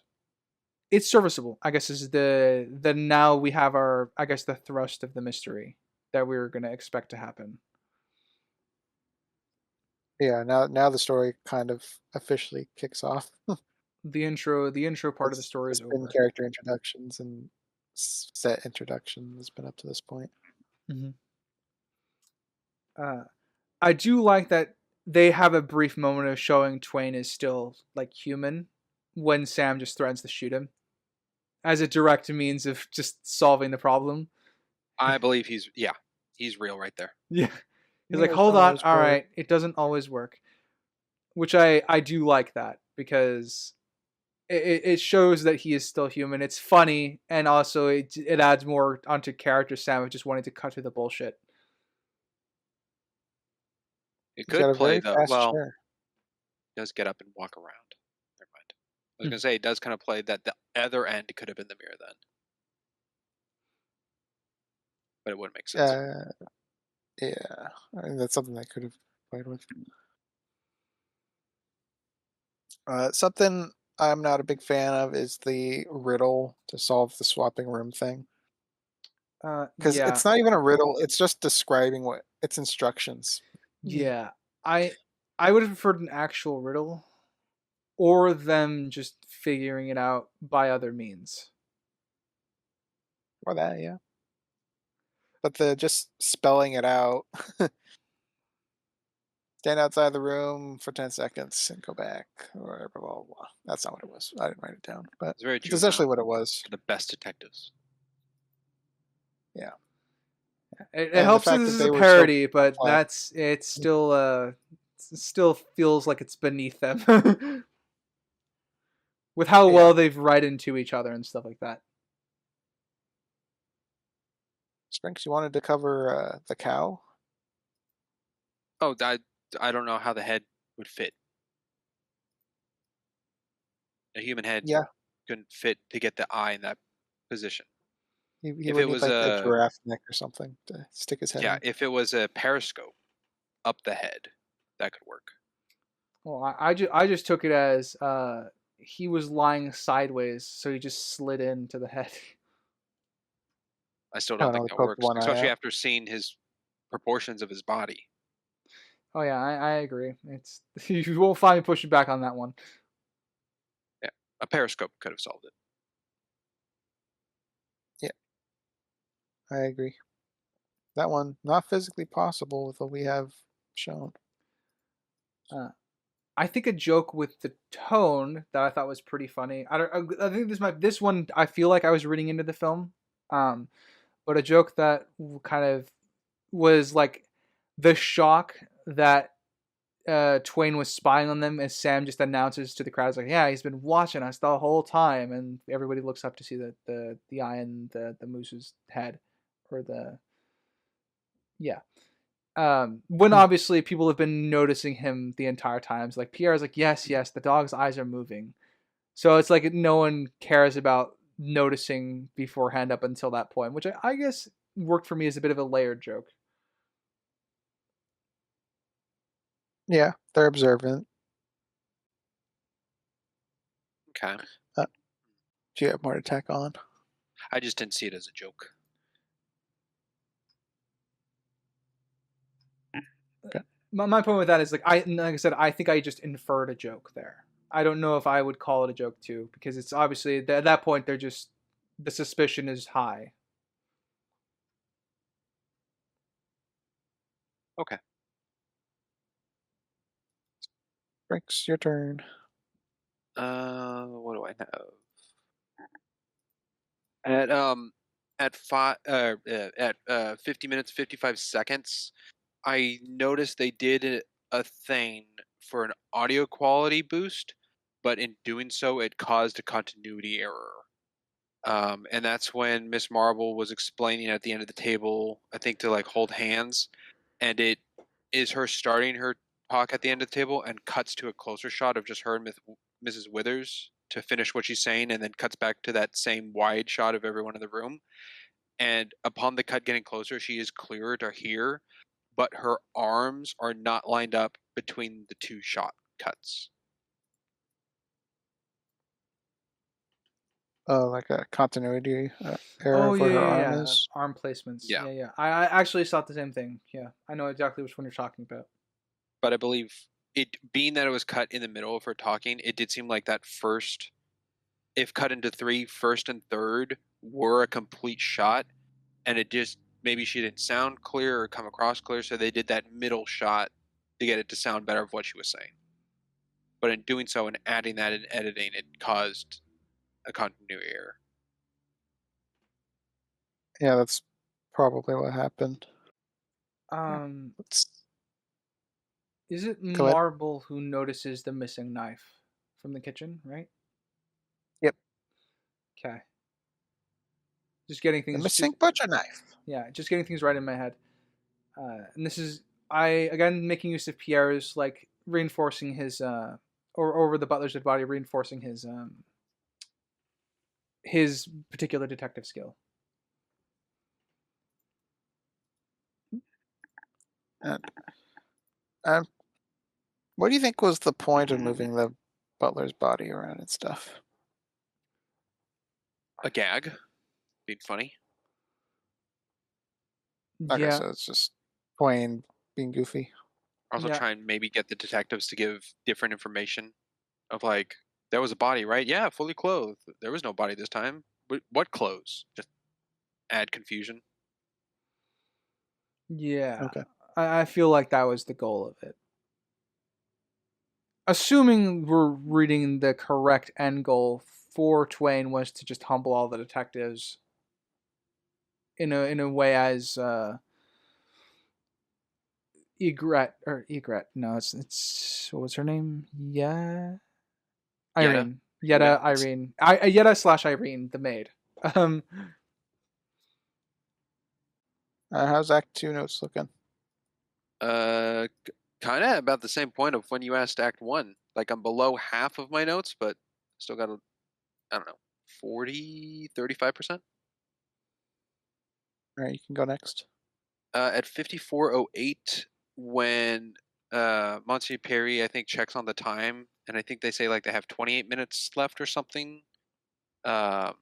serviceable. I guess is the now we have our I guess the thrust of the mystery that we were gonna expect to happen. Yeah, now the story kind of officially kicks off. The intro part of the it's, story it's is been over. character introductions and set introduction has been up to this point. Mm-hmm. I do like that they have a brief moment of showing Twain is still like human when Sam just threatens to shoot him as a direct means of just solving the problem. I believe he's real right there. Yeah. He's like, Heroes hold don't on, always all work. right, it doesn't always work. Which I do like that because it shows that he is still human. It's funny, and also it adds more onto character Sam of just wanting to cut through the bullshit. It He's got could a play very though. fast Well, chair. he does get up and walk around. Never mind. I was Hmm. gonna say it does kind of play that the other end could have been the mirror then, but it wouldn't make sense. Uh, yeah, I mean, that's something I could have played with. Something I'm not a big fan of is the riddle to solve the swapping room thing. Because Yeah, it's not even a riddle, it's just describing what it's instructions. Yeah. yeah. I I would have preferred an actual riddle or them just figuring it out by other means. Or that, yeah. But the just spelling it out, stand outside the room for 10 seconds and go back, or blah, blah, blah. That's not what it was. I didn't write it down, but It's very it's juvenile essentially what it was. for the best detectives. Yeah. It And the helps that fact this that is a they were so parody, but complex. that's it's still still feels like it's beneath them with how Yeah. well they've read into each other and stuff like that. Sprinks, you wanted to cover the cow? Oh, I don't know how the head would fit. A human head Yeah. couldn't fit to get the eye in that position. He If would it need was like a a giraffe neck or something to stick his head Yeah, in. if it was a periscope up the head, that could work. Well, I just took it as he was lying sideways, so he just slid into the head. I still Oh don't no, think he that poked works, one eye especially out. after seeing his proportions of his body. Oh yeah, I agree. It's you won't find me pushing back on that one. Yeah, a periscope could have solved it. Yeah, I agree. That one not physically possible with what we have shown. Uh, I think a joke with the tone that I thought was pretty funny. I think this one I feel like I was reading into the film, um, but a joke that kind of was like the shock that Twain was spying on them as Sam just announces to the crowd, like, "Yeah, he's been watching us the whole time," and everybody looks up to see the eye in the moose's head, or the yeah. When Hmm. obviously people have been noticing him the entire time. So like Pierre's like, yes, yes, the dog's eyes are moving. So it's like no one cares about noticing beforehand up until that point, which I guess worked for me as a bit of a layered joke. Yeah, they're observant. Okay. Uh, do you have more to tack on? I just didn't see it as a joke. Okay. My point with that is like I said, I think I just inferred a joke there. I don't know if I would call it a joke too, because it's obviously at that point they're just the suspicion is high. Okay. Sprinks, your turn. What do I have? At at 50 minutes 55 seconds, I noticed they did a thing for an audio quality boost, but in doing so, it caused a continuity error. And that's when Miss Marvel was explaining at the end of the table, I think to like hold hands, and it is her starting her talk at the end of the table and cuts to a closer shot of just her and Mrs. Withers to finish what she's saying, and then cuts back to that same wide shot of everyone in the room. And upon the cut getting closer, she is clearer to hear, but her arms are not lined up between the two shot cuts. Like a continuity error Oh for yeah, her yeah, arm yeah. is. Arm placements. Yeah, Yeah, yeah. I actually thought the same thing. Yeah, I know exactly which one you're talking about. but I believe it being that it was cut in the middle of her talking, it did seem like that first, if cut into three, first and third were a complete shot, and it just maybe she didn't sound clear or come across clear, so they did that middle shot to get it to sound better of what she was saying. But in doing so and adding that in editing, it caused a continuity error. Yeah, that's probably what happened. Let's Is it go ahead. Marble who notices the missing knife from the kitchen, right? Yep. Okay. Just getting The things missing just butcher knife. yeah, just getting things right in my head. And this is I again making use of Pierre's like reinforcing his or over the butler's dead body, reinforcing his particular detective skill. And, and what do you think was the point of moving the butler's body around and stuff? A gag, being funny. Okay, Yeah, so it's just plain being goofy. Also, yeah, try and maybe get the detectives to give different information of like, there was a body, right? Yeah, fully clothed. There was no body this time. What clothes? Just add confusion. yeah. Okay. I feel like that was the goal of it. Assuming we're reading the correct end goal for Twain was to just humble all the detectives in a way as Egret. No, it's what was her name? Yeah, Yetta, Irene. Yetta. Yetta Irene. Yetta slash Irene, the maid. Um, How's Act 2 notes looking? Kind of about the same point of when you asked Act One. Like I'm below half of my notes, but still got a, I don't know, 40, 35%. All right, you can go next. At 54:08, when Monsieur Perry, I think, checks on the time, and I think they say like they have 28 minutes left or something, um,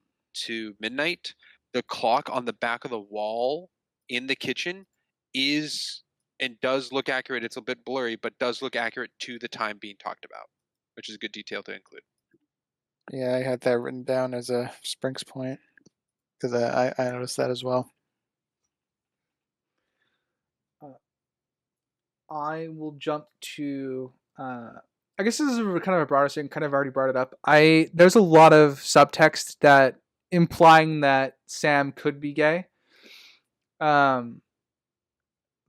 to midnight. The clock on the back of the wall in the kitchen is and does look accurate. It's a bit blurry, but does look accurate to the time being talked about, which is a good detail to include. Yeah, I had that written down as a Sprinks point because I noticed that as well. uh, I will jump to. I guess this is kind of a broader thing. Kind of already brought it up. There's a lot of subtext that implying that Sam could be gay. Um,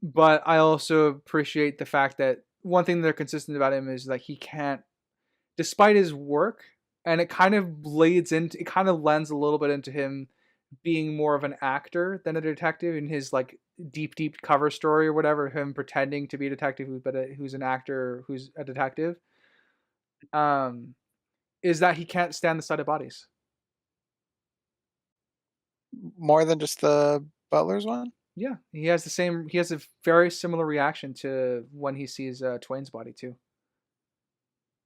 but I also appreciate the fact that one thing they're consistent about him is like he can't, despite his work, and it kind of bleeds into, it kind of lends a little bit into him being more of an actor than a detective in his like deep cover story or whatever, him pretending to be a detective who's an actor who's a detective. Um, is that he can't stand the sight of bodies. More than just the Butler's one? Yeah, he has the same. He has a very similar reaction to when he sees Twain's body too.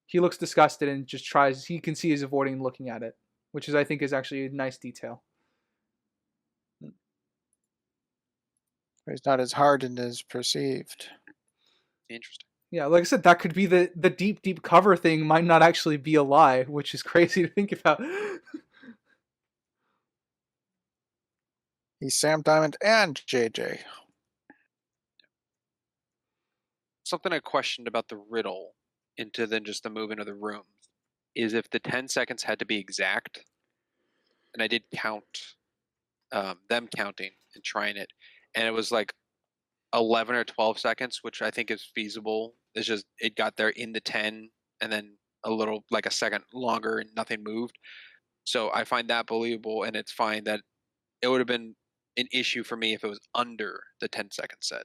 He looks disgusted and just tries. He can see he's avoiding looking at it, which is I think is actually a nice detail. He's not as hardened as perceived. Interesting. Yeah, like I said, that could be the deep cover thing might not actually be a lie, which is crazy to think about. He's Sam Diamond and JJ. Something I questioned about the riddle into then just the moving of the rooms is if the 10 seconds had to be exact, and I did count them counting and trying it, and it was like 11 or 12 seconds, which I think is feasible. It's just it got there in the 10 and then a little like a second longer and nothing moved. So I find that believable, and it's fine that it would have been an issue for me if it was under the 10-second set.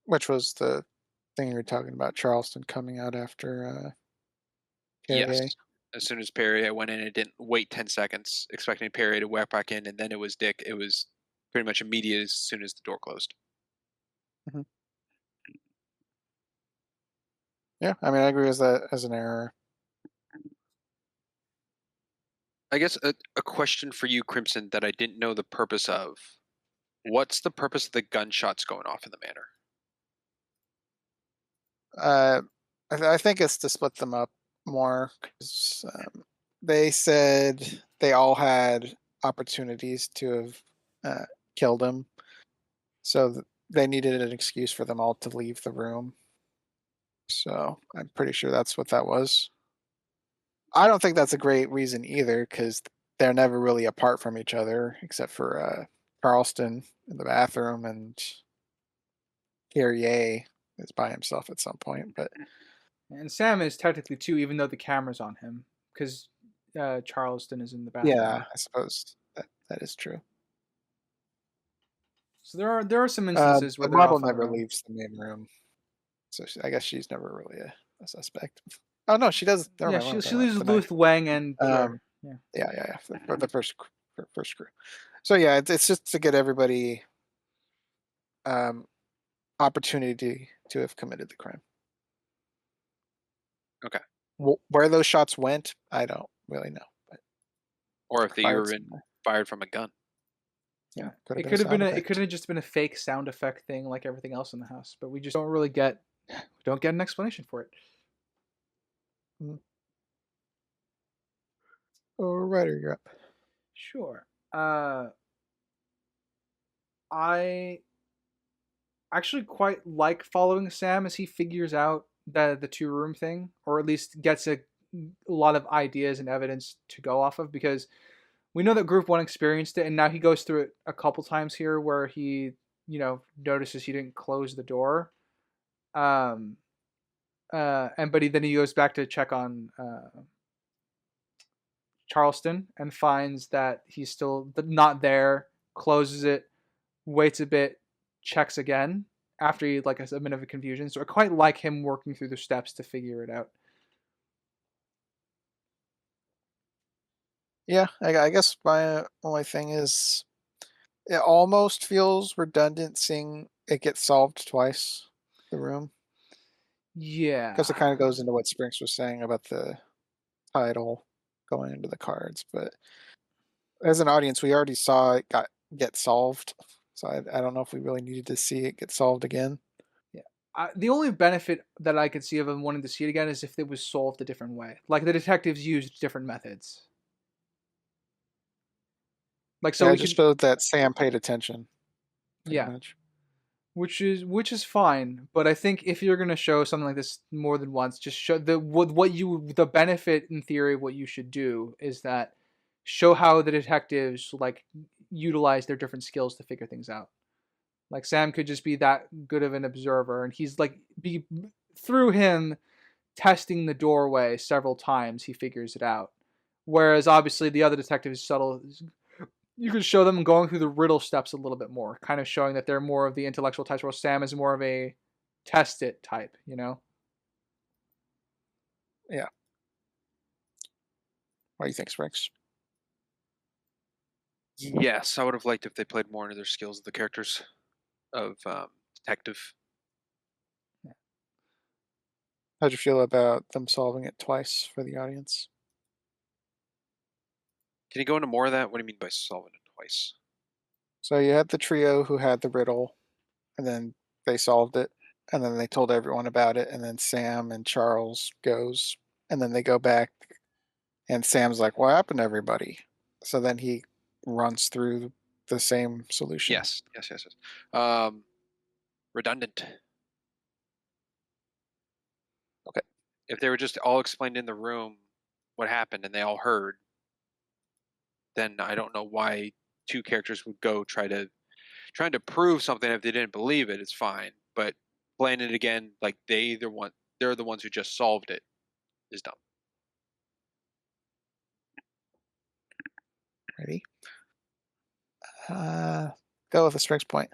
Which was the thing you were talking about, Charleston coming out after KA. Yes. As soon as Perry, I went in and didn't wait 10 seconds expecting Perry to walk back in, and then it was Dick. It was pretty much immediate as soon as the door closed. Mhm. Yeah, I mean, I agree as that as an error. I guess a question for you, Crimson, that I didn't know the purpose of. What's the purpose of the gunshots going off in the manor? Uh, I think it's to split them up more 'cause, they said they all had opportunities to have killed him. So they needed an excuse for them all to leave the room. So I'm pretty sure that's what that was. I don't think that's a great reason either, because they're never really apart from each other, except for Charleston in the bathroom, and Carrier is by himself at some point. But And Sam is technically too, even though the camera's on him, because Charleston is in the yeah, bathroom. I suppose that is true. So there are some instances where But they're Marble off on their never own. leaves the main room, so I guess she's never really a suspect. Oh no, she does. Never Yeah, mind. What am she I she talking about? leaves The with knife. Wang and Um, Pierre. Yeah. yeah. For the first crew. So yeah, it's just to get everybody um, opportunity to have committed the crime. Okay. Where those shots went, I don't really know. But Or if they fired were in somewhere. fired from a gun. Yeah, Yeah. could have It been a could have been sound it could effect. have just been a fake sound effect thing like everything else in the house, but we just don't really get we don't get an explanation for it. Mm. Oh, Ryder, you're up. Sure. I actually quite like following Sam as he figures out the two room thing, or at least gets a lot of ideas and evidence to go off of, because we know that Group One experienced it, and now he goes through it a couple times here where he notices he didn't close the door. Um, and but then he goes back to check on Charleston and finds that he's still not there. Closes it, waits a bit, checks again after he like a minute of confusion. So I quite like him working through the steps to figure it out. Yeah, I guess my only thing is it almost feels redundant seeing it get solved twice. The room, because Yeah, it kind of goes into what Sprinks was saying about the title going into the cards. But as an audience, we already saw it get solved, so I don't know if we really needed to see it get solved again. yeah. The only benefit that I could see of him wanting to see it again is if it was solved a different way, like the detectives used different methods. Like so Yeah, it we just could, showed that Sam paid attention, pretty yeah, much. which is fine. But I think if you're gonna show something like this more than once, just show the benefit in theory. What you should do is that show how the detectives like utilize their different skills to figure things out. Like Sam could just be that good of an observer, and he's like be through him testing the doorway several times, he figures it out. Whereas obviously the other detective is subtle. You could show them going through the riddle steps a little bit more, kind of showing that they're more of the intellectual types, while Sam is more of a test it type. Yeah. What do you think, Sprinks? Yes, I would have liked if they played more into their skills of the characters of detective. How'd you feel about them solving it twice for the audience? Can you go into more of that? What do you mean by solving it twice? So you had the trio who had the riddle, and then they solved it, and then they told everyone about it, and then Sam and Charles goes, and then they go back, and Sam's like, "What happened to everybody?" So then he runs through the same solution. Yes. Um, redundant. Okay. If they were just all explained in the room what happened and they all heard, then I don't know why two characters would go trying to prove something if they didn't believe it. It's fine, but playing it again like they're the ones who just solved it is dumb. Ready? Go with a strengths point.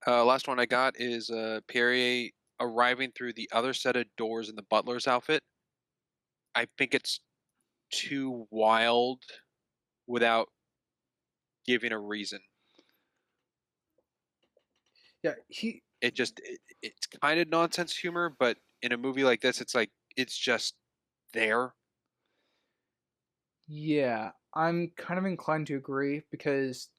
Last one I got is Pierre arriving through the other set of doors in the butler's outfit. I think it's too wild without giving a reason. Yeah, he. It's kind of nonsense humor, but in a movie like this, it's like it's just there. Yeah, I'm kind of inclined to agree because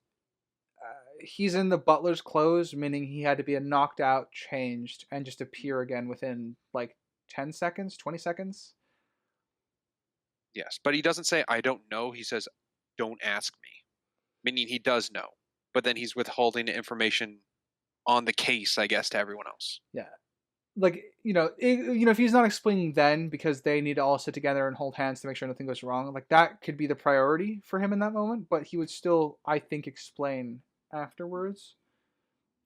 he's in the butler's clothes, meaning he had to be knocked out, changed, and just appear again within like 10 seconds, 20 seconds. Yes, but he doesn't say I don't know. He says don't ask me, meaning he does know, but then he's withholding information on the case, I guess, to everyone else. Yeah. Like, if he's not explaining then because they need to all sit together and hold hands to make sure nothing goes wrong, like that could be the priority for him in that moment, but he would still, I think, explain afterwards.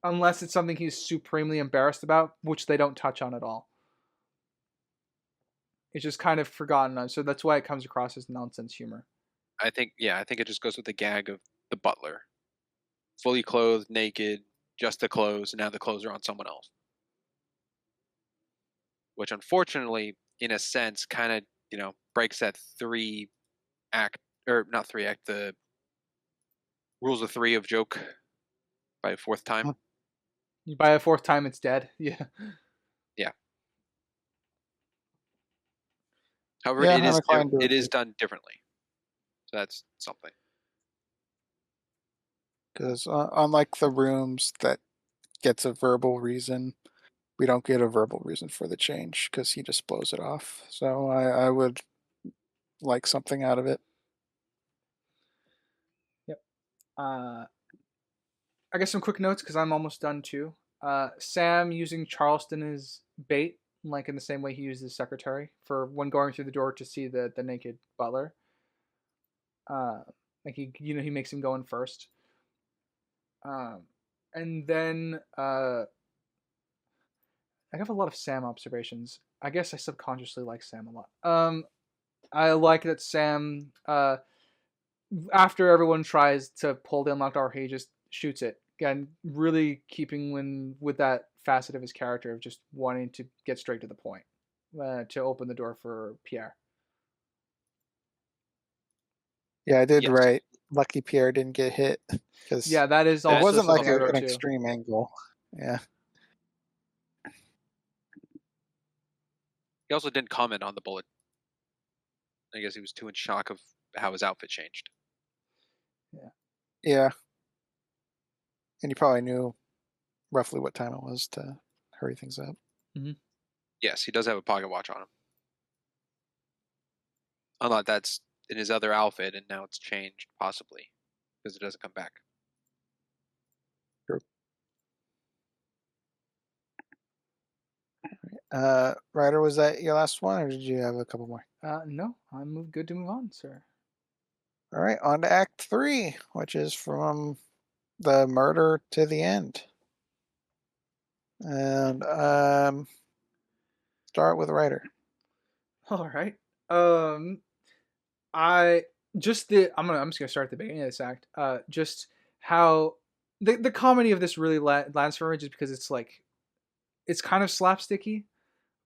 Unless it's something he's supremely embarrassed about, which they don't touch on at all. It's just kind of forgotten, so that's why it comes across as nonsense humor. I think it just goes with the gag of the butler, fully clothed, naked, just the clothes, and now the clothes are on someone else. Which unfortunately, in a sense, kind of, breaks that 3 act, or not 3 act, the rules of three of joke by a fourth time. By a fourth time, it's dead. Yeah. Yeah. However, Yeah, I'm inclined to it is agree. done differently. So that's something. Because unlike the rooms that gets a verbal reason, we don't get a verbal reason for the change because he just blows it off. So I would like something out of it. Yep. I guess some quick notes because I'm almost done too. Sam using Charleston as bait, like in the same way he used his secretary for when going through the door to see the naked butler. Uh, like he makes him go in first. Um, and then I have a lot of Sam observations. I guess I subconsciously like Sam a lot. I like that Sam, after everyone tries to pull the unlocked door, he just shoots it. Again, really keeping with that facet of his character of just wanting to get straight to the point, to open the door for Pierre. Yeah, I did Yes. right. Lucky Pierre didn't get hit because Yeah, that is it That also wasn't like Sub-Zero an too. extreme angle. Yeah. he also didn't comment on the bullet. I guess he was too in shock of how his outfit changed. Yeah. Yeah. And you probably knew roughly what time it was to hurry things up. Mm-hmm. Yes, he does have a pocket watch on him. Unlike that's in his other outfit, and now it's changed, possibly, because it doesn't come back. Sure. Ryder, was that your last one, or did you have a couple more? No, I'm good to move on, sir. All right, on to Act 3, which is from the murder to the end. And start with Ryder. All right. Um, I just the I'm just gonna start at the beginning of this act. Just how the comedy of this really lands for me, just because it's like it's kind of slapsticky,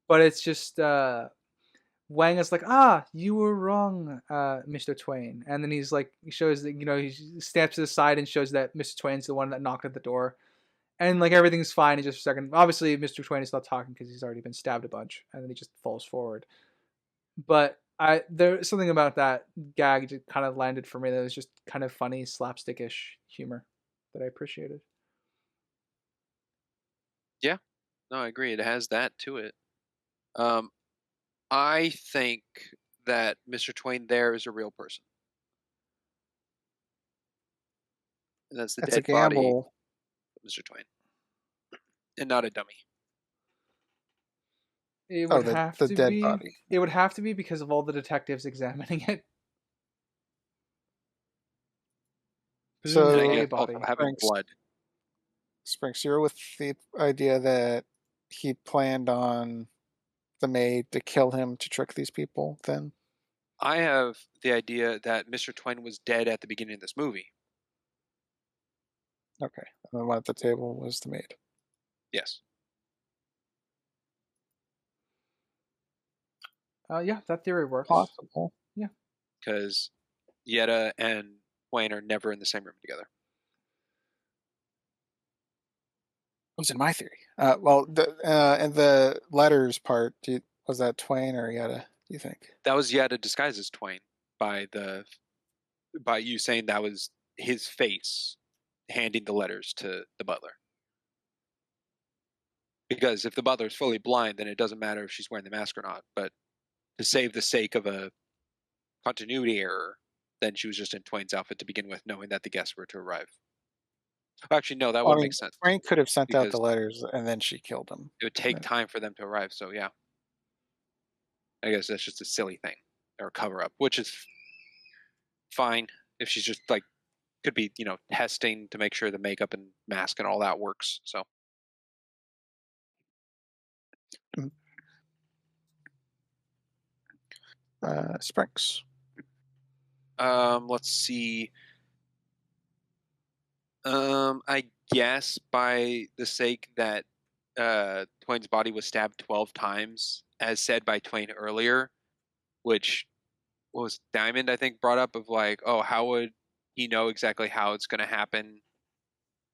but it's just Wang is like, you were wrong, Mr. Twain, and then he's like, he shows that he steps to the side and shows that Mr. Twain's the one that knocked at the door, and like everything's fine in just a second. Obviously, Mr. Twain is not talking because he's already been stabbed a bunch, and then he just falls forward. But there's something about that gag that kind of landed for me that was just kind of funny, slapstickish humor that I appreciated. Yeah, no, I agree. It has that to it. Um, I think that Mr. Twain there is a real person, and that's the That's a dead body gamble. of Mr. Twain, and not a dummy. It Oh, would the have the to dead be. body. It would have to be because of all the detectives examining it. And Presumably I So a guess also body. having Sprinks, blood. Sprinks, you're with the idea that he planned on the maid to kill him to trick these people. Then I have the idea that Mr. Twain was dead at the beginning of this movie. okay, and the one at the table was the maid. Yes. Yeah, that theory works. Possible. Yeah. Because Yetta and Twain are never in the same room together. It was in my theory. Well, and the letters part, was that Twain or Yetta? Do you think? That was Yetta disguised as Twain by you saying that was his face handing the letters to the butler. Because if the butler's fully blind, then it doesn't matter if she's wearing the mask or not. But to save the sake of a continuity error, then she was just in Twain's outfit to begin with, knowing that the guests were to arrive. Actually, no, that I wouldn't make mean, sense Frank could have sent out the because letters and then she killed him. it would take Yeah. time for them to arrive. So yeah, I guess that's just a silly thing or a cover up, which is fine if she's just like could be testing to make sure the makeup and mask and all that works. So Mm. Sprinks. let's see. I guess by the sake that Twain's body was stabbed 12 times, as said by Twain earlier, which was Diamond, I think, brought up of like, oh, how would he know exactly how it's going to happen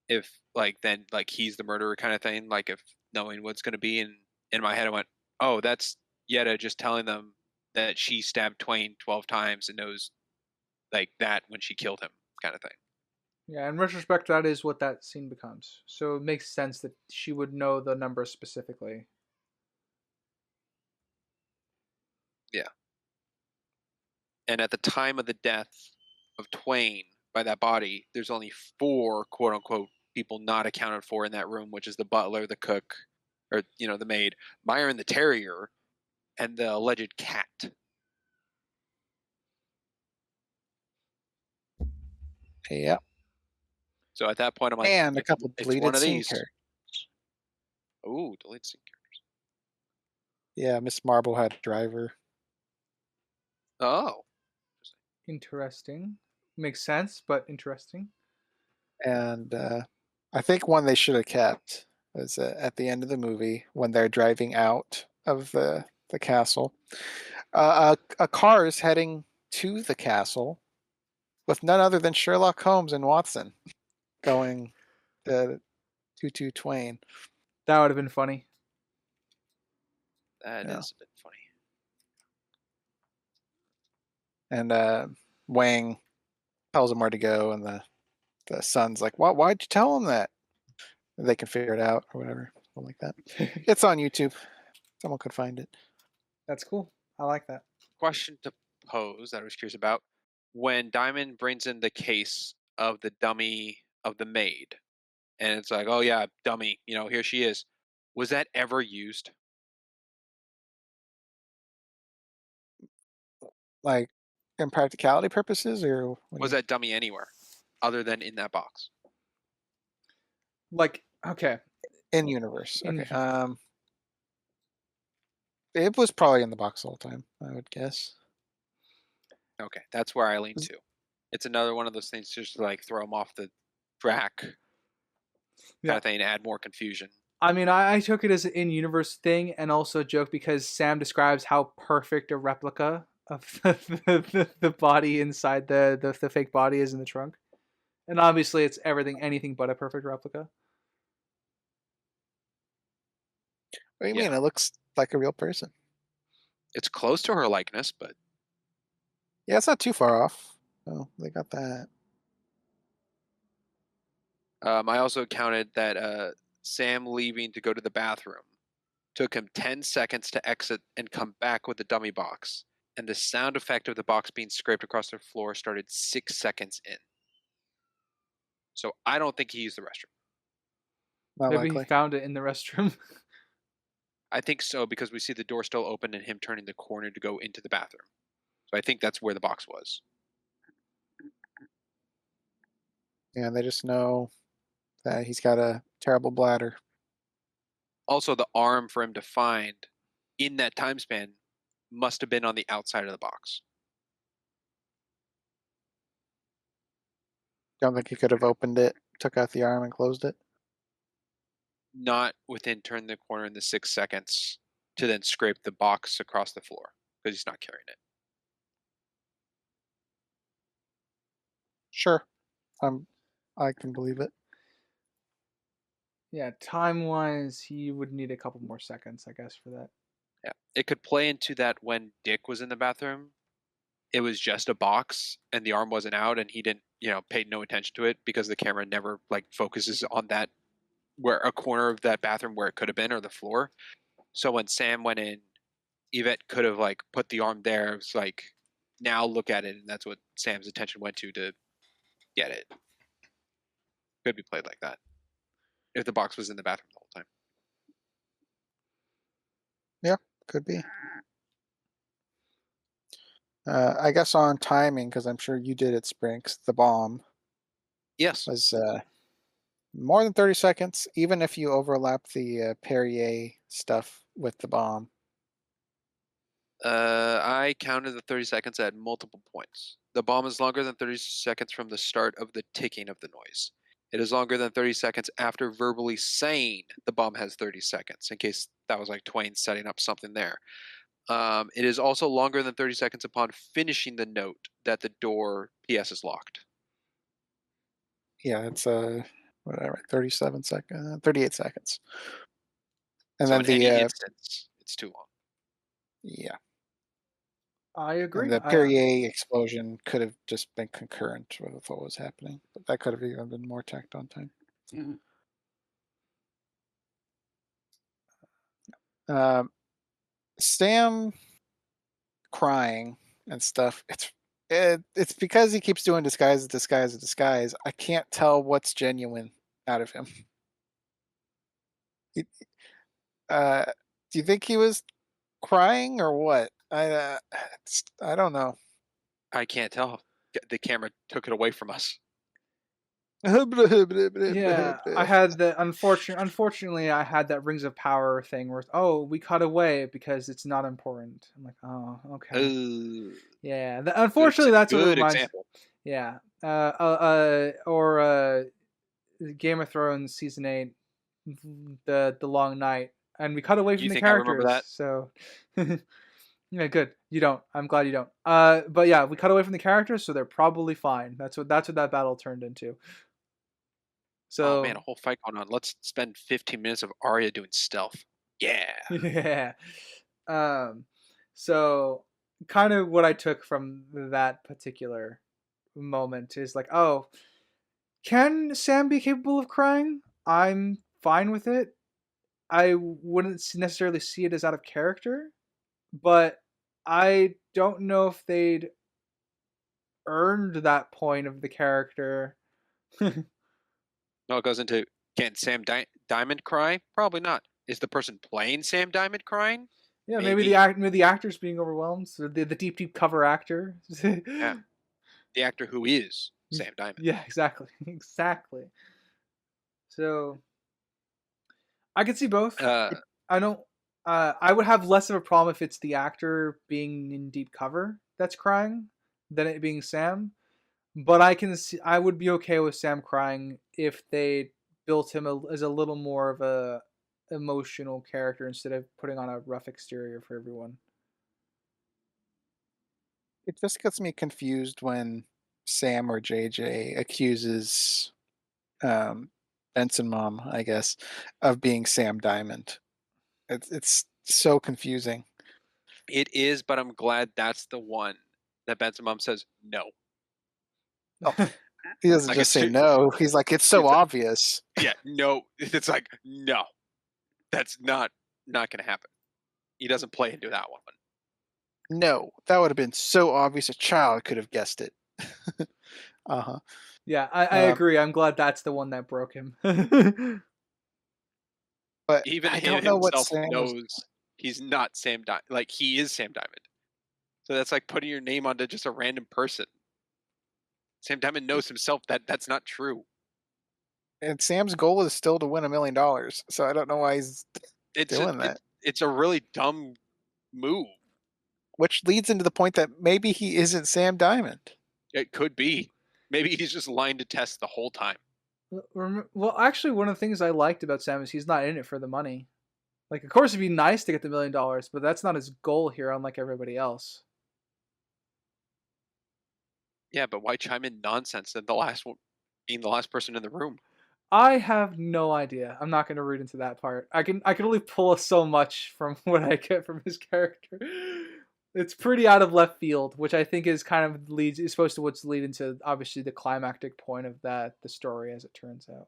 if, like, then, like, he's the murderer kind of thing, like, if knowing what's going to be. And in my head, I went, oh, that's Yetta just telling them that she stabbed Twain 12 times and knows, like, that when she killed him kind of thing. Yeah, in retrospect, that is what that scene becomes. So it makes sense that she would know the number specifically. Yeah. And at the time of the death of Twain by that body, there's only four quote unquote people not accounted for in that room, which is the butler, the cook, or the maid, Myron the terrier, and the alleged cat. Yep. So at that point, I'm like, And a it's couple it's one deleted of scene these. characters. Ooh, delete scene character. Yeah, Miss Marble had a driver. Oh, Interesting. Makes sense, but interesting. And I think one they should have kept was at the end of the movie when they're driving out of the castle. A car is heading to the castle with none other than Sherlock Holmes and Watson going to Twain. That would have been funny. that Yeah. is a bit funny. And Wang tells him where to go, and the son's like, Why'd you tell him that?" They can figure it out or whatever, something like that. It's on YouTube. Someone could find it. That's cool. I like that. Question to pose that I was curious about: when Diamond brings in the case of the dummy of the maid, and it's like, oh yeah, dummy, here she is. Was that ever used? Like, in practicality purposes, or what do Was you? that dummy anywhere other than in that box? Like, okay. In universe? In Okay. It was probably in the box the whole time, I would guess. Okay, that's where I lean to. It's another one of those things just to like throw them off the track kind Yeah. of thing, add more confusion. I mean, I took it as an in-universe thing, and also a joke because Sam describes how perfect a replica of the body inside the fake body is in the trunk, and obviously it's anything but a perfect replica. What do you Yeah, mean? It looks like a real person. it's close to her likeness, but Yeah, it's not too far off. Oh, they got that. I also counted that Sam leaving to go to the bathroom took him 10 seconds to exit and come back with the dummy box, and the sound effect of the box being scraped across the floor started 6 seconds in. So I don't think he used the restroom. Not Maybe he likely. found it in the restroom. I think so because we see the door still open and him turning the corner to go into the bathroom. So I think that's where the box was. Yeah, they just know that he's got a terrible bladder. Also, the arm for him to find in that time span must have been on the outside of the box. Don't think he could have opened it, took out the arm, and closed it. Not within turning the corner in the 6 seconds to then scrape the box across the floor because he's not carrying it. Sure, I can believe it. Yeah, time-wise, he would need a couple more seconds, I guess, for that. Yeah. It could play into that when Dick was in the bathroom, it was just a box and the arm wasn't out and he didn't, paid no attention to it because the camera never like focuses on that where a corner of that bathroom where it could have been or the floor. So when Sam went in, Yvette could have like put the arm there. It's like now look at it, and that's what Sam's attention went to get it. Could be played like that if the box was in the bathroom the whole time. Yeah, could be. I guess on timing, because I'm sure you did it, Sprinks. The bomb Yes. was more than 30 seconds, even if you overlap the Perrier stuff with the bomb. I counted the 30 seconds at multiple points. The bomb is longer than 30 seconds from the start of the ticking of the noise. It is longer than 30 seconds after verbally saying the bomb has 30 seconds, in case that was like Twain setting up something there. It is also longer than 30 seconds upon finishing the note that the door PS is locked. Yeah, it's whatever, 37 seconds, 38 seconds. And So then in any the instance, it's too long. yeah, I and agree. the Perrier explosion could have just been concurrent with what was happening, but that could have even been more tacked on time. Um, Sam crying and stuff. It's because he keeps doing disguise, disguise, disguise. I can't tell what's genuine out of him. He- Uh, do you think he was crying or what? I don't know. I can't tell. The camera took it away from us. Yeah, I had the unfortunately I had that Rings of Power thing where oh we cut away because it's not important. I'm like oh okay yeah. Unfortunately that's what it Good reminds. example. Yeah, or Game of Thrones season 8, the Long Night, and we cut away Do from you the think I remember characters. that? So yeah, good. You don't. I'm glad you don't. But yeah, we cut away from the characters, so they're probably fine. That's what that battle turned into. Oh man, So a whole fight going on. Let's spend 15 minutes of Arya doing stealth. Yeah. yeah. Um, so kind of what I took from that particular moment is like, oh, can Sam be capable of crying? I'm fine with it. I wouldn't necessarily see it as out of character, but I don't know if they'd earned that point of the character. No, it goes into can Sam Diamond cry? Probably not. Is the person playing Sam Diamond crying? Yeah, Maybe. maybe the actor's being overwhelmed. So the deep cover actor. Yeah. The actor who is Sam Diamond. Yeah, exactly, exactly. So I could see both. Uh, I don't. I would have less of a problem if it's the actor being in deep cover that's crying than it being Sam. But I can see. I would be okay with Sam crying if they built him as a little more of a emotional character instead of putting on a rough exterior for everyone. It just gets me confused when Sam or JJ accuses um, Benson Mom, I guess, of being Sam Diamond. It's so confusing. it is, but I'm glad that's the one that Benson Mom says no. Oh, he doesn't Like just it's say too, no. He's like, it's so it's obvious. yeah, no. It's like no. That's not gonna happen. He doesn't play into that one. No, that would have been so obvious a child could have guessed it. Uh-huh. Yeah, I Um, agree. I'm glad that's the one that broke him. but Even I him don't know what himself Sam was. knows he's not Sam Diamond. Like he is Sam Diamond. So that's like putting your name onto just a random person. Sam Diamond knows himself that that's not true. And Sam's goal is still to win $1 million. So I don't know why he's doing that. It's a really dumb move. Which leads into the point that maybe he isn't Sam Diamond. It could be. Maybe he's just lying to test the whole time. Well, actually, one of the things I liked about Sam is he's not in it for the money. Like, of course, it'd be nice to get the $1 million, but that's not his goal here, unlike everybody else. Yeah, but why chime in nonsense than the last one being the last person in the room? I have no idea. I'm not going to read into that part. I can only pull so much from what I get from his character. It's pretty out of left field, which I think is kind of leads is supposed to what's lead into obviously the climactic point of the story as it turns out.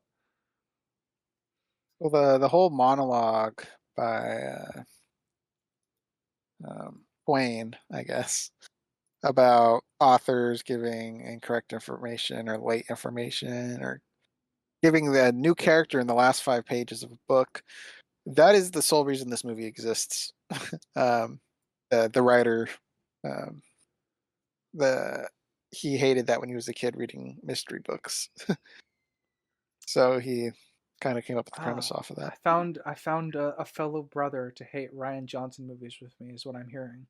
Well, the whole monologue by Wayne, I guess, about authors giving incorrect information or late information or giving the new character in the last 5 pages of a book. That is the sole reason this movie exists. um, the writer, um, the he hated that when he was a kid reading mystery books, so he kind of came up with the premise Ah, off of that. I found a fellow brother to hate Ryan Johnson movies with me, is what I'm hearing.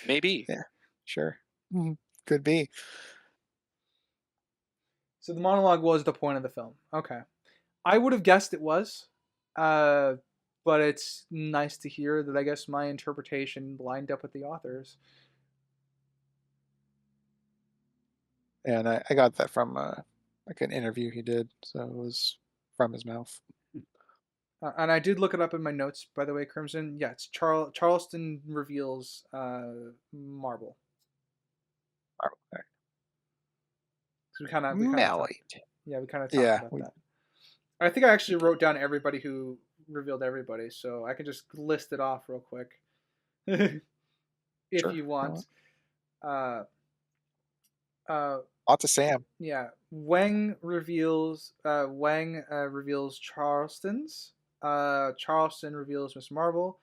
Maybe. Yeah, sure. Could be. So the monologue was the point of the film. Okay. I would have guessed it was, uh, but it's nice to hear that I guess my interpretation lined up with the author's. And I got that from like an interview he did, so it was from his mouth. And I did look it up in my notes, by the way, Crimson. Yeah, it's Charleston reveals Marble. Okay. So we kind of talked. Malate. Yeah, we kind of talked Yeah, about that. I think I actually wrote down everybody who revealed everybody, so I can just list it off real quick, if sure. you want. Uh, uh, Lots of Sam. yeah, Wang reveals Charleston's. Charleston reveals Miss Marble.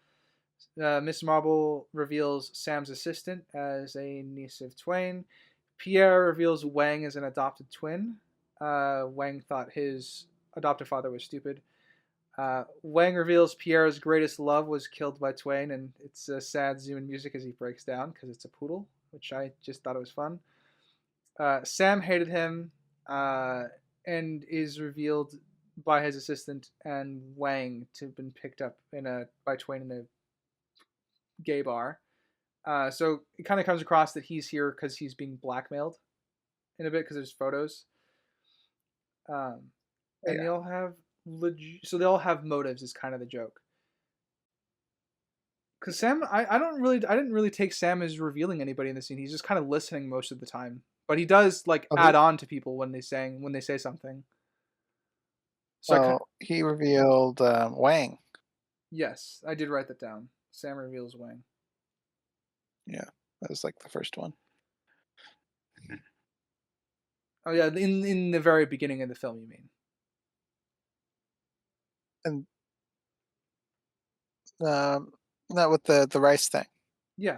Miss Marble reveals Sam's assistant as a niece of Twain. Pierre reveals Wang as an adopted twin. Wang thought his adoptive father was stupid. Wang reveals Pierre's greatest love was killed by Twain, and it's a sad zoom in music as he breaks down because it's a poodle, which I just thought it was fun. Sam hated him and is revealed by his assistant and Wang to have been picked up by Twain in a gay bar. So it kind of comes across that he's here because he's being blackmailed in a bit because there's photos. And they all have so they all have motives is kind of the joke. Because Sam, I didn't really take Sam as revealing anybody in the scene. He's just kind of listening most of the time, but he does like Oh, add on to people when they say something. So he revealed Wang. yes, I did write that down. Sam reveals Wang. Yeah, that was like the first one. Oh yeah, in the very beginning of the film, you mean? And not with the rice thing. Yeah.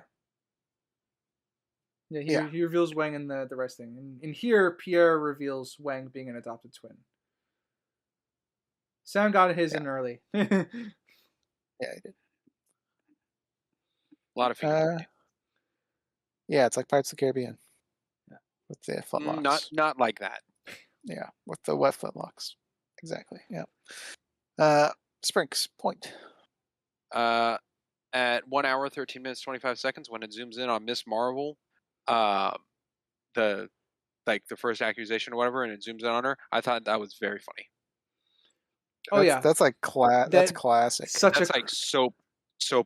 Yeah, Yeah. he reveals Wang in the rest thing. In here, Pierre reveals Wang being an adopted twin. Sam got his in early. Yeah, he did. A lot of finger pointing. Yeah, it's like Pirates of the Caribbean. Yeah. With the footlocks. Not like that. Yeah, with the wet footlocks. Exactly. Yeah. Sprinks, point. At 1 hour, 13 minutes, 25 seconds, when it zooms in on Miss Marvel, the first accusation or whatever, and it zooms in on her, I thought that was very funny. Oh yeah, that's like that's classic. That's like soap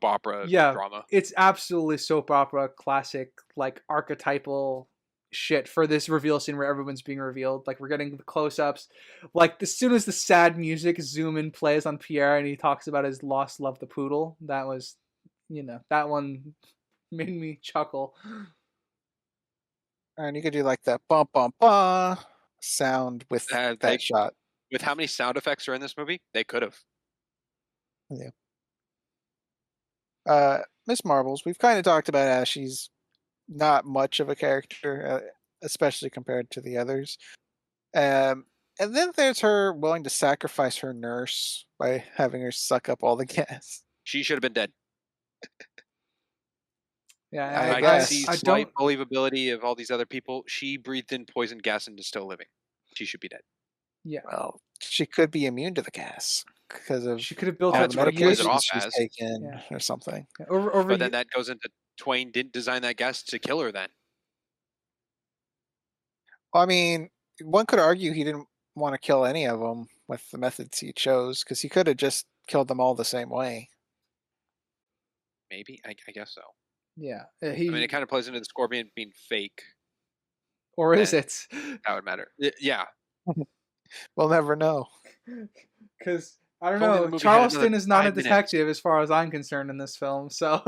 opera drama. It's absolutely soap opera classic, like archetypal shit for this reveal scene where everyone's being revealed. Like we're getting the close-ups. Like as soon as the sad music zoom in plays on Pierre and he talks about his lost love, the poodle, that was, that one made me chuckle. And you could do like that bum bum bum sound with that shot. With how many sound effects are in this movie, they could have. Yeah. Miss Marbles, we've kind of talked about how she's not much of a character, especially compared to the others. And then there's her willing to sacrifice her nurse by having her suck up all the gas. She should have been dead. Yeah, I see slight believability of all these other people. She breathed in poison gas and is still living. She should be dead. Yeah. Well, she could be immune to the gas because of she could have built up the medication she's taken or something. Yeah. But then that goes into Twain didn't design that gas to kill her then. I mean, one could argue he didn't want to kill any of them with the methods he chose because he could have just killed them all the same way. Maybe. I guess so. Yeah. I mean, it kind of plays into the Scorpion being fake. Or is it? That would matter. Yeah. We'll never know. Because, I don't know, Charleston is not a detective as far as I'm concerned in this film, so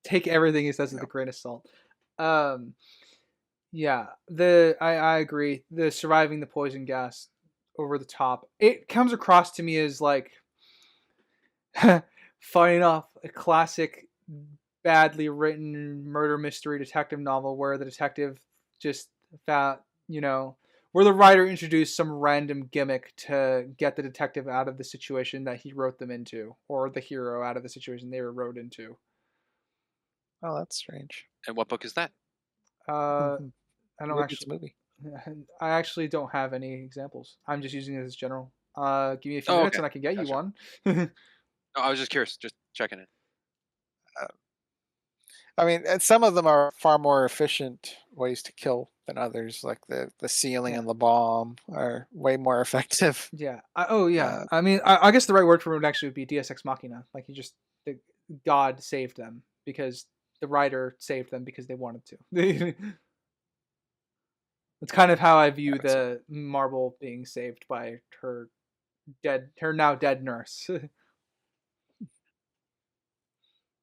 take everything he says with a grain of salt. Yeah, I agree. The surviving the poison gas over the top. It comes across to me as like funny enough, a classic badly written murder mystery detective novel where the detective just found, where the writer introduced some random gimmick to get the detective out of the situation that he wrote them into, or the hero out of the situation they were wrote into. Oh, that's strange. And what book is that? Uh, Mhm. I don't Maybe it's actually, a movie. I actually don't have any examples. I'm just using it as general. Give me a few Oh, minutes okay. and I can get you Gotcha. one. No, I was just curious, just checking in. Uh, I mean, and some of them are far more efficient ways to kill than others. Like the ceiling Yeah. and the bomb are way more effective. Yeah. Oh, yeah. Uh, I mean, I guess the right word for it would actually be Deus Ex Machina. Like he just, the God saved them because the writer saved them because they wanted to. It's kind of how I view yeah, so, the marble being saved by her now dead nurse.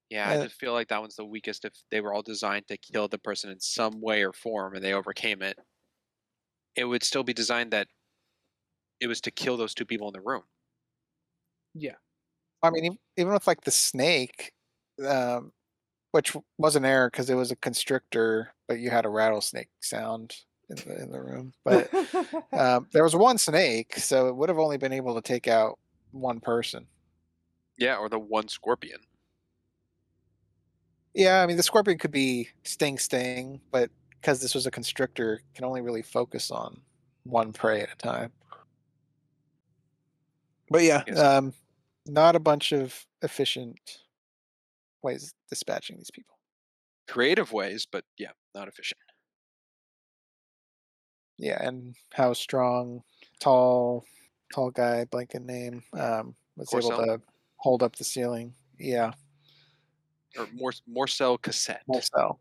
Yeah, I uh, just feel like that one's the weakest if they were all designed to kill the person in some way or form and they overcame it. It would still be designed that it was to kill those two people in the room. Yeah. I mean, even with like the snake, um, which was an error because it was a constrictor, but you had a rattlesnake sound in the room. But there was one snake, so it would have only been able to take out one person. Yeah, or the one scorpion. Yeah, I mean the scorpion could be sting, but because this was a constrictor, can only really focus on one prey at a time. But yeah, Yes. not a bunch of efficient ways dispatching these people. Creative ways, but yeah, not efficient. Yeah, and how strong, tall, tall guy, blanket name, Yeah. was able Corcel to hold up the ceiling. Yeah, or more cell cassette. Marcel.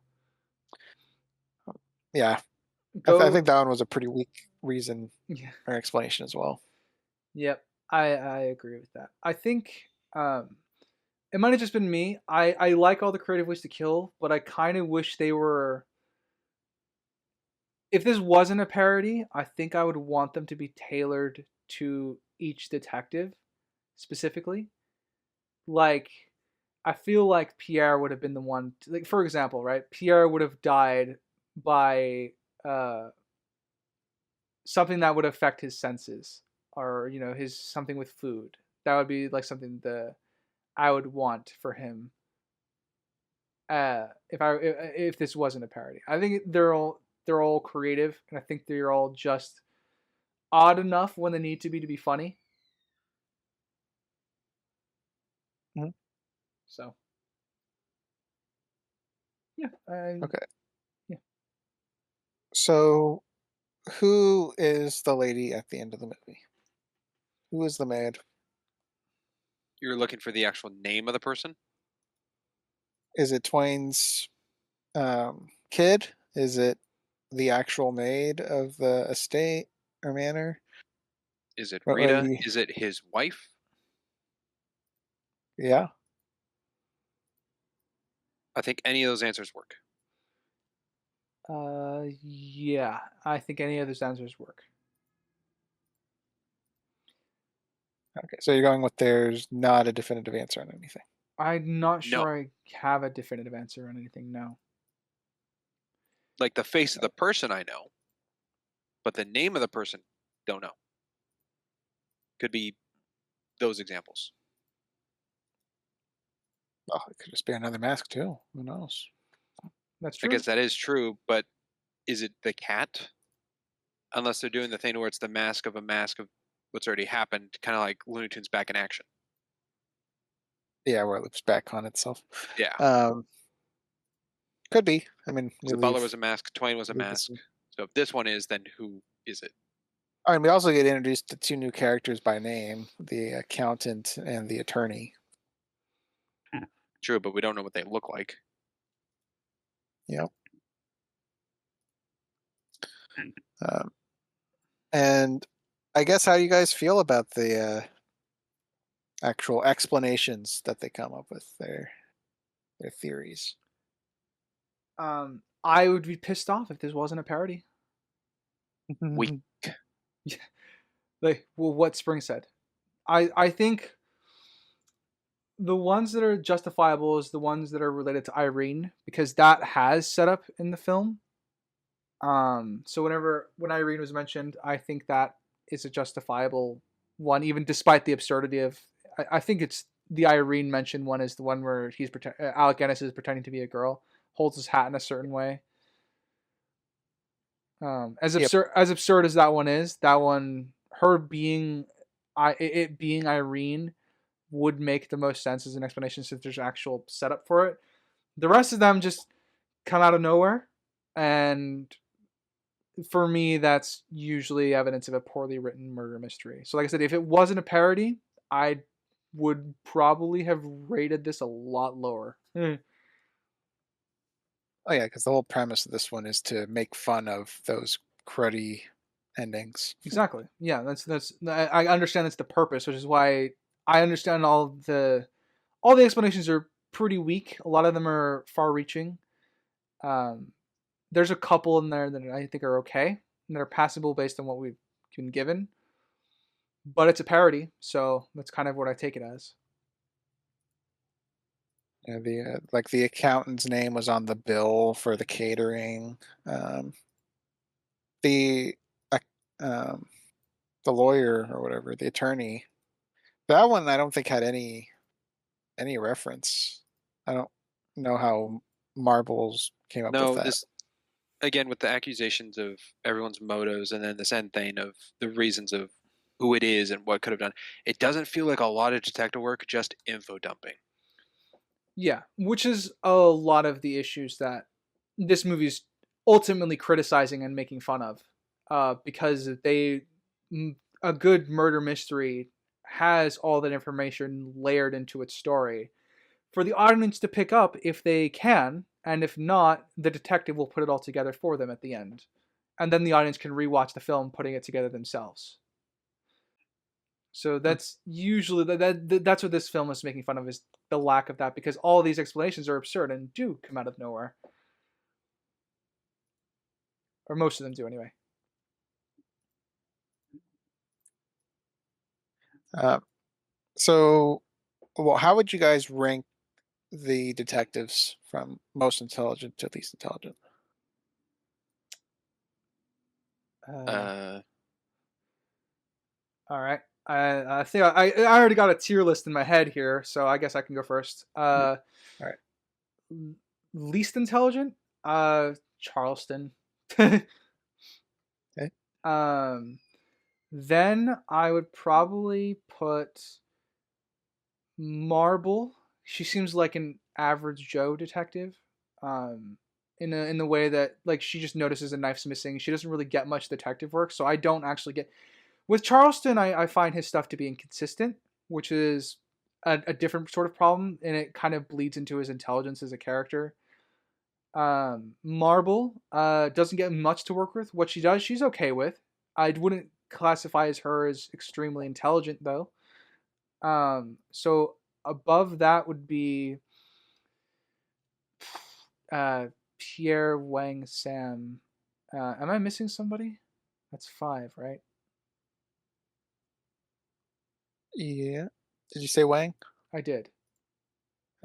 Yeah, I Go. think that one was a pretty weak reason Yeah. or explanation as well. Yep. I agree with that. I think it might have just been me. I like all the creative ways to kill, but I kind of wish they were. If this wasn't a parody, I think I would want them to be tailored to each detective specifically. Like, I feel like Pierre would have been the one. Like, for example, right? Pierre would have died by uh, something that would affect his senses, or his something with food. That would be like something the I would want for him. If this wasn't a parody, I think they're all creative, and I think they're all just odd enough when they need to be funny. Mhm. So yeah, Okay, yeah. so who is the lady at the end of the movie? Who is the maid? You're looking for the actual name of the person? Is it Twain's kid? Is it the actual maid of the estate or manor? Is it What Rita? lady? Is it his wife? Yeah. I think any of those answers work. Yeah, I think any of those answers work. Okay, so you're going with there's not a definitive answer on anything. I'm not No. sure I have a definitive answer on anything. No. Like the face of the person I know, but the name of the person, don't know. Could be those examples. Oh, it could just be another mask too. Who knows? That's I true. guess that is true, but is it the cat? Unless they're doing the thing where it's the mask of what's already happened, kind of like Looney Tunes back in action. Yeah, where it loops back on itself. Yeah, Um, could be. I mean, because the butler was a mask, Twain was a leave mask. this. So if this one is, then who is it? I mean, we also get introduced to two new characters by name: the accountant and the attorney. True, but we don't know what they look like. Yep. Um, and I guess how do you guys feel about the actual explanations that they come up with their theories? I would be pissed off if this wasn't a parody. We Yeah, like, well, what Spring said. I think the ones that are justifiable is the ones that are related to Irene because that has set up in the film. So when Irene was mentioned, I think that is a justifiable one, even despite the absurdity of. I think it's the Irene mentioned one is the one where Alec Guinness is pretending to be a girl, holds his hat in a certain way. Yep. As absurd as that one is, that one her being, it being Irene would make the most sense as an explanation since there's an actual setup for it. The rest of them just come out of nowhere, and for me, that's usually evidence of a poorly written murder mystery. So, like I said, if it wasn't a parody, I would probably have rated this a lot lower. Oh yeah, because the whole premise of this one is to make fun of those cruddy endings. Exactly. Yeah, that's. I understand that's the purpose, which is why I understand all the explanations are pretty weak. A lot of them are far-reaching. Um, there's a couple in there that I think are okay and that are passable based on what we've been given, but it's a parody, so that's kind of what I take it as. Yeah, like the accountant's name was on the bill for the catering. Um, the uh, um, the lawyer or whatever, the attorney. That one I don't think had any reference. I don't know how Marbles came up with no that. this again with the accusations of everyone's motives, and then this end thing of the reasons of who it is and what could have done. It doesn't feel like a lot of detective work, just info dumping. Yeah, which is a lot of the issues that this movie's ultimately criticizing and making fun of, because a good murder mystery has all that information layered into its story for the audience to pick up if they can, and if not, the detective will put it all together for them at the end, and then the audience can rewatch the film putting it together themselves. So Hmm. that's usually that's what this film is making fun of is the lack of that because all these explanations are absurd and do come out of nowhere, or most of them do anyway. Uh, so, well, how would you guys rank the detectives from most intelligent to least intelligent? Uh, Uh, all right. I think I already got a tier list in my head here, so I guess I can go first. Mhm. All right. Least intelligent, Charleston. Okay. um, then I would probably put Marble. She seems like an average Joe detective. Um, in the way that like she just notices a knife's missing. She doesn't really get much detective work, so I don't actually get. With Charleston, I find his stuff to be inconsistent, which is a different sort of problem, and it kind of bleeds into his intelligence as a character. Marble doesn't get much to work with. What she does, she's okay with. I wouldn't classify as her as extremely intelligent though. So above that would be uh, Pierre Wang Sam. Am I missing somebody? That's five, right? Yeah. Did you say Wang? I did.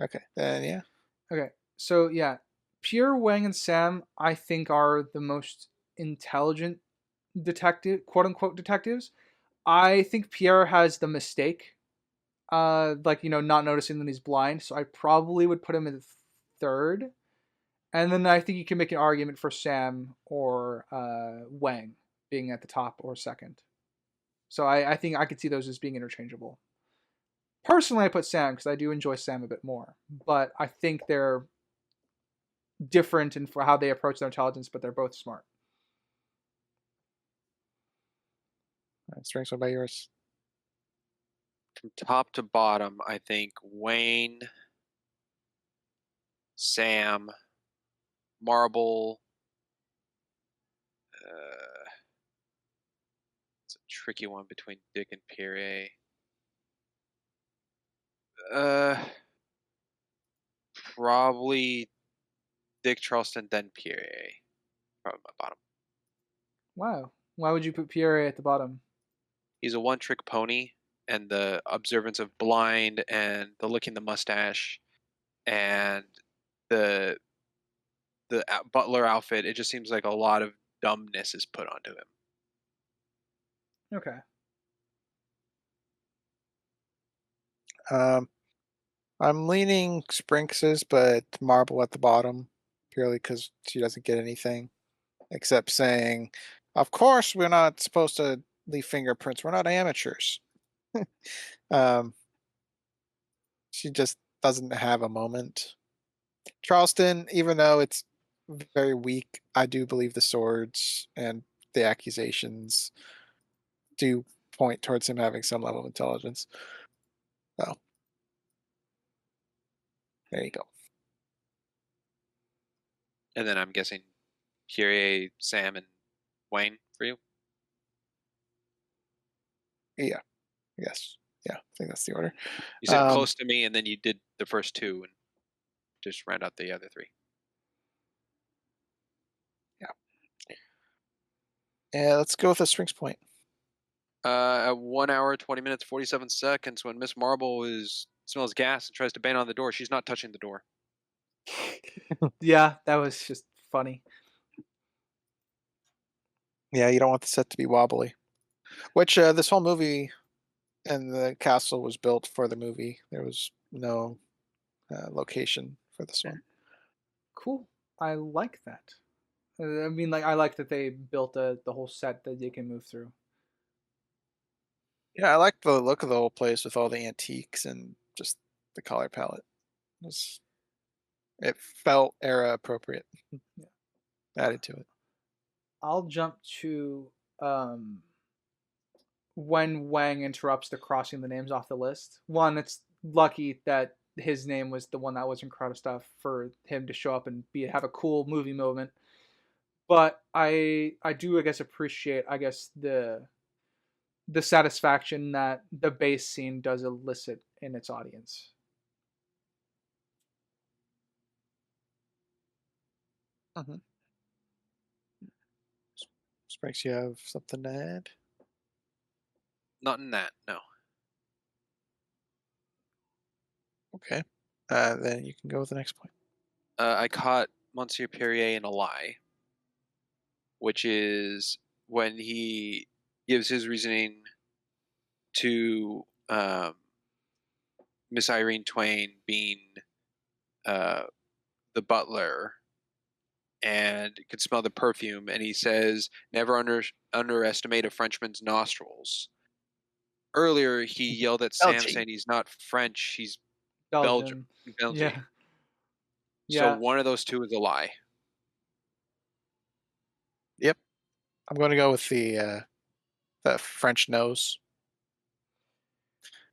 Okay. Then yeah. Okay, so yeah, Pierre Wang and Sam, I think, are the most intelligent detective, quote unquote detectives. I think Pierre has the mistake, like not noticing that he's blind. So I probably would put him in third, and then I think you can make an argument for Sam or Wang being at the top or second. So I think I could see those as being interchangeable. Personally, I put Sam because I do enjoy Sam a bit more, but I think they're different in for how they approach their intelligence, but they're both smart. Strengths. What about yours? from top to bottom, I think Wayne, Sam, Marble. Uh, it's a tricky one between Dick and Pierre. Uh, probably Dick Charleston, then Pierre. Probably my bottom. Wow. Why would you put Pierre at the bottom? He's a one-trick pony, and the observance of blind, and the licking the mustache, and the butler outfit. It just seems like a lot of dumbness is put onto him. Okay. Um, I'm leaning Sprinx's, but Marble at the bottom, purely because she doesn't get anything except saying, "Of course, we're not supposed to leave fingerprints. We're not amateurs." um, she just doesn't have a moment. Charleston, even though it's very weak, I do believe the swords and the accusations do point towards him having some level of intelligence. So there you go. And then I'm guessing Kyrie, Sam, and Wayne for you. Yeah. Yes. Yeah. I think that's the order. You said Um, close to me, and then you did the first two and just round out the other three. yeah. Yeah. Let's go with a Sprinx point. At 1 hour, 20 minutes, 47 seconds, when Miss Marble smells gas and tries to bang on the door, she's not touching the door. Yeah, that was just funny. Yeah. You don't want the set to be wobbly. Which this whole movie and the castle was built for the movie. There was no location for this one. Cool. I like that. I mean, like, I like that they built the whole set that you can move through. Yeah, I like the look of the whole place with all the antiques and just the color palette. It felt era appropriate. Yeah. Added to it. I'll jump to um, when Wang interrupts the crossing the names off the list. One, it's lucky that his name was the one that was in crowd of stuff for him to show up and have a cool movie moment. But I do I guess appreciate the satisfaction that the base scene does elicit in its audience. Mm-hmm. Sprinks, you have something to add? Not in that, no. Okay. Then you can go with the next point. I caught Monsieur Perrier in a lie, which is when he gives his reasoning to Miss Irene Twain being uh, the butler and could smell the perfume, and he says, "Never underestimate a Frenchman's nostrils." Earlier, he yelled at Sam, Belgian. saying he's not French, he's Belgium, Belgium. Belgian. Yeah. So Yeah. one of those two is a lie. Yep. I'm going to go with the French nose.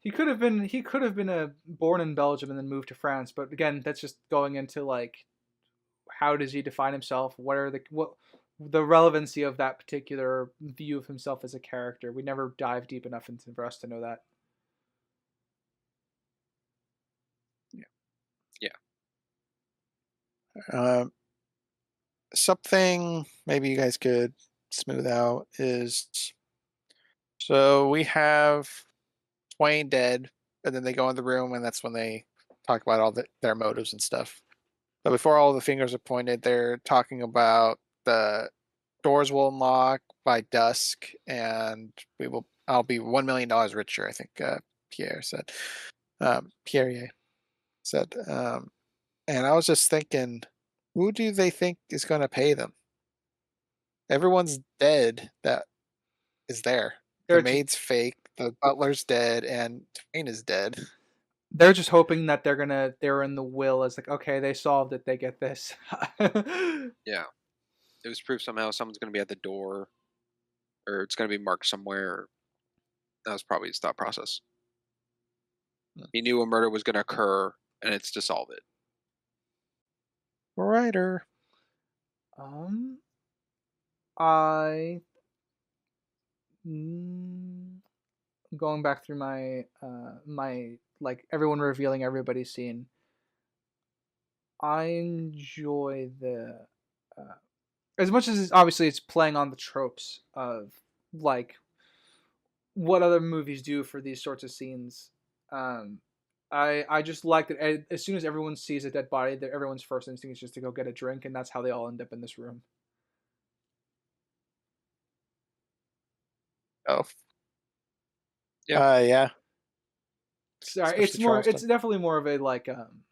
He could have been a born in Belgium and then moved to France, but again, that's just going into like how does he define himself? What the relevancy of that particular view of himself as a character? We never dive deep enough into for us to know that. Yeah. Yeah. Um, Something maybe you guys could smooth out is so we have Twain dead, and then they go in the room, and that's when they talk about their motives and stuff. But before all the fingers are pointed, they're talking about the doors will unlock by dusk, and I'll be $1 million richer. I think Pierre said. Pierre said, and I was just thinking, who do they think is going to pay them? Everyone's dead that is there. The They're just maid's fake. The butler's dead, and Twain is dead. they're just hoping that they're in the will as like okay they solved it they get this. Yeah. It was proof somehow someone's going to be at the door, or it's going to be marked somewhere. That was probably his thought process. He knew a murder was going to occur, and it's to solve it. Writer. um, I mm, going back through my my like everyone revealing everybody's scene. I enjoy the uh, as much as obviously it's playing on the tropes of like what other movies do for these sorts of scenes. Um, I just like that as soon as everyone sees a dead body, that everyone's first instinct is just to go get a drink, and that's how they all end up in this room. Oh, Yeah. yeah, Sorry, especially it's Charleston. definitely more of a like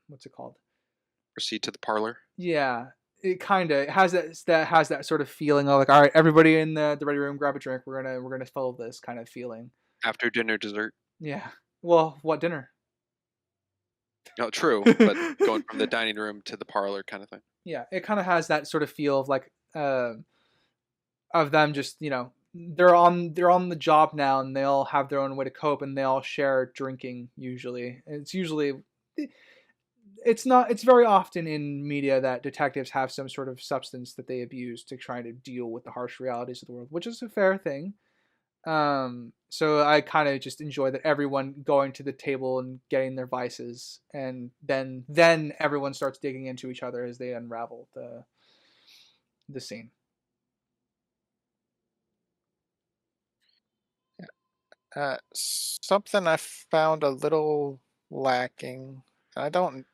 what's it called? Proceed to the parlor Yeah, it kind of has that sort of feeling of like, all right, everybody in the ready room, grab a drink. We're gonna follow this kind of feeling. after dinner dessert. Yeah. Well, what dinner? No, true, but going from the dining room to the parlor kind of thing. Yeah, it kind of has that sort of feel of like of them just they're on the job now and they all have their own way to cope and they all share drinking usually. It's usually it's very often in media that detectives have some sort of substance that they abuse to try to deal with the harsh realities of the world, which is a fair thing. So I kind of just enjoy that everyone going to the table and getting their vices, and then everyone starts digging into each other as they unravel the scene. Something I found a little lacking. I don't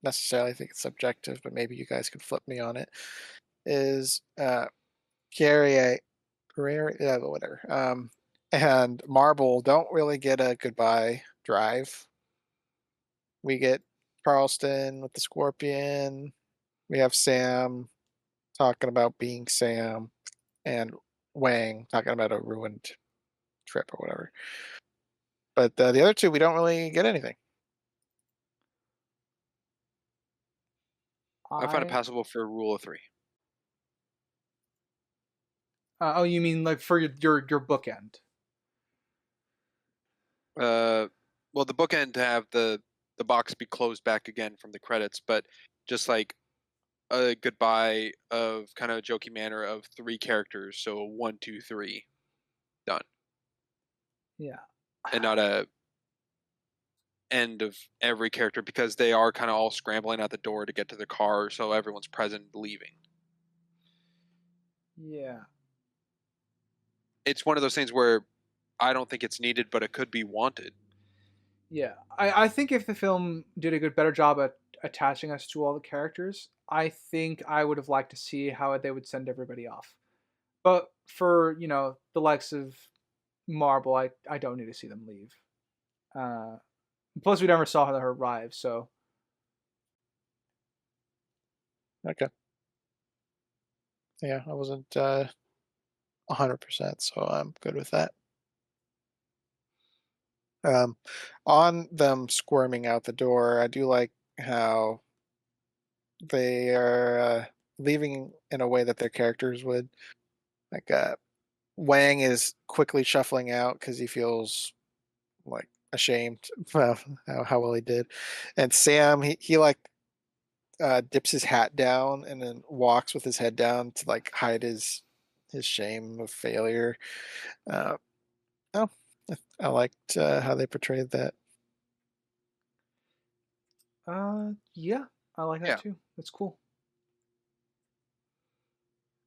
necessarily think it's subjective, but maybe you guys could flip me on it. Is Gary, Gary, yeah, but whatever. And Marble don't really get a goodbye drive. We get Charleston with the Scorpion. We have Sam talking about being Sam, and Wang talking about a ruined trip or whatever. But the other two, we don't really get anything. I find it I passable for a rule of three. oh, you mean like for your bookend? Uh, well, the bookend to have the box be closed back again from the credits, but just like a goodbye of kind of a jokey manner of three characters. So one, two, three, done, Yeah. and not a end of every character because they are kind of all scrambling out the door to get to the car, so everyone's present leaving. Yeah. It's one of those things where I don't think it's needed, but it could be wanted. Yeah. I think if the film did a better job at attaching us to all the characters, I think I would have liked to see how they would send everybody off. But for, the likes of Marble, I don't need to see them leave. Uh, Plus, we never saw her arrive, so Okay. Yeah, I wasn't 100%, so I'm good with that. Um, on them squirming out the door, I do like how they are leaving in a way that their characters would. Like Wang is quickly shuffling out because he feels like ashamed of how well he did, and Sam he like dips his hat down and then walks with his head down to like hide his shame of failure. Uh, oh, I liked how they portrayed that. yeah, I like that Yeah. too. That's cool.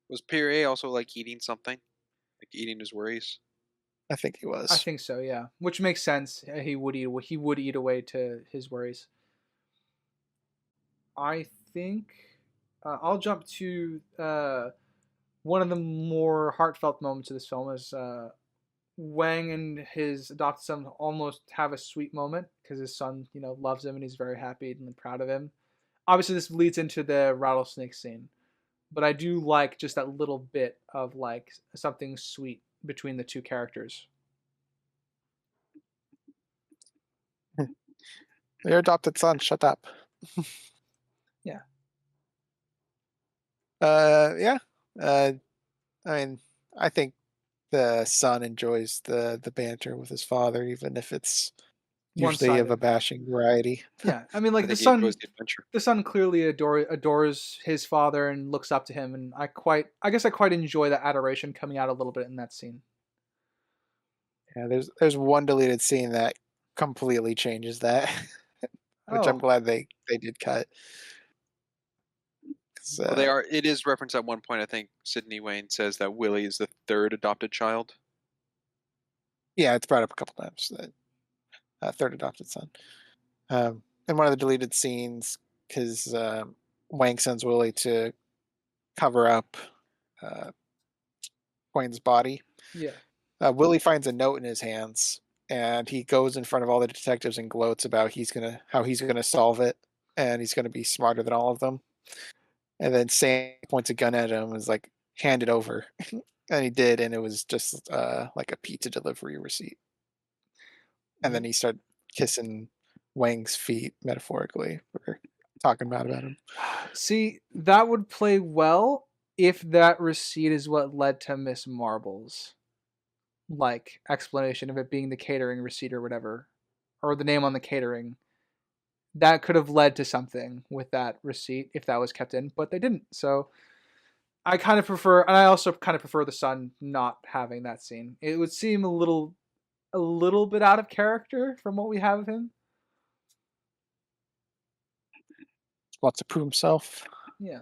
Was Pierre also like eating something? Like eating his worries? I think he I was. think so, yeah. Which makes sense. He would eat away to his worries. I think I'll jump to one of the more heartfelt moments of this film is Wang and his adopted son almost have a sweet moment because his son, loves him and he's very happy and proud of him. Obviously, this leads into the rattlesnake scene, but I do like just that little bit of like something sweet between the two characters. Your adopted son, shut up. Yeah, Yeah. Uh, I mean, I think the son enjoys the banter with his father, even if it's one usually of a sided. bashing variety. Yeah, I mean, I like the think he enjoys son, the adventure. the son clearly adores his father and looks up to him, and I guess I quite enjoy that adoration coming out a little bit in that scene. Yeah, there's one deleted scene that completely changes that, which I'm Oh, glad they did cut. 'Cause, Well, they are. It is referenced at one point. I think Sydney Wayne says that Willie is the third adopted child. yeah, it's brought up a couple times that third adopted son. In one of the deleted scenes, because Wang sends Willie to cover up uh, Quain's body. Yeah. Willie finds a note in his hands, and he goes in front of all the detectives and gloats about how he's gonna solve it, and he's gonna be smarter than all of them. And then Sam points a gun at him and is like, "Hand it over," and he did, and it was just like a pizza delivery receipt. And then W- he started kissing Wang's feet metaphorically for talking bad about him. See, that would play well if that receipt is what led to Miss Marble's like explanation of it being the catering receipt or whatever, or the name on the catering. That could have led to something with that receipt if that was kept in, but they didn't. So I kind of prefer, and I also kind of prefer the son not having that scene. It would seem a little bit out of character from what we have of him. Wants to prove himself. Yeah.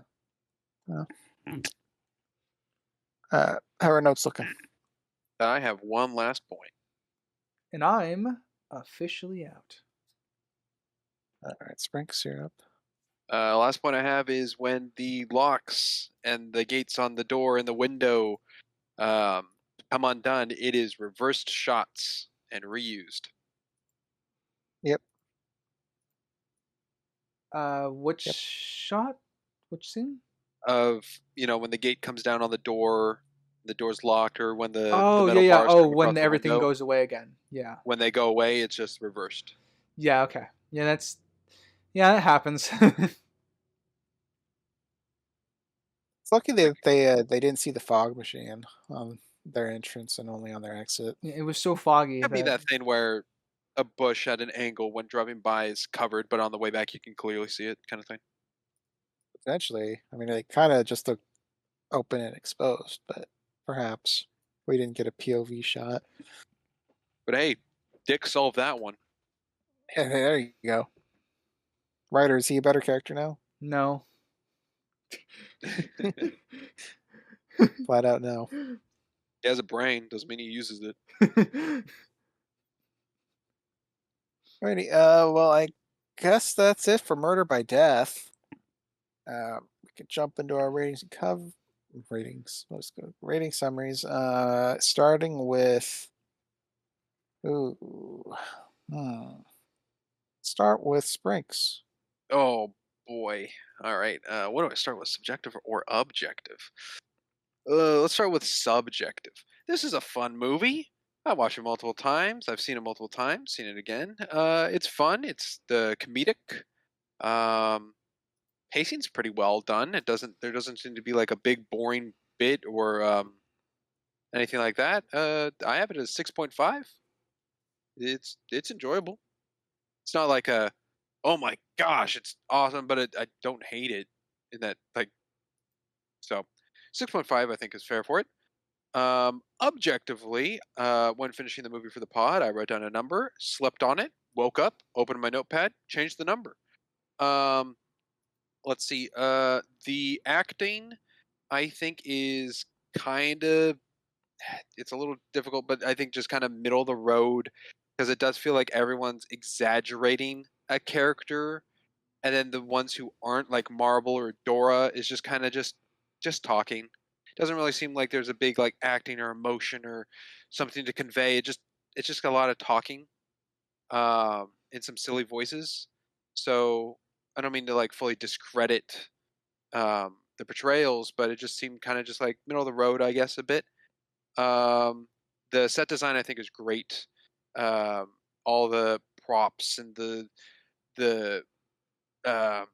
Uh, how are notes looking? I have one last point. And I'm officially out. All right, Sprinks, you're up. Last point I have is when the locks and the gates on the door and the window um, come undone. It is reversed shots and reused. Yep, Which yep. shot? Which scene? Of when the gate comes down on the door's locked, or when the Oh yeah, metal yeah. bars Oh, come when across the everything window. goes away again. Yeah. When they go away, it's just reversed. Yeah. Okay. Yeah, that happens. It's lucky they didn't see the fog machine on their entrance and only on their exit. It was so foggy Could be that that thing where a bush at an angle when driving by is covered, but on the way back you can clearly see it, kind of thing. Potentially, I mean, they kind of just look open and exposed, but perhaps we didn't get a POV shot. But hey, Dick solved that one. Yeah, there you go. Ryder, is he a better character now? no. Flat out no. He has a brain, doesn't mean he uses it. Alrighty, well, I guess that's it for Murder by Death. We can jump into our ratings. Let's go rating summaries. Starting with ooh, hmm. Start with Sprinks. Oh boy. All right. What do I start with? Subjective or objective? Let's start with subjective. This is a fun movie. I watched it multiple times. I've seen it multiple times. Seen it again. It's fun. It's the comedic. Um, Pacing's pretty well done. There doesn't seem to be like a big boring bit or anything like that. I have it as 6.5. It's enjoyable. It's not like a oh my gosh, it's awesome, but I don't hate it in that like so 6.5 I think is fair for it. Objectively, when finishing the movie for the pod, I wrote down a number, slept on it, woke up, opened my notepad, changed the number. Um, let's see. The acting, I think, is kind of it's a little difficult, but I think just kind of middle of the road because it does feel like everyone's exaggerating a character, and then the ones who aren't, like Marble or Dora, is just kind of just talking. Doesn't really seem like there's a big like acting or emotion or something to convey. It's just a lot of talking, and some silly voices. So I don't mean to like fully discredit the portrayals, but it just seemed kind of just like middle of the road, I guess, a bit. Um, the set design I think is great. All the props and the um,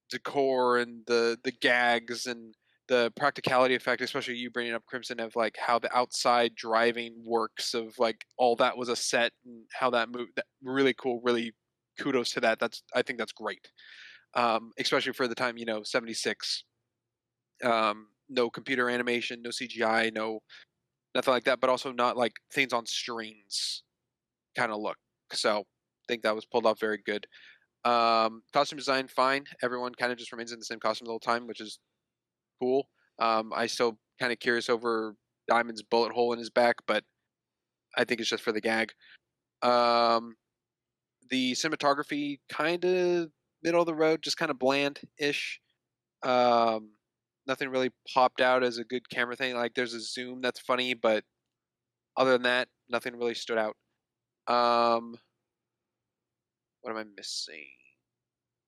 decor and the gags and the practicality effect, especially you bringing up Crimson, of like how the outside driving works, of like all that was a set and how that moved. That really cool. Really kudos to that. I think that's great. Especially for the time, 76. No computer animation, no CGI, no nothing like that, but also not like things on strings kind of look. So I think that was pulled off very good. Costume design, fine. Everyone kind of just remains in the same costume the whole time, which is cool. I still kind of curious over Diamond's bullet hole in his back, but I think it's just for the gag. Um, the cinematography, kind of middle of the road, just kind of bland-ish. Um, Nothing really popped out as a good camera thing. Like there's a zoom that's funny, but other than that, nothing really stood out. Um, what am I missing?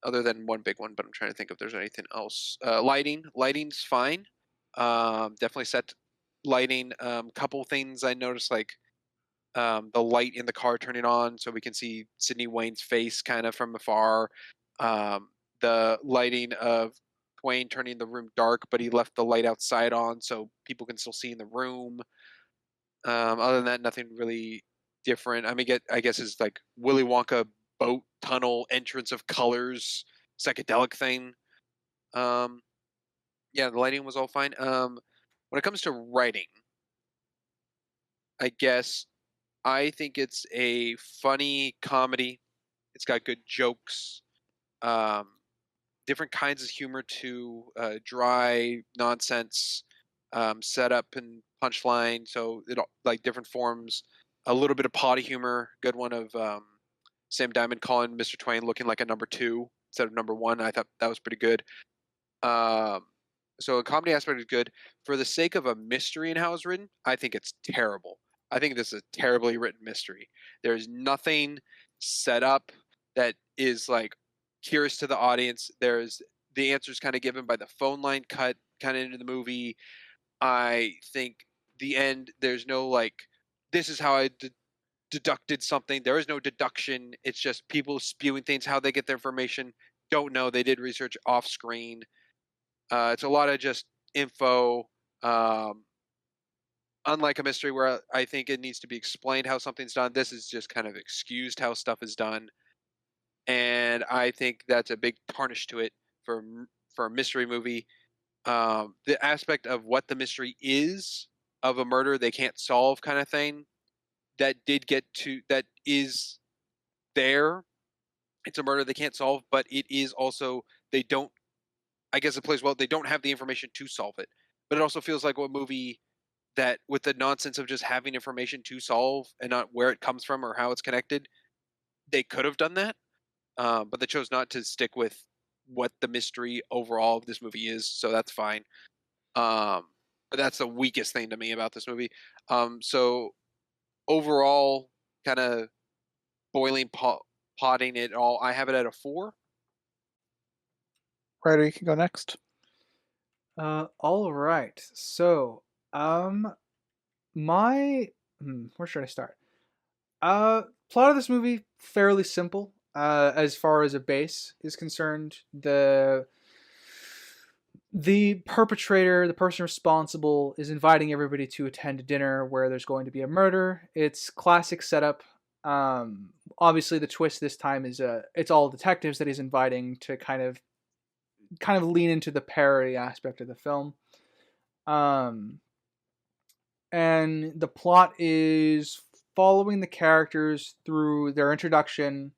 Other than one big one, but I'm trying to think if there's anything else. Lighting's fine. Definitely set lighting. Couple things I noticed, like the light in the car turning on, so we can see Sydney Wayne's face kind of from afar. Um, the lighting of Twain turning the room dark, but he left the light outside on, so people can still see in the room. Other than that, nothing really different. I mean, I guess is like Willy Wonka boat tunnel entrance of colors psychedelic thing. Um, yeah, the lighting was all fine. When it comes to writing, I guess I think it's a funny comedy. It's got good jokes, um, different kinds of humor to dry nonsense, setup and punchline. So like different forms. A little bit of potty humor. Good one of Sam Diamond calling Mr. Twain looking like a number two instead of number one. I thought that was pretty good. Um, so a comedy aspect is good. For the sake of a mystery in how it's written, I think it's terrible. I think this is a terribly written mystery. There's nothing set up that is like curious to the audience. There's the answers kind of given by the phone line cut kind of into the movie. I think the end, there's no like, this is how I deducted something. There is no deduction. It's just people spewing things, how they get their information. Don't know. They did research off screen. It's a lot of just info. Um, Unlike a mystery where I think it needs to be explained how something's done, this is just kind of excused how stuff is done, and I think that's a big tarnish to it for a mystery movie. The aspect of what the mystery is of a murder they can't solve, kind of thing, that is there. It's a murder they can't solve, but it is also they don't. I guess it plays well. They don't have the information to solve it, but it also feels like a movie that, with the nonsense of just having information to solve and not where it comes from or how it's connected, they could have done that, but they chose not to stick with what the mystery overall of this movie is. So that's fine. Um, but that's the weakest thing to me about this movie. So overall, kind of potting it all, I have it at a 4. Ryder, you can go next. All right. So, um, my where should I start? Plot of this movie fairly simple. As far as a base is concerned, the perpetrator, the person responsible, is inviting everybody to attend a dinner where there's going to be a murder. It's classic setup. Obviously, the twist this time is it's all detectives that he's inviting to kind of lean into the parody aspect of the film. Um, and the plot is following the characters through their introduction,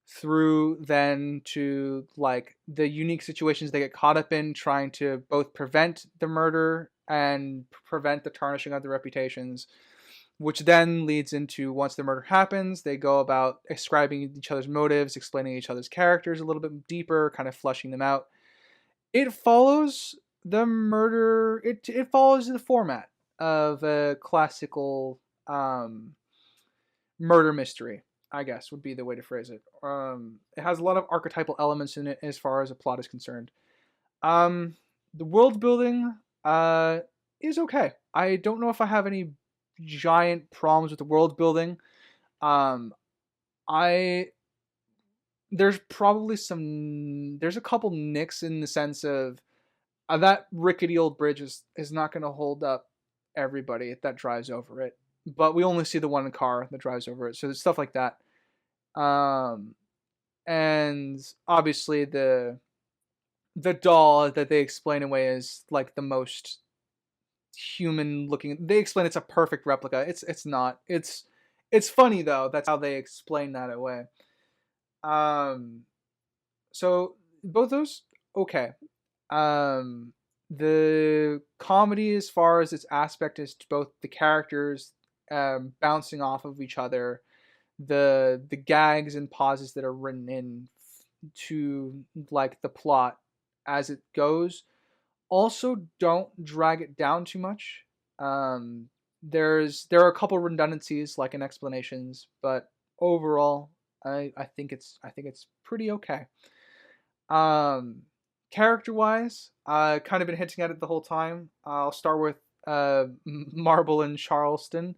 through then to like the unique situations they get caught up in, trying to both prevent the murder and prevent the tarnishing of their reputations, which then leads into, once the murder happens, they go about ascribing each other's motives, explaining each other's characters a little bit deeper, kind of fleshing them out. It follows the murder. It follows the format of a classical murder mystery, I guess would be the way to phrase it. It has a lot of archetypal elements in it as far as a plot is concerned. The world building is okay. I don't know if I have any giant problems with the world building. Um, I there's a couple nicks in the sense of that rickety old bridge is not going to hold up everybody that drives over it. But we only see the one car that drives over it, so there's stuff like that. Um, and obviously the doll that they explain away is like the most human looking. They explain it's a perfect replica. It's not. It's funny though. That's how they explain that away. Um, so both those okay. Um, the comedy, as far as its aspect, is both the characters bouncing off of each other, the gags and pauses that are written in to like the plot as it goes. Also, don't drag it down too much. Um, there are a couple redundancies like in explanations, but overall, I think it's pretty okay. Um, Character wise, kind of been hinting at it the whole time. I'll start with Marble and Charleston.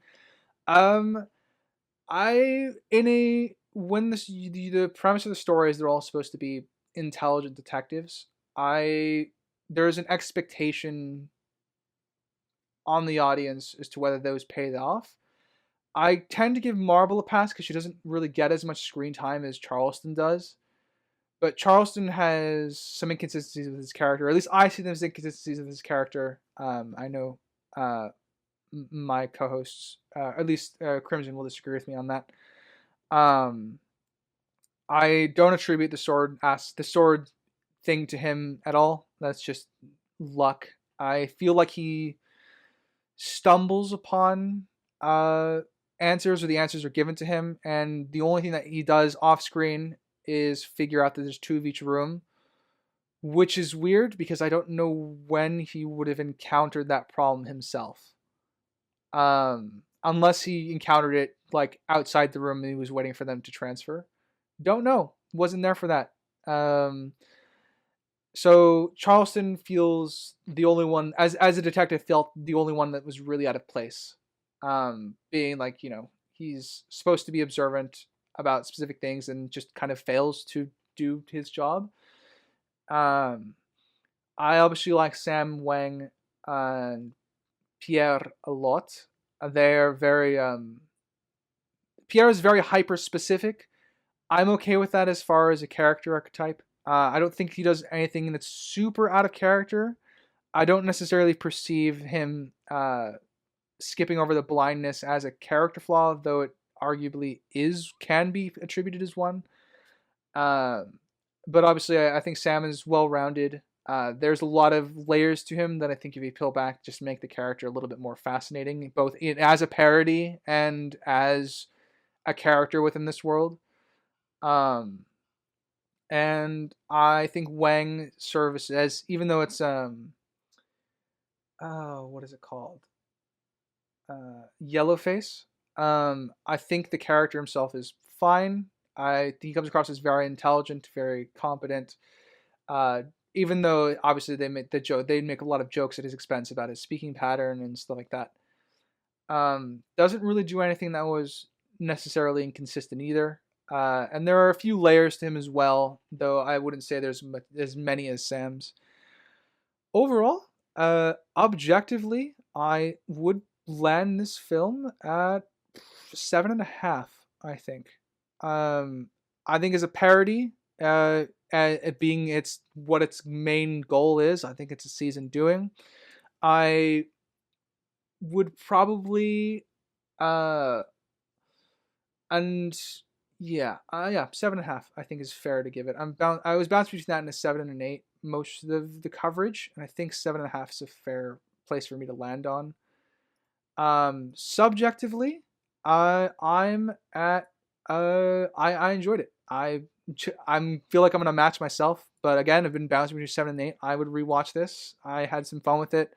Um, I in a when this the premise of the story is they're all supposed to be intelligent detectives. I There's an expectation on the audience as to whether those paid off. I tend to give Marble a pass because she doesn't really get as much screen time as Charleston does. But Charleston has some inconsistencies with his character. Or at least I see those inconsistencies with his character. I know uh, my co-hosts, at least Crimson, will disagree with me on that. Um, I don't attribute the sword thing to him at all. That's just luck. I feel like he stumbles upon answers, or the answers are given to him, and the only thing that he does off screen is figure out that there's two of each room, which is weird because I don't know when he would have encountered that problem himself. Unless he encountered it like outside the room and he was waiting for them to transfer. Don't know. Wasn't there for that. So Charleston feels the only one, as a detective, felt the only one that was really out of place. Being like, he's supposed to be observant about specific things and just kind of fails to do his job. Um, I obviously like Sam Wang and Pierre a lot. They're very Pierre is very hyper specific. I'm okay with that as far as a character archetype. I don't think he does anything that's super out of character. I don't necessarily perceive him skipping over the blindness as a character flaw, though it arguably can be attributed as one. Um, but obviously, I think Sam is well rounded. There's a lot of layers to him that I think if you peel back, just make the character a little bit more fascinating, both as a parody and as a character within this world. Um, and I think Wang serves as, even though it's oh, what is it called? Yellowface. I think the character himself is fine. I think he comes across as very intelligent, very competent. Uh, Even though obviously they make a lot of jokes at his expense about his speaking pattern and stuff like that. Doesn't really do anything that was necessarily inconsistent either. And there are a few layers to him as well, though I wouldn't say there's as many as Sam's. Overall, objectively, I would land this film at 7.5. I think. Um, I think as a parody, at being its what its main goal is, I think it's a season doing. I would probably uh and yeah, 7.5. I think is fair to give it. I was bounced between that and a 7 and an 8 most of the coverage, and I think 7.5 is a fair place for me to land on. Subjectively, I'm at I enjoyed it. I feel like I'm gonna match myself, but again, I've been bouncing between 7 and 8. I would rewatch this. I had some fun with it.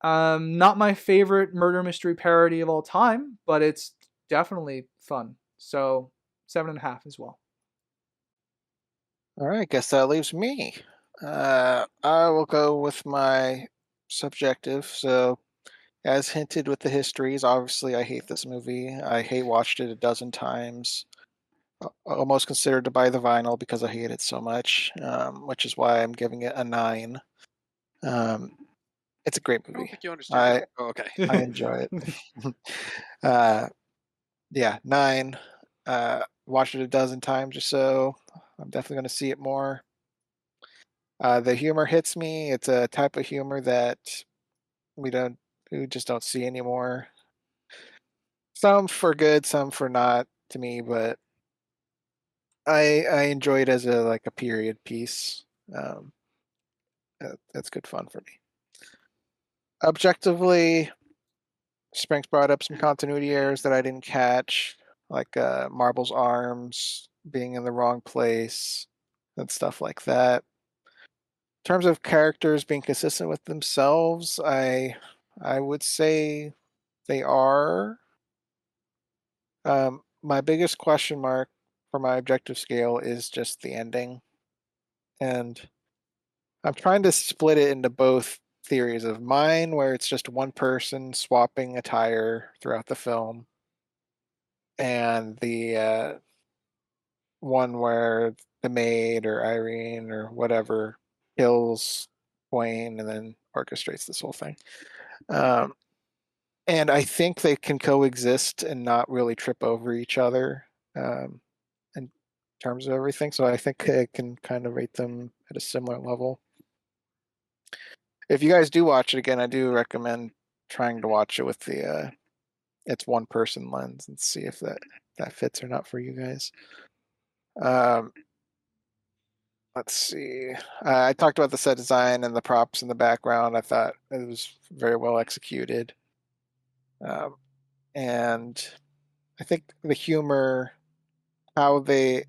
Not my favorite murder mystery parody of all time, but it's definitely fun. So 7.5 as well. All right, guess that leaves me. I will go with my subjective. So, as hinted with the histories, obviously I hate this movie. I hate watched it a dozen times. Almost considered to buy the vinyl because I hate it so much, which is why I'm giving it a 9. Um, it's a great I don't movie. think you understand that. I Oh, okay. I enjoy it. uh, yeah, 9. Watched it a dozen times or so. I'm definitely going to see it more. The humor hits me. It's a type of humor that we don't we just don't see anymore. Some for good, some for not to me, but I enjoy it as a period piece. Um, that's good fun for me. Objectively, Sprinks brought up some continuity errors that I didn't catch, like Marble's arms being in the wrong place and stuff like that. In terms of characters being consistent with themselves, I would say they are. My biggest question mark for my objective scale is just the ending, and I'm trying to split it into both theories of mine, where it's just one person swapping a tire throughout the film, and the one where the maid or Irene or whatever kills Wayne and then orchestrates this whole thing. Um, and I think they can coexist and not really trip over each other in terms of everything. So I think I can kind of rate them at a similar level. If you guys do watch it again, I do recommend trying to watch it with the it's one person lens and see if that fits or not for you guys. Um, let's see. I talked about the set design and the props in the background. I thought it was very well executed. Um, and I think the humor, how they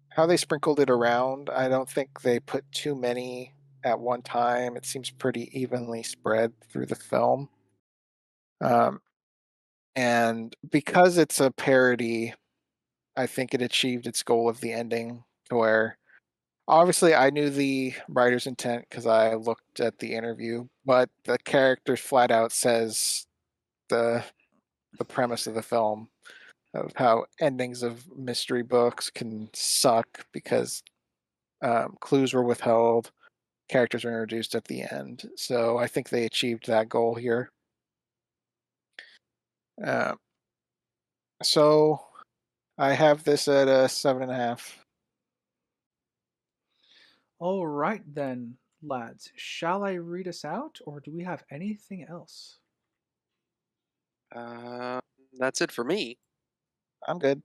how they sprinkled it around, I don't think they put too many at one time. It seems pretty evenly spread through the film. Um, and because it's a parody, I think it achieved its goal of the ending to where obviously I knew the writer's intent because I looked at the interview, but the character flat out says the the premise of the film of how endings of mystery books can suck because clues were withheld, characters were introduced at the end. So I think they achieved that goal here. Uh, so I have this at a 7.5. All right then, lads. Shall I read us out, or do we have anything else? Uh, that's it for me. I'm good.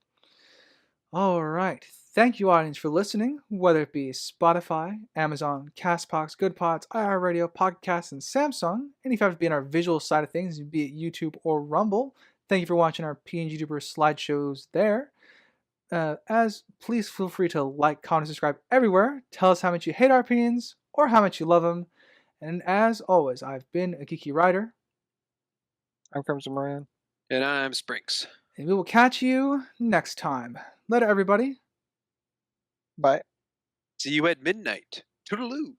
All right. Thank you, audience, for listening, whether it be Spotify, Amazon, Castbox, GoodPods, iHeartRadio, Podcast, and Samsung. And if you have to be on our visual side of things, be it YouTube or Rumble, thank you for watching our PNG Tuber slideshows there. As please feel free to like, comment, subscribe everywhere. Tell us how much you hate our opinions or how much you love them. And as always, I've been a geeky writer, I'm Crimson Moran. And I'm Sprinks. and we will catch you next time. Later, everybody. Bye. See you at midnight. Toodaloo.